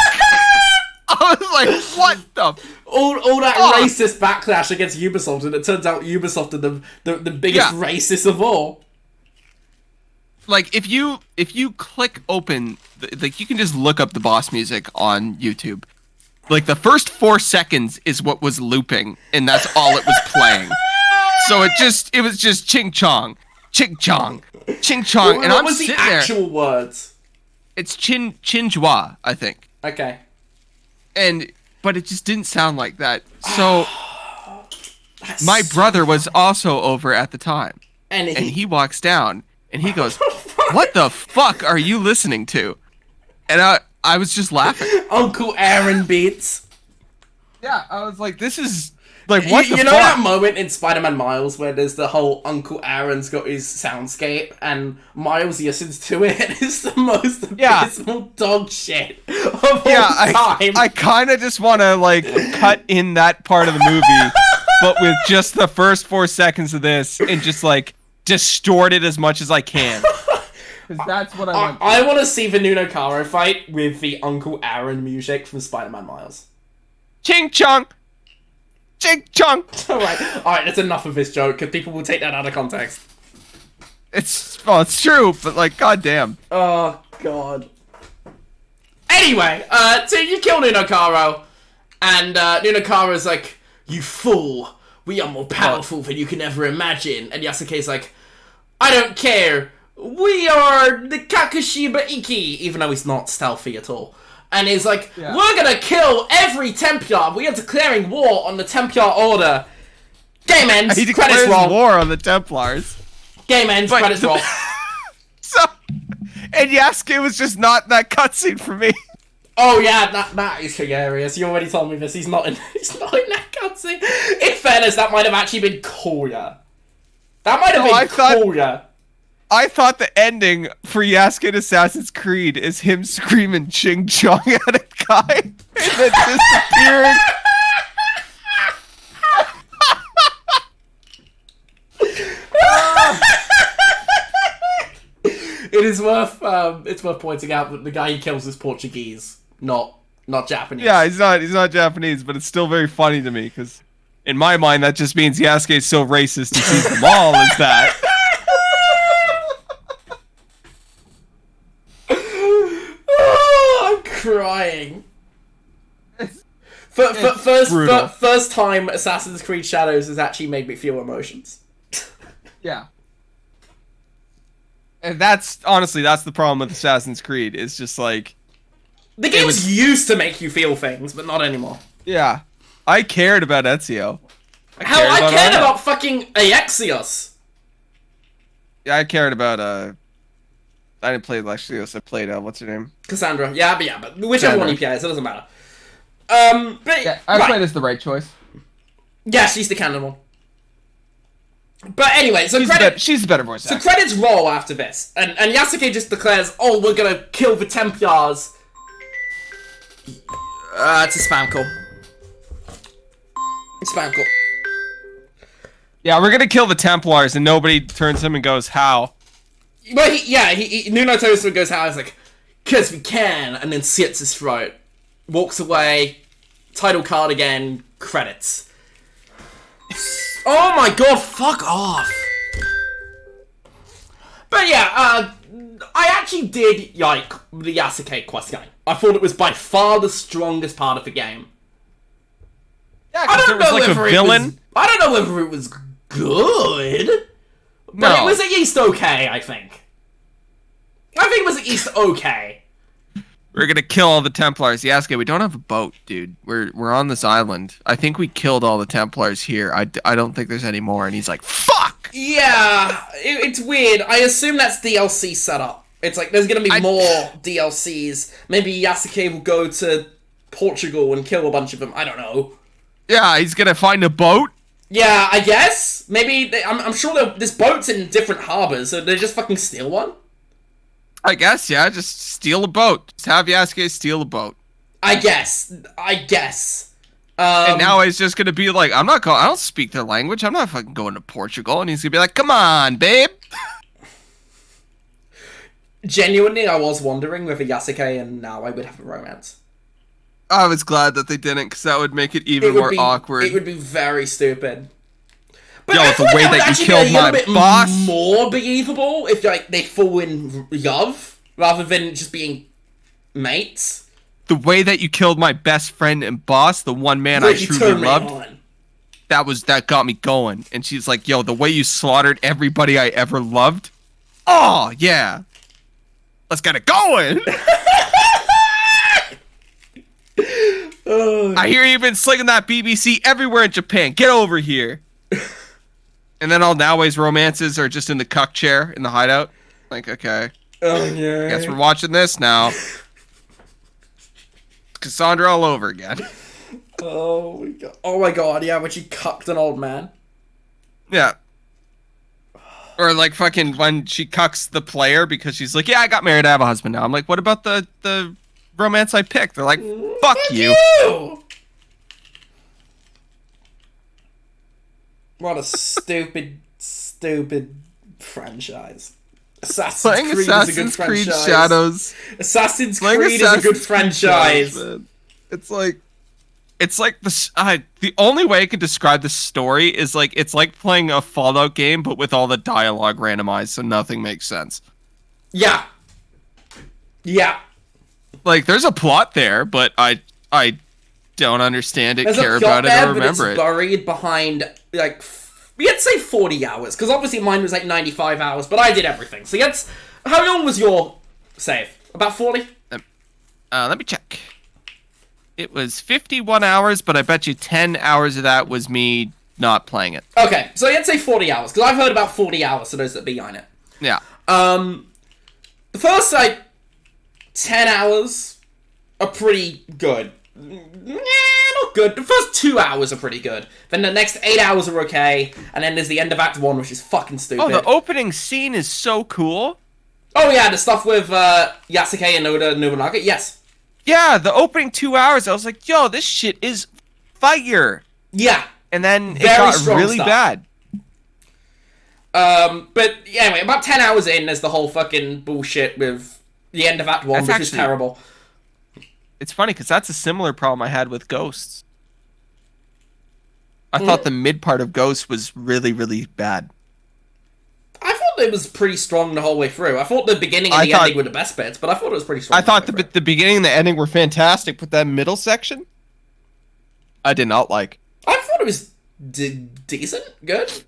I was like, what the? All that racist backlash against Ubisoft, and it turns out Ubisoft are the biggest racist of all. Like if you click open, like you can just look up the boss music on YouTube. Like the first 4 seconds is what was looping, and that's all it was playing. So it was just ching chong, ching chong, ching chong, and I'm sitting there. What was the actual words? It's chinjwa, I think. Okay. But it just didn't sound like that. So my brother was also over at the time, and he walks down and he goes, "What the fuck are you listening to?" And I was just laughing. Uncle Aaron beats. Yeah, I was like, this is like what the fuck? You know that moment in Spider-Man Miles where there's the whole Uncle Aaron's got his soundscape and Miles listens to it and it's the most abysmal dog shit of all time. I kind of just want to like cut in that part of the movie, but with just the first 4 seconds of this and just like distort it as much as I can. Because that's what I want. I want to see the Nuno Caro fight with the Uncle Aaron music from Spider-Man Miles. Ching chong! Ching chong! Alright, that's enough of this joke, because people will take that out of context. It's true, but like, goddamn. Oh, God. Anyway, so you kill Nuno Caro, and Nuno Caro's like, "You fool, we are more powerful than you can ever imagine." And Yasuke's like, "I don't care. We are the Kakashiba Iki," even though he's not stealthy at all. And he's like, "We're gonna kill every Templar. We are declaring war on the Templar Order." Game ends. He Credits declares roll. war on the Templars. Game ends. Credits roll. And Yasuke was just not that cutscene for me. Oh yeah, that is hilarious. You already told me this. He's not in that cutscene. In fairness, that might have actually been cooler. That might have been cooler. I thought the ending for Yasuke Assassin's Creed is him screaming ching chong at a guy and then disappearing. It's worth pointing out that the guy he kills is Portuguese, not Japanese. Yeah, he's not Japanese, but it's still very funny to me because in my mind that just means Yasuke is so racist he sees them all as that. Oh, I'm crying. First time Assassin's Creed Shadows has actually made me feel emotions. Yeah. And that's the problem with Assassin's Creed. It's just like the game's used to make you feel things, but not anymore. Yeah. I cared about Ezio. I cared about fucking Aexios. Yeah, I cared about I didn't play Alexios, I played what's her name? Cassandra. Yeah, but whichever one you play, so it doesn't matter. But yeah, I played as the right choice. Yeah, she's the canon one. But anyway, so she's the better voice actor. So credits roll after this, and Yasuke just declares, "Oh, we're gonna kill the Templars." It's a spam call. Spam call. Yeah, we're gonna kill the Templars, and nobody turns him and goes, "How?" But Nuno Tosa goes, "How?" He's like, "'Cause we can," and then slits his throat, walks away. Title card again. Credits. Oh my god, fuck off. But yeah, I actually did like the Yasuke quest game. I thought it was by far the strongest part of the game. Yeah, I don't know like whether a villain. I don't know whether it was good, but it was at least okay, I think. I think it was at least okay. We're gonna kill all the Templars. Yasuke, we don't have a boat, dude. We're on this island. I think we killed all the Templars here. I don't think there's any more. And he's like, fuck! Yeah, it's weird. I assume that's DLC setup. It's like, there's gonna be more DLCs. Maybe Yasuke will go to Portugal and kill a bunch of them. I don't know. Yeah, he's gonna find a boat? Yeah, I guess. Maybe, I'm sure there's boats in different harbors, so they just fucking steal one. I guess, yeah. Just steal a boat. Just have Yasuke steal a boat. I guess. And now he's just gonna be like, I don't speak their language. I'm not fucking going to Portugal. And he's gonna be like, come on, babe. Genuinely, I was wondering whether Yasuke and Naoi would have a romance. I was glad that they didn't, because that would make it even more awkward. It would be very stupid. But yo, the way that you killed my boss, more believable if like they fall in love rather than just being mates. The way that you killed my best friend and boss, the one man I truly loved, that got me going. And she's like, "Yo, the way you slaughtered everybody I ever loved, oh yeah, let's get it going." I hear you've been slinging that BBC everywhere in Japan. Get over here. And then all Naoi's romances are just in the cuck chair in the hideout. Like, okay. Oh, yeah. Guess we're watching this now. Cassandra all over again. Oh my god. Oh my god, yeah, when she cucked an old man. Yeah. Or like fucking when she cucks the player because she's like, yeah, I got married, I have a husband now. I'm like, what about the romance I picked? They're like, fuck you. What a stupid franchise. Assassin's Creed Shadows. Assassin's Creed is a good franchise. It's like the only way I can describe the story is like it's like playing a Fallout game, but with all the dialogue randomized, so nothing makes sense. Yeah. Like there's a plot there, but I don't understand it, care about it, or remember it. It's buried behind, like, we'd say 40 hours, because obviously mine was like 95 hours, but I did everything. So how long was your save? About 40? Let me check. It was 51 hours, but I bet you 10 hours of that was me not playing it. Okay, so let's say 40 hours, because I've heard about 40 hours for those that be on it. Yeah. The first, like, 10 hours are pretty good. Not good. The first 2 hours are pretty good. Then the next 8 hours are okay. And then there's the end of Act 1, which is fucking stupid. Oh, the opening scene is so cool. Oh, yeah, the stuff with Yasuke and Oda Nobunaga? Yes. Yeah, the opening 2 hours, I was like, yo, this shit is fire. Yeah. And then it Very got strong really stuff. bad. But yeah, anyway, about 10 hours in, there's the whole fucking bullshit with the end of Act 1, which is terrible. It's funny, because that's a similar problem I had with Ghosts. I thought the mid part of Ghosts was really, really bad. I thought it was pretty strong the whole way through. I thought the beginning and the ending were the best bits, but I thought it was pretty strong. I thought the beginning and the ending were fantastic, but that middle section, I did not like. I thought it was decent, good.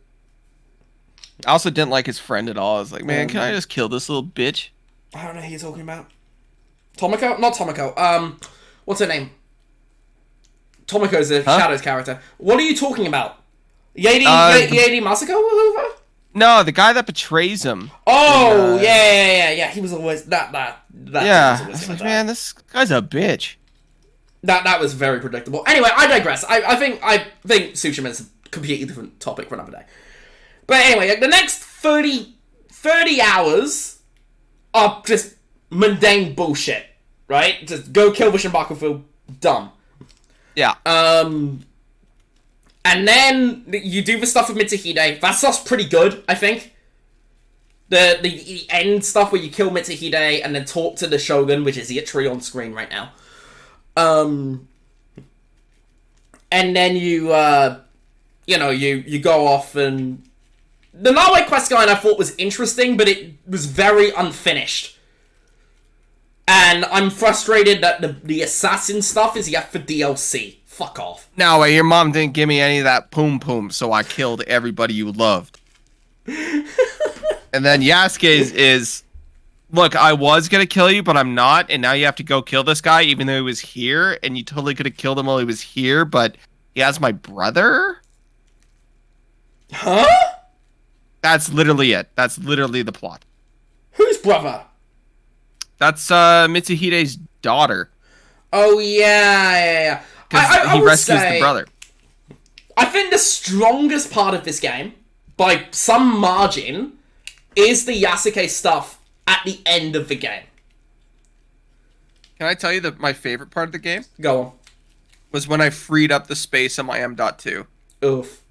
I also didn't like his friend at all. I was like, man, can I just kill this little bitch? I don't know who you're talking about. Tomoko? Not Tomoko. What's her name? Tomoko's a Shadow's character. What are you talking about? Yadi Masako or whoever? No, the guy that betrays him. Oh, yeah. He was always that. Yeah, I was like, man, this guy's a bitch. That was very predictable. Anyway, I digress. I think Tsushima is a completely different topic for another day. But anyway, like, the next 30 hours are just mundane bullshit, right? Just go kill Vishen Bakufu, done. Yeah. And then you do the stuff with Mitsuhide. That stuff's pretty good, I think. The end stuff where you kill Mitsuhide and then talk to the Shogun, which is literally on screen right now. And then you go off and... The Naoe quest line I thought was interesting, but it was very unfinished. And I'm frustrated that the assassin stuff is yet for DLC. Fuck off. No, your mom didn't give me any of that poom, so I killed everybody you loved. And then Yasuke's is, look, I was going to kill you, but I'm not, and now you have to go kill this guy, even though he was here, and you totally could have killed him while he was here, but he has my brother? Huh? That's literally it. That's literally the plot. Whose brother? That's Mitsuhide's daughter. Oh, yeah. Because he rescues the brother. I think the strongest part of this game, by some margin, is the Yasuke stuff at the end of the game. Can I tell you that my favorite part of the game? Go on. Was when I freed up the space on my M.2. Oof.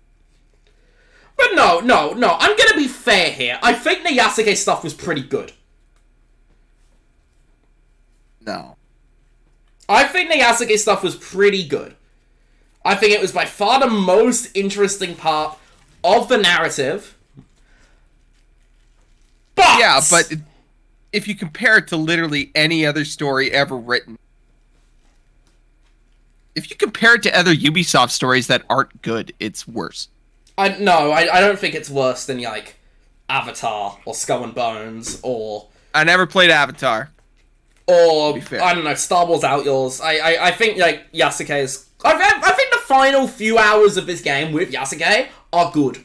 But no. I'm gonna be fair here. I think the Yasuke stuff was pretty good. No. I think the Yasuke stuff was pretty good. I think it was by far the most interesting part of the narrative. But... Yeah, but if you compare it to literally any other story ever written, if you compare it to other Ubisoft stories that aren't good, it's worse. I don't think it's worse than, like, Avatar, or Skull and Bones, or... I never played Avatar. Or, I don't know, Star Wars Outlaws. I think, like, Yasuke is... I think the final few hours of this game with Yasuke are good.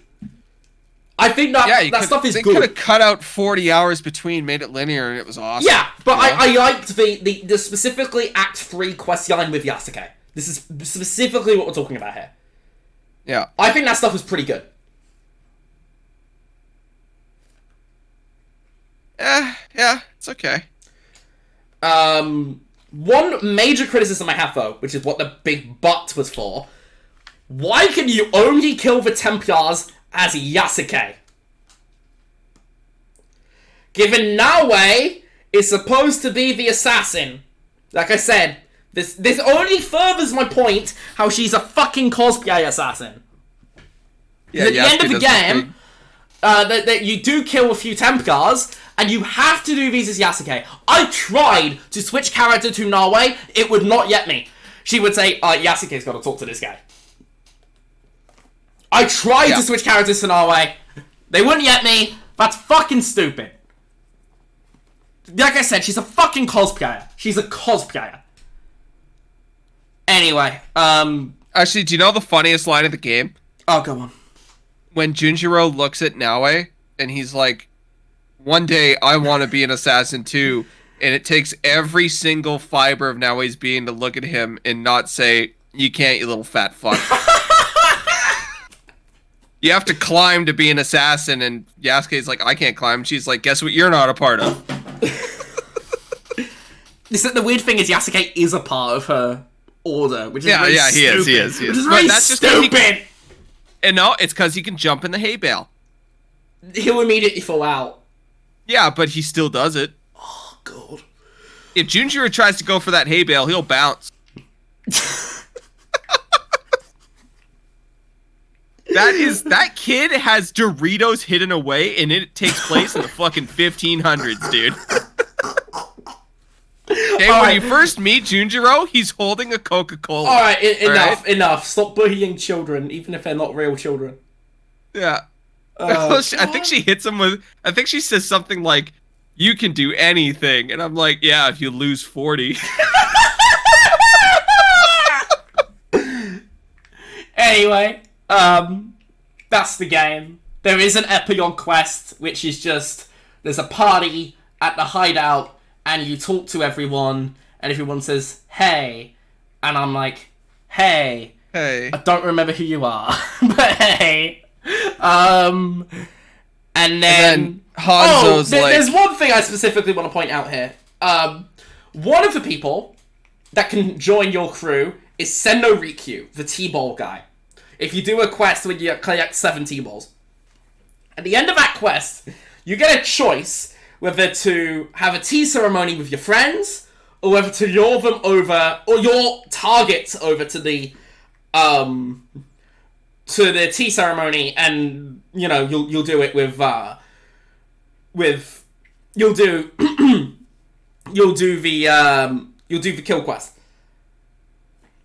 I think that stuff is good. They could have cut out 40 hours between, made it linear, and it was awesome. Yeah, but I liked the specifically Act 3 quest line with Yasuke. This is specifically what we're talking about here. Yeah. I think that stuff was pretty good. Yeah, it's okay. One major criticism I have, though, which is what the big but was for, why can you only kill the Templars as Yasuke? Given Naoe is supposed to be the assassin. Like I said, this only furthers my point how she's a fucking cosplay assassin. Yeah, at the end of the game, that you do kill a few Templars, and you have to do these as Yasuke. I tried to switch character to Naoe, it would not get me. She would say, Yasuke's got to talk to this guy. I tried to switch characters to Naoe, they wouldn't get me, that's fucking stupid. Like I said, she's a fucking cosplayer. She's a cosplayer. Anyway, Actually, do you know the funniest line of the game? Oh, go on. When Junjiro looks at Naoe, and he's like, one day I want to be an assassin too, and it takes every single fiber of Naoe's being to look at him and not say, You can't, you little fat fuck. You have to climb to be an assassin, and Yasuke's like, I can't climb. She's like, guess what you're not a part of? The weird thing is Yasuke is a part of her order, which is really stupid. He is. Which is really stupid! And no, it's because he can jump in the hay bale. He'll immediately fall out. Yeah, but he still does it. Oh, God. If Junjiro tries to go for that hay bale, he'll bounce. That kid has Doritos hidden away, and it takes place in the fucking 1500s, dude. Okay, when you first meet Junjiro, he's holding a Coca-Cola. Alright, enough. Stop bullying children, even if they're not real children. Yeah. I think she hits him with... I think she says something like, you can do anything. And I'm like, yeah, if you lose 40. Anyway, that's the game. There is an Epilogue quest, which is just, there's a party at the hideout, and you talk to everyone, and everyone says, hey. And I'm like, hey. Hey. I don't remember who you are, but hey. And then Hanzo's there's one thing I specifically want to point out here. One of the people that can join your crew is Senno Rikyu, the T-ball guy. If you do a quest where you collect 7 T-balls. At the end of that quest, you get a choice whether to have a tea ceremony with your friends, or whether to lure them over, or your targets over to the tea ceremony, and you'll do it with you'll do the kill quest.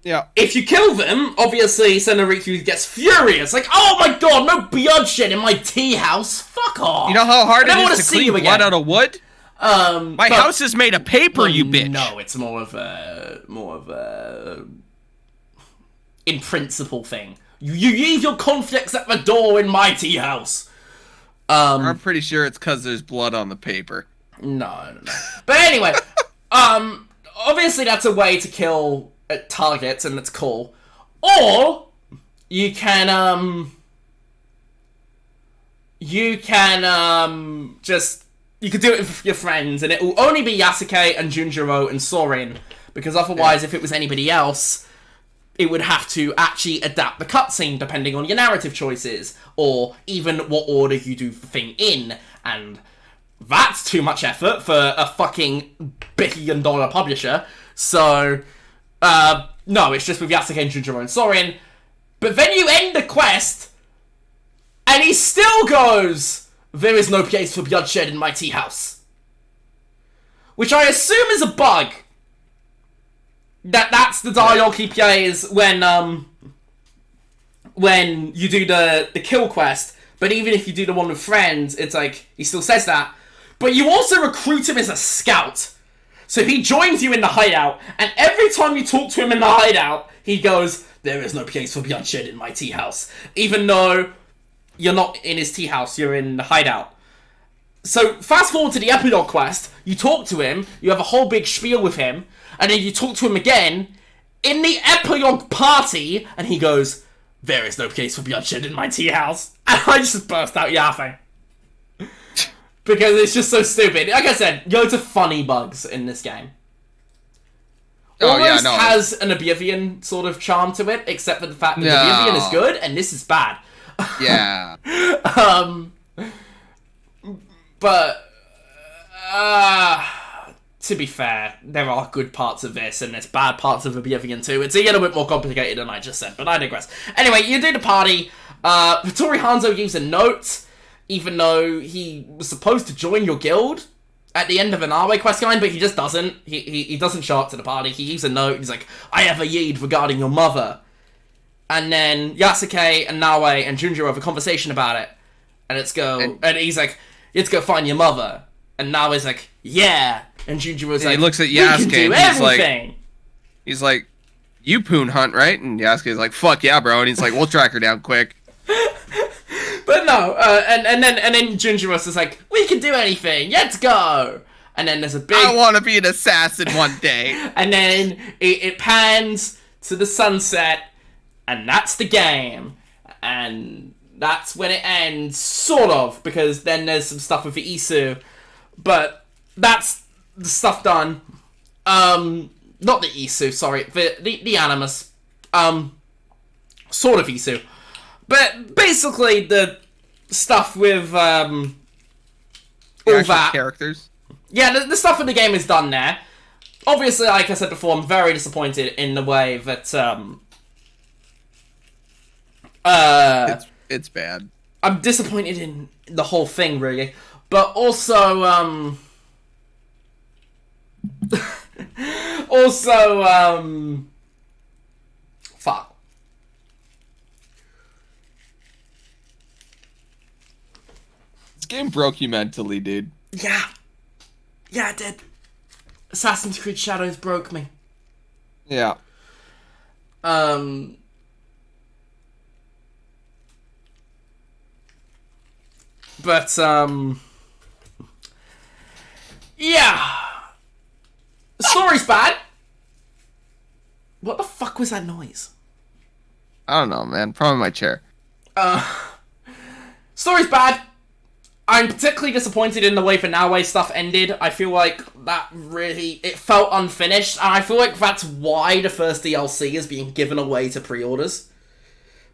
Yeah. If you kill them, obviously Senoriku gets furious, like, oh my god, no bloodshed in my tea house, fuck off. You know how hard it is to clean blood out of wood? My house is made of paper, you bitch. No, it's more of a in principle thing. You leave your conflicts at the door in my tea house. I'm pretty sure it's because there's blood on the paper. No. But anyway, obviously that's a way to kill targets, and that's cool. Or you can you could do it with your friends, and it will only be Yasuke and Junjiro and Sorin, because otherwise, if it was anybody else, it would have to actually adapt the cutscene depending on your narrative choices, or even what order you do the thing in, and that's too much effort for a fucking billion-dollar publisher. So, no, it's just with Yasuke and Junjiro and Sorin. But then you end the quest, and he still goes, there is no place for bloodshed in my tea house. Which I assume is a bug. That's the dialogue he plays when you do the kill quest. But even if you do the one with friends, it's like, he still says that. But you also recruit him as a scout. So he joins you in the hideout, and every time you talk to him in the hideout, he goes, there is no place for bloodshed in my tea house. Even though you're not in his tea house, you're in the hideout. So fast forward to the Epilogue quest, you talk to him, you have a whole big spiel with him, and then you talk to him again in the Epilogue party, and he goes, there is no place for bloodshed in my tea house. And I just burst out laughing. Because it's just so stupid. Like I said, loads of funny bugs in this game. Almost has an Oblivion sort of charm to it, except for the fact that Oblivion is good, and this is bad. Yeah. But to be fair, there are good parts of this, and there's bad parts of Oblivion too. It's a little bit more complicated than I just said, but I digress. Anyway, you do the party. Vittori Hanzo gives a note, even though he was supposed to join your guild at the end of an Arwe quest line, but he just doesn't. He doesn't show up to the party. He leaves a note. He's like, I have a lead regarding your mother. And then Yasuke and Nawe and Junjiro have a conversation about it. And he's like, let's go find your mother. And Nawe's like, yeah. And Junjiro's like, he looks at Yasuke, we can do everything. He's like, you poon hunt, right? And Yasuke's like, fuck yeah, bro. And he's like, we'll track her down quick. But no, and then Junjiro's just like, we can do anything, let's go. And then there's a big... I want to be an assassin one day. And then it pans to the sunset, and that's the game. And that's when it ends, sort of, because then there's some stuff with the Isu. But that's the stuff done. Not the Isu, sorry, the Animus. Sort of Isu. But basically the stuff with, all that. Characters. Yeah, the stuff in the game is done there. Obviously, like I said before, I'm very disappointed in the way that, It's bad. I'm disappointed in the whole thing, really. But also, fuck. This game broke you mentally, dude. Yeah. Yeah, it did. Assassin's Creed Shadows broke me. Yeah. But, yeah. The story's bad. What the fuck was that noise? I don't know, man. Probably my chair. Story's bad. I'm particularly disappointed in the way the Now stuff ended. I feel like that really... It felt unfinished, and I feel like that's why the first DLC is being given away to pre-orders.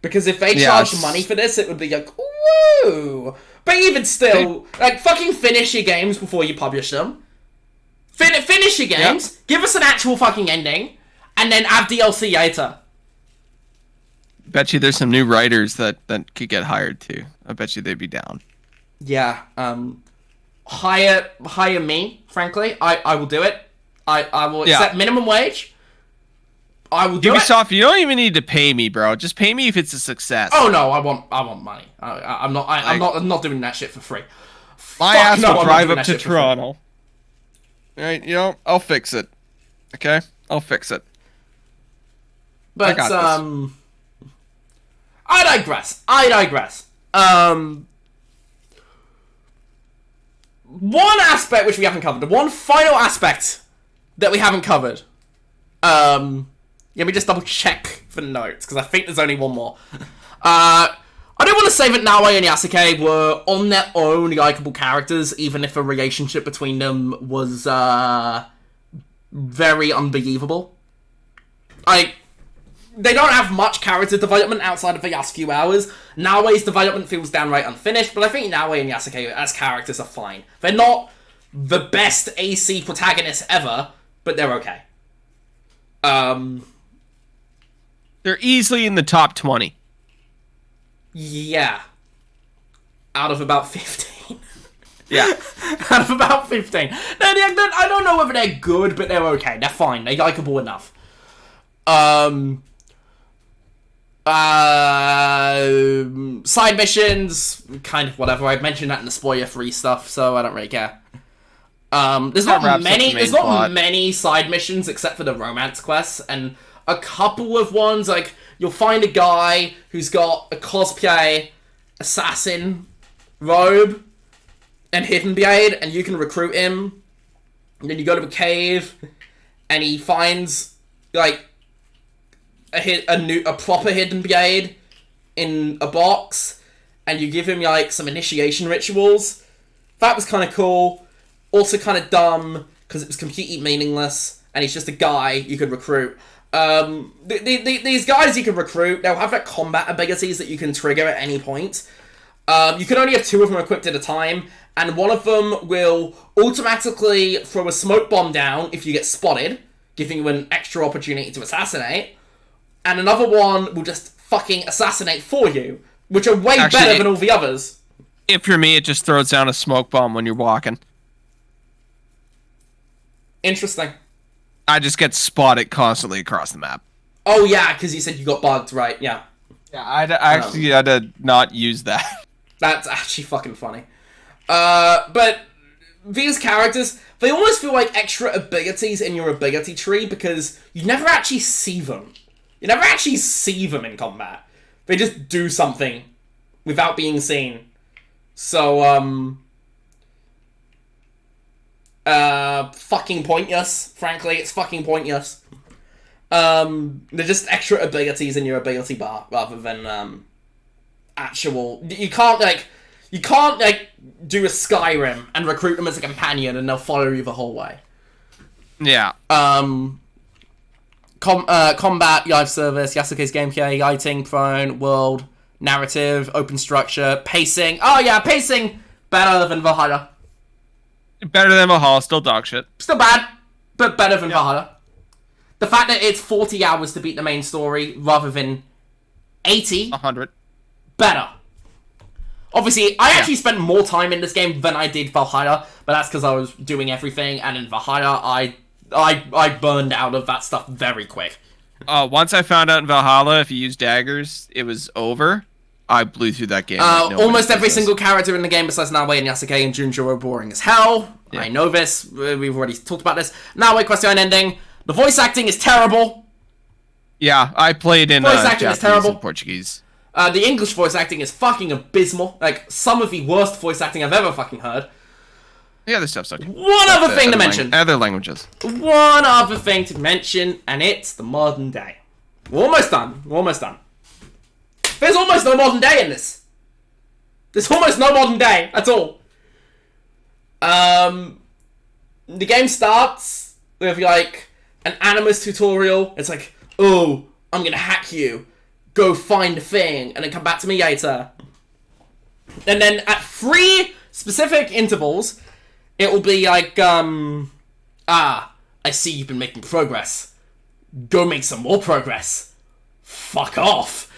Because if they charged money for this, it would be like, woo! But even still, like, fucking finish your games before you publish them. Finish your games, give us an actual fucking ending, and then add DLC later. Bet you there's some new writers that could get hired too. I bet you they'd be down. Yeah, hire me, frankly. I will do it. I will accept minimum wage. I will do Ubisoft, you don't even need to pay me, bro. Just pay me if it's a success. Oh no, I want money. I'm not doing that shit for free. My ass will drive up to Toronto. Alright, you know, I'll fix it. Okay? I'll fix it. But I got this. I digress. One aspect which we haven't covered. The one final aspect that we haven't covered. Let me just double check the notes, because I think there's only one more. I don't want to say that Naoe and Yasuke were on their own likeable characters, even if a relationship between them was very unbelievable. They don't have much character development outside of the Yasuke hours. Naoe's development feels downright unfinished, but I think Naoe and Yasuke as characters are fine. They're not the best AC protagonists ever, but they're okay. They're easily in the top 20. Yeah. Out of about 15. Yeah. Out of about 15. I don't know whether they're good, but they're okay. They're fine. They're likeable enough. Side missions, kind of whatever. I mentioned that in the spoiler-free stuff, so I don't really care. There's not many side missions except for the romance quests, and a couple of ones, like, you'll find a guy who's got a cosplay assassin robe and hidden blade, and you can recruit him. And then you go to a cave, and he finds, like, a proper hidden blade in a box, and you give him, like, some initiation rituals. That was kind of cool. Also kind of dumb, because it was completely meaningless, and he's just a guy you could recruit. These guys you can recruit, they'll have, like, combat abilities that you can trigger at any point. You can only have 2 of them equipped at a time, and one of them will automatically throw a smoke bomb down if you get spotted, giving you an extra opportunity to assassinate. And another one will just fucking assassinate for you, which are way better than all the others. If you're me, it just throws down a smoke bomb when you're walking. Interesting. I just get spotted constantly across the map. Oh yeah, because you said you got bugged, right? Yeah. Yeah, I actually had to not use that. That's actually fucking funny. But these characters, they almost feel like extra abilities in your ability tree because you never actually see them. You never actually see them in combat. They just do something without being seen. So, fucking pointless. Frankly, it's fucking pointless. They're just extra abilities in your ability bar rather than actual. You can't do a Skyrim and recruit them as a companion and they'll follow you the whole way. Yeah. Combat, live service, Yasuke's gameplay, lighting, prone, world, narrative, open structure, pacing. Oh yeah, pacing better than Valhalla. Better than Valhalla, still dog shit. Still bad, but better than Valhalla. The fact that it's 40 hours to beat the main story rather than 80. 100. Better. Obviously, I actually spent more time in this game than I did Valhalla, but that's because I was doing everything, and in Valhalla, I burned out of that stuff very quick. Once I found out in Valhalla, if you use daggers, it was over. I blew through that game. Like almost every single character in the game besides Naoe and Yasuke and Junjo are boring as hell. Yeah. I know this. We've already talked about this. Naoe question ending. The voice acting is terrible. Yeah, I played in voice acting Japanese is terrible. and Portuguese. The English voice acting is fucking abysmal. Like, some of the worst voice acting I've ever fucking heard. The other stuff's okay. One other thing to mention. Other languages. One other thing to mention, and it's the modern day. We're almost done. There's almost no modern day in this. There's almost no modern day at all. The game starts with, like, an Animus tutorial. It's like, oh, I'm gonna hack you. Go find a thing, and then come back to me later. And then at 3 specific intervals, it will be like, I see you've been making progress. Go make some more progress. Fuck off.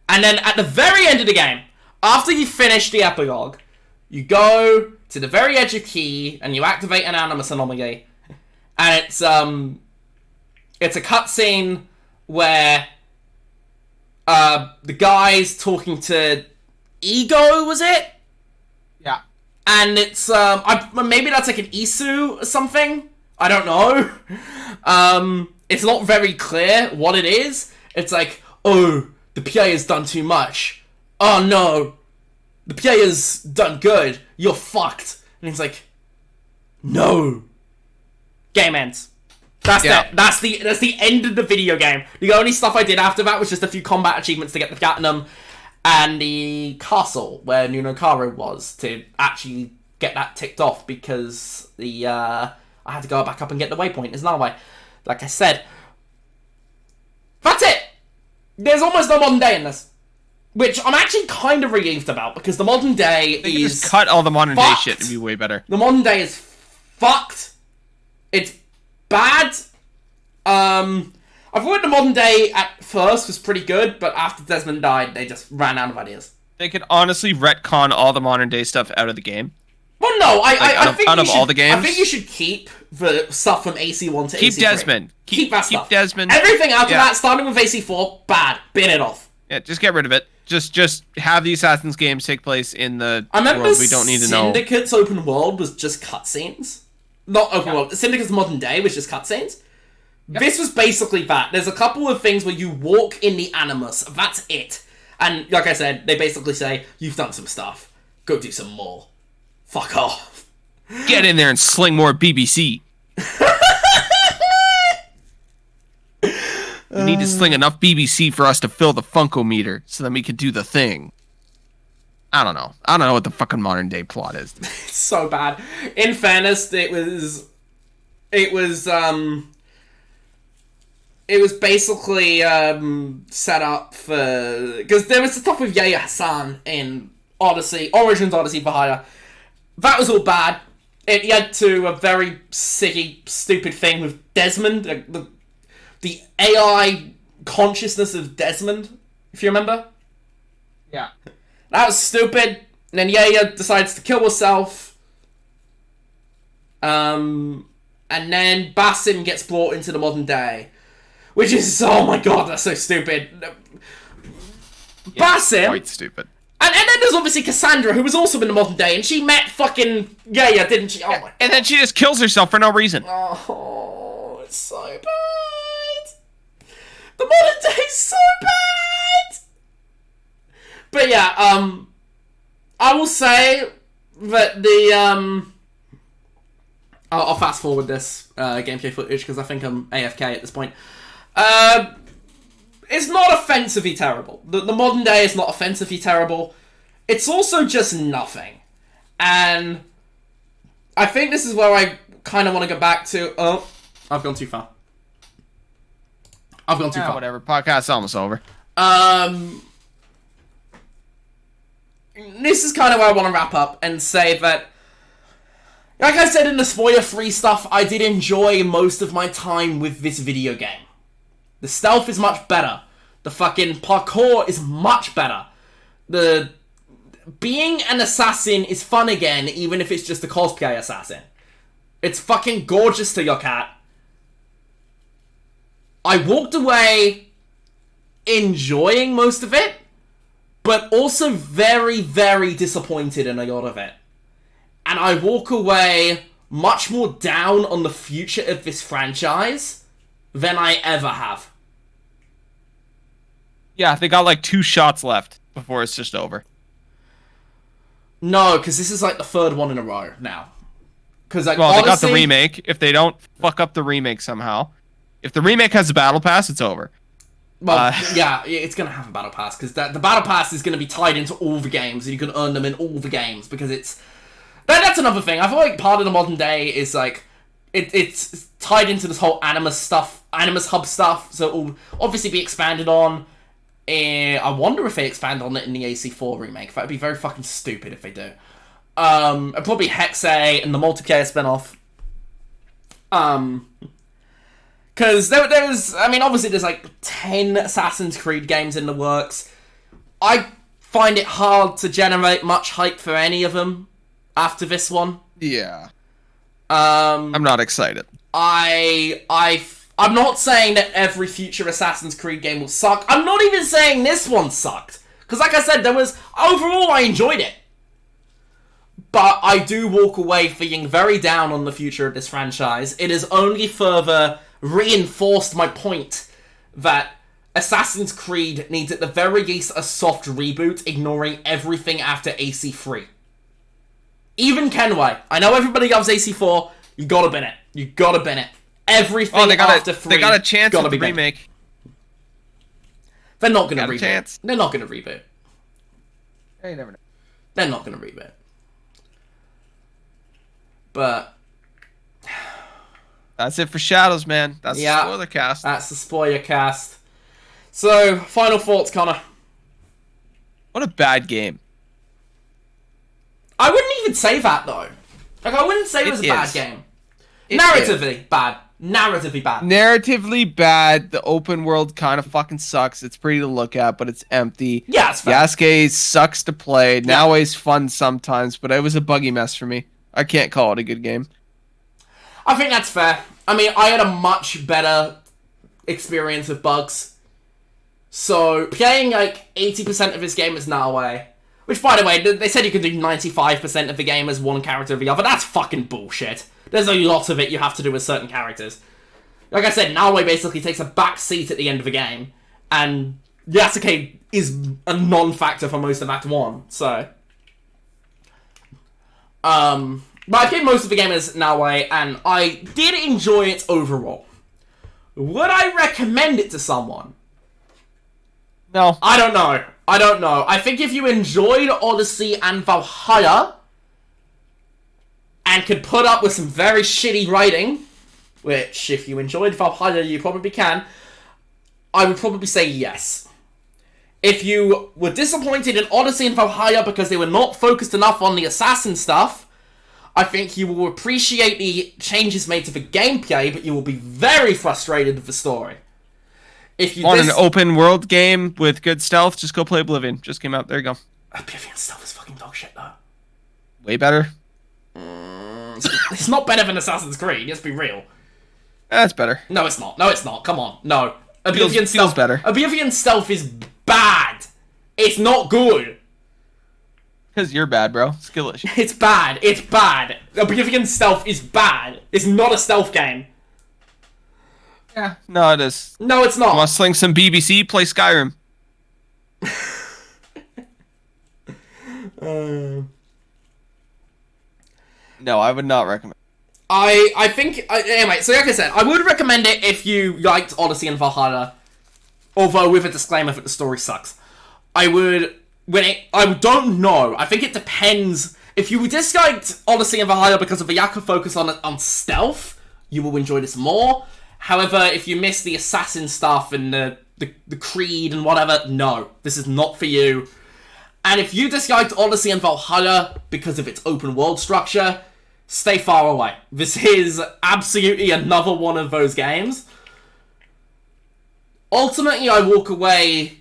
And then at the very end of the game, after you finish the epilogue, you go to the very edge of Key, and you activate an Animus anomaly. And it's a cutscene where the guy's talking to Ego, was it? Yeah. And it's, maybe that's like an Isu or something? I don't know. It's not very clear what it is. It's like, oh, the player's done too much. Oh no, the player's done good. You're fucked. And he's like, no. Game ends. That's the end of the video game. The only stuff I did after that was just a few combat achievements to get the platinum and the castle where Nunokaro was to actually get that ticked off because I had to go back up and get the waypoint. There's another way. Like I said, that's it. There's almost no modern day in this, which I'm actually kind of relieved about because the modern day they is just cut all the modern day shit and be way better. The modern day is fucked. It's bad. I thought the modern day at first was pretty good, but after Desmond died, they just ran out of ideas. They could honestly retcon all the modern day stuff out of the game. Well, no, I think out of all the games. I think you should keep the stuff from AC1 to AC3. Keep Desmond. Keep that stuff. Keep Desmond. Everything after that, starting with AC4, bad. Bin it off. Yeah, just get rid of it. Just have the Assassin's games take place in the world we don't need to know. Syndicate's open world was just cutscenes. Not open world. Syndicate's modern day was just cutscenes. Yep. This was basically that. There's a couple of things where you walk in the Animus. That's it. And like I said, they basically say, you've done some stuff. Go do some more. Fuck off. Get in there and sling more BBC. We need to sling enough BBC for us to fill the Funko meter so that we can do the thing. I don't know. I don't know what the fucking modern day plot is. It's so bad. In fairness, it was basically set up for, because there was stuff with Yaya Hassan in Origins Odyssey Valhalla. That was all bad. It led to a very sicky, stupid thing with Desmond, the AI consciousness of Desmond, if you remember. Yeah. That was stupid. And then Yaya decides to kill herself. And then Basim gets brought into the modern day. Which is, oh my god, that's so stupid. Yeah, Basim... quite stupid. And then there's obviously Cassandra, who was also in the modern day, and she met fucking Yaya, didn't she? Oh my god. And then she just kills herself for no reason. Oh, it's so bad. The modern day is so bad. But yeah, I will say that the, I'll fast forward this gameplay footage because I think I'm AFK at this point. It's not offensively terrible. The modern day is not offensively terrible. It's also just nothing. And I think this is where I kind of want to go back to... Oh, I've gone too far. I've gone too far. Whatever. Podcast's almost over. This is kind of where I want to wrap up and say that, like I said in the spoiler-free stuff, I did enjoy most of my time with this video game. The stealth is much better. The fucking parkour is much better. The being an assassin is fun again, even if it's just a cosplay assassin. It's fucking gorgeous to look at. I walked away enjoying most of it, but also very, very disappointed in a lot of it. And I walk away much more down on the future of this franchise than I ever have. Yeah, they got like 2 shots left before it's just over. No, because this is like the 3rd one in a row now. Because like, well, they got the remake. If they don't fuck up the remake somehow, if the remake has a battle pass, it's over. Well, yeah, it's going to have a battle pass, because the battle pass is going to be tied into all the games, and you can earn them in all the games, because it's... That's another thing. I feel like part of the modern day is, like, it's tied into this whole Animus stuff, Animus Hub stuff, so it will obviously be expanded on. I wonder if they expand on it in the AC4 remake. That would be very fucking stupid if they do. And probably Hexe and the multiplayer spin-off. Because there was... I mean, obviously there's like 10 Assassin's Creed games in the works. I find it hard to generate much hype for any of them after this one. Yeah. I'm not excited. I'm not saying that every future Assassin's Creed game will suck. I'm not even saying this one sucked. Because like I said, overall I enjoyed it. But I do walk away feeling very down on the future of this franchise. It has only further reinforced my point that Assassin's Creed needs at the very least a soft reboot, ignoring everything after AC3. Even Kenway. I know everybody loves AC4. You gotta bin it. You gotta bin it. Everything after 3. They got a chance at the remake. They're not gonna reboot. They're not gonna reboot. Yeah, you never know. They're not gonna reboot. But that's it for Shadows, man. That's the spoiler cast. That's the spoiler cast. So, final thoughts, Connor. What a bad game. I wouldn't even say that, though. Like, I wouldn't say it was a bad game. Narratively bad. Narratively bad. Narratively bad. The open world kind of fucking sucks. It's pretty to look at, but it's empty. Yeah, it's fair. Yasuke sucks to play. Naoe's fun sometimes, but it was a buggy mess for me. I can't call it a good game. I think that's fair. I mean, I had a much better experience with bugs. So, playing like 80% of this game as Naoe, which, by the way, they said you could do 95% of the game as one character or the other. That's fucking bullshit. There's a lot of it you have to do with certain characters. Like I said, Naoe basically takes a back seat at the end of the game, and Yasuke is a non-factor for most of Act 1, so... But I played most of the game as Naoe, and I did enjoy it overall. Would I recommend it to someone? No. I don't know. I think if you enjoyed Odyssey and Valhalla, and could put up with some very shitty writing, which, if you enjoyed Valhalla, you probably can, I would probably say yes. If you were disappointed in Odyssey and Valhalla because they were not focused enough on the assassin stuff, I think you will appreciate the changes made to the gameplay, but you will be very frustrated with the story. If you want an open world game with good stealth, just go play Oblivion. Just came out. There you go. Oblivion stealth is fucking dog shit, though. Way better. It's not better than Assassin's Creed, let's be real. That's better. No, it's not. No, it's not. Come on. No. Oblivion stealth feels better. Oblivion stealth is bad. It's not good. Because you're bad, bro. Skill issue. It's bad. It's bad. Oblivion stealth is bad. It's not a stealth game. Yeah. No, it is. No, it's not. You want to sling some BBC? Play Skyrim. No, I would not recommend. I think anyway. So like I said, I would recommend it if you liked Odyssey and Valhalla, although with a disclaimer that the story sucks. I don't know. I think it depends. If you disliked Odyssey and Valhalla because of the lack of focus on stealth, you will enjoy this more. However, if you miss the assassin stuff and the creed and whatever, no, this is not for you. And if you disliked Odyssey and Valhalla because of its open world structure, stay far away. This is absolutely another one of those games. Ultimately, I walk away,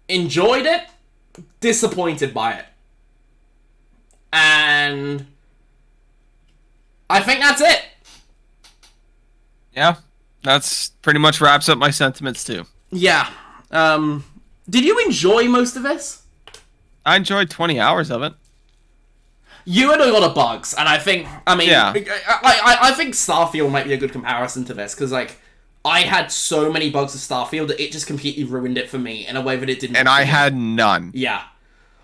enjoyed it, disappointed by it. And I think that's it. Yeah, that's pretty much wraps up my sentiments too. Yeah. Did you enjoy most of this? I enjoyed 20 hours of it. You had a lot of bugs, and I think, Yeah. I think Starfield might be a good comparison to this, because, like, I had so many bugs with Starfield that it just completely ruined it for me in a way that it didn't. And I had none. Yeah.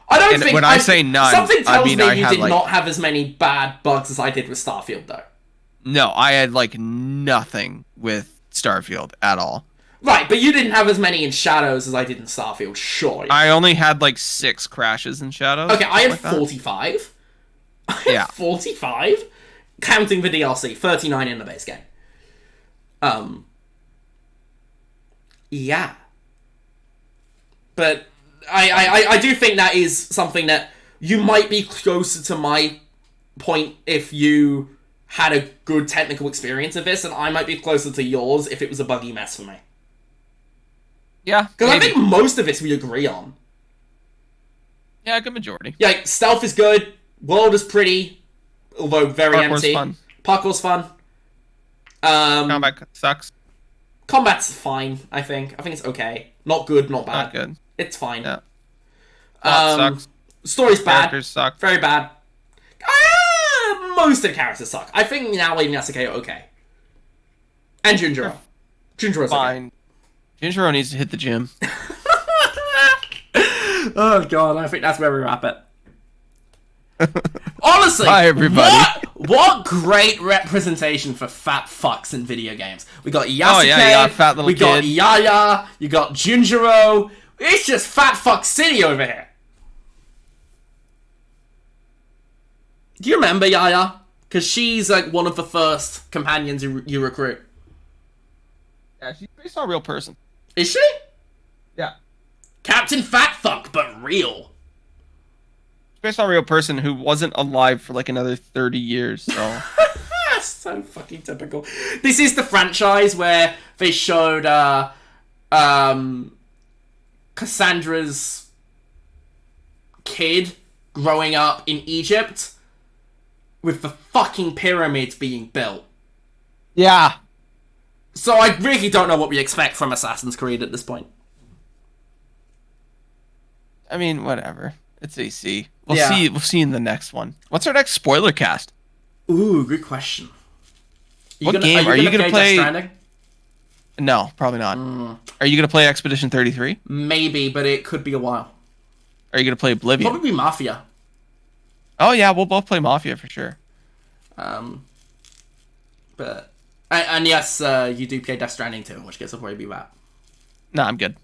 I don't think... When I say none, something tells me you did not have as many bad bugs as I did with Starfield, though. No, I had, like, nothing with Starfield at all. Right, but you didn't have as many in Shadows as I did in Starfield, sure. I only had, like, 6 crashes in Shadows. Okay, I had 45. Yeah. 45? Counting the DLC, 39 in the base game. Yeah. But I do think that is something that you might be closer to my point if you had a good technical experience of this, and I might be closer to yours if it was a buggy mess for me. Yeah. Because I think most of it we agree on. Yeah, a good majority. Yeah, like, stealth is good, world is pretty, although very empty. Fun. Parkour's fun. Combat sucks. Combat's fine, I think. I think it's okay. Not good, not bad. Not good. It's fine. Yeah. Sucks. Story's bad. Characters suck. Very bad. Most of the characters suck. I think now Lady Yasuke are okay. And Junjiro. Junjiro's fine. Okay. Junjiro needs to hit the gym. Oh god, I think that's where we wrap it. Honestly, bye everybody. What great representation for fat fucks in video games. We got Yasuke, oh, yeah, you got a fat little we kid. got Yaya, you got Junjiro. It's just fat fuck city over here. Do you remember Yaya? Because she's like one of the first companions you recruit. Yeah, she's based on a real person. Is she? Yeah. Captain Fat Fuck, but real. Based on a real person who wasn't alive for like another 30 years, so... So fucking typical. This is the franchise where they showed Cassandra's kid growing up in Egypt with the fucking pyramids being built. Yeah. So I really don't know what we expect from Assassin's Creed at this point. I mean, whatever. It's AC. We'll Yeah. see. We'll see in the next one. What's our next spoiler cast? Ooh, good question. What game are you gonna play? Death Stranding? No, probably not. Are you gonna play Expedition 33? Maybe, but it could be a while. Are you gonna play Oblivion? Probably Mafia. Oh yeah, we'll both play Mafia for sure. But and yes, you do play Death Stranding too, in which case I'll probably be that. No, I'm good.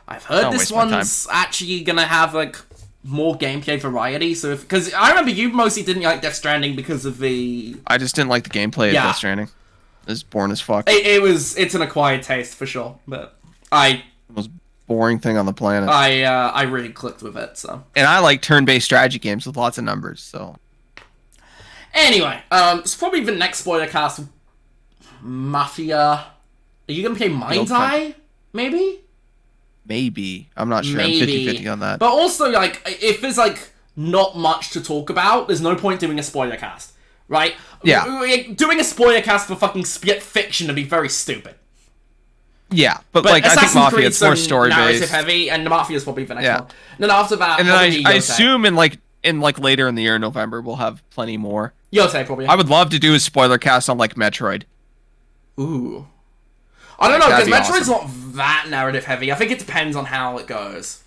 I've heard Don't this waste my one's actually gonna have like more gameplay variety. So because I remember you mostly didn't like Death Stranding because of the. I just didn't like the gameplay of Death Stranding. It was boring as fuck. It's an acquired taste for sure, but the most boring thing on the planet. I really clicked with it. So and I like turn-based strategy games with lots of numbers. So anyway, it's probably the next spoiler cast. Mafia. Are you gonna play Mind's Eye? Maybe. Maybe. I'm not sure. Maybe. I'm 50-50 on that. But also, like, if there's, like, not much to talk about, there's no point doing a spoiler cast, right? Yeah. Doing a spoiler cast for fucking Split Fiction would be very stupid. Yeah, but like, I think Mafia, it's more story-based. Narrative heavy, and Mafia's probably the next one. And then after that, and then I assume in later in the year, in November, we'll have plenty more. Yotei, probably. I would love to do a spoiler cast on, like, Metroid. Ooh. I don't know, because Metroid's awesome. not that narrative heavy. I think it depends on how it goes.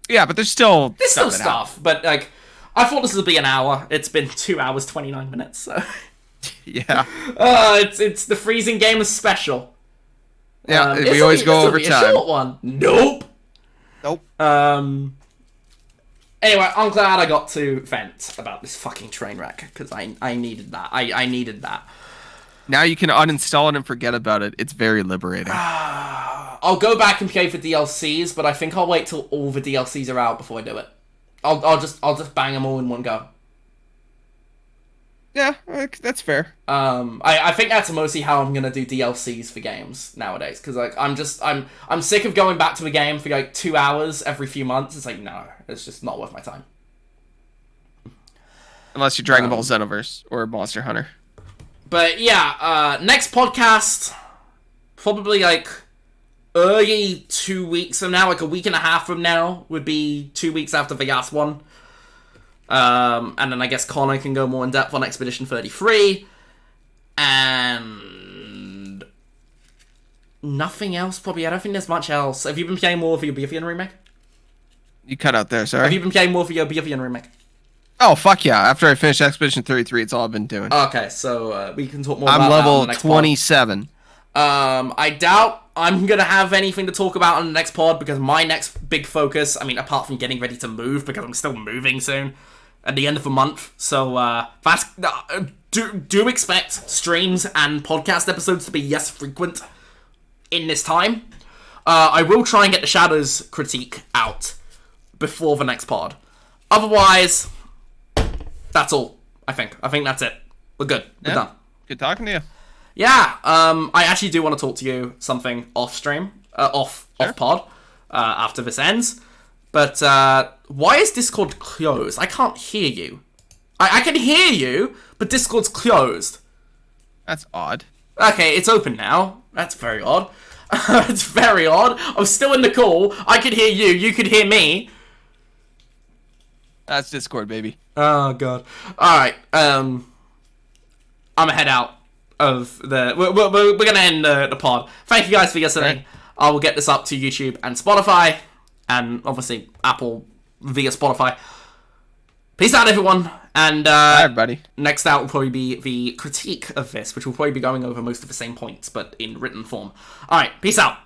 Yeah, but there's still stuff, but like, I thought this would be an hour. It's been 2 hours, 29 minutes, so... Yeah. It's the freezing game is special. Yeah, we always go over A time. short one. Nope. Anyway, I'm glad I got to vent about this fucking train wreck, because I needed that. I needed that. Now you can uninstall it and forget about it. It's very liberating. I'll go back and play for DLCs, but I think I'll wait till all the DLCs are out before I do it. I'll just bang them all in one go. Yeah, that's fair. I think that's mostly how I'm gonna do DLCs for games nowadays, because like I'm sick of going back to a game for like 2 hours every few months. It's like, no, it's just not worth my time. Unless you're Dragon Ball Xenoverse or Monster Hunter. But yeah, next podcast, probably like early 2 weeks from now, like a week and a half from now, would be 2 weeks after the last one. And then I guess Connor can go more in depth on Expedition 33. And nothing else, probably. I don't think there's much else. Have you been playing more for your Oblivion remake? You cut out there, sorry. Have you been playing more for your Oblivion remake? Oh, fuck yeah. After I finish Expedition 33, it's all I've been doing. Okay, so we can talk more about I'm that level on the next 27. pod. I doubt I'm going to have anything to talk about on the next pod, because my next big focus, I mean, apart from getting ready to move, because I'm still moving soon, at the end of the month, so that's, do expect streams and podcast episodes to be less frequent in this time. I will try and get the Shadows critique out before the next pod. Otherwise, that's all, I think. I think that's it. We're good. We're done. Good talking to you. Yeah, I actually do want to talk to you something off stream, off pod, after this ends. But why is Discord closed? I can't hear you. I can hear you, but Discord's closed. That's odd. Okay, it's open now. That's very odd. It's very odd. I was still in the call. I could hear you. You could hear me. That's Discord, baby. Oh god. All right. I'm gonna head out of the. We're gonna end the pod. Thank you guys for listening. Right. I will get this up to YouTube and Spotify, and obviously Apple via Spotify. Peace out, everyone. And Bye, everybody. next out will probably be the critique of this, which will probably be going over most of the same points, but in written form. All right. Peace out.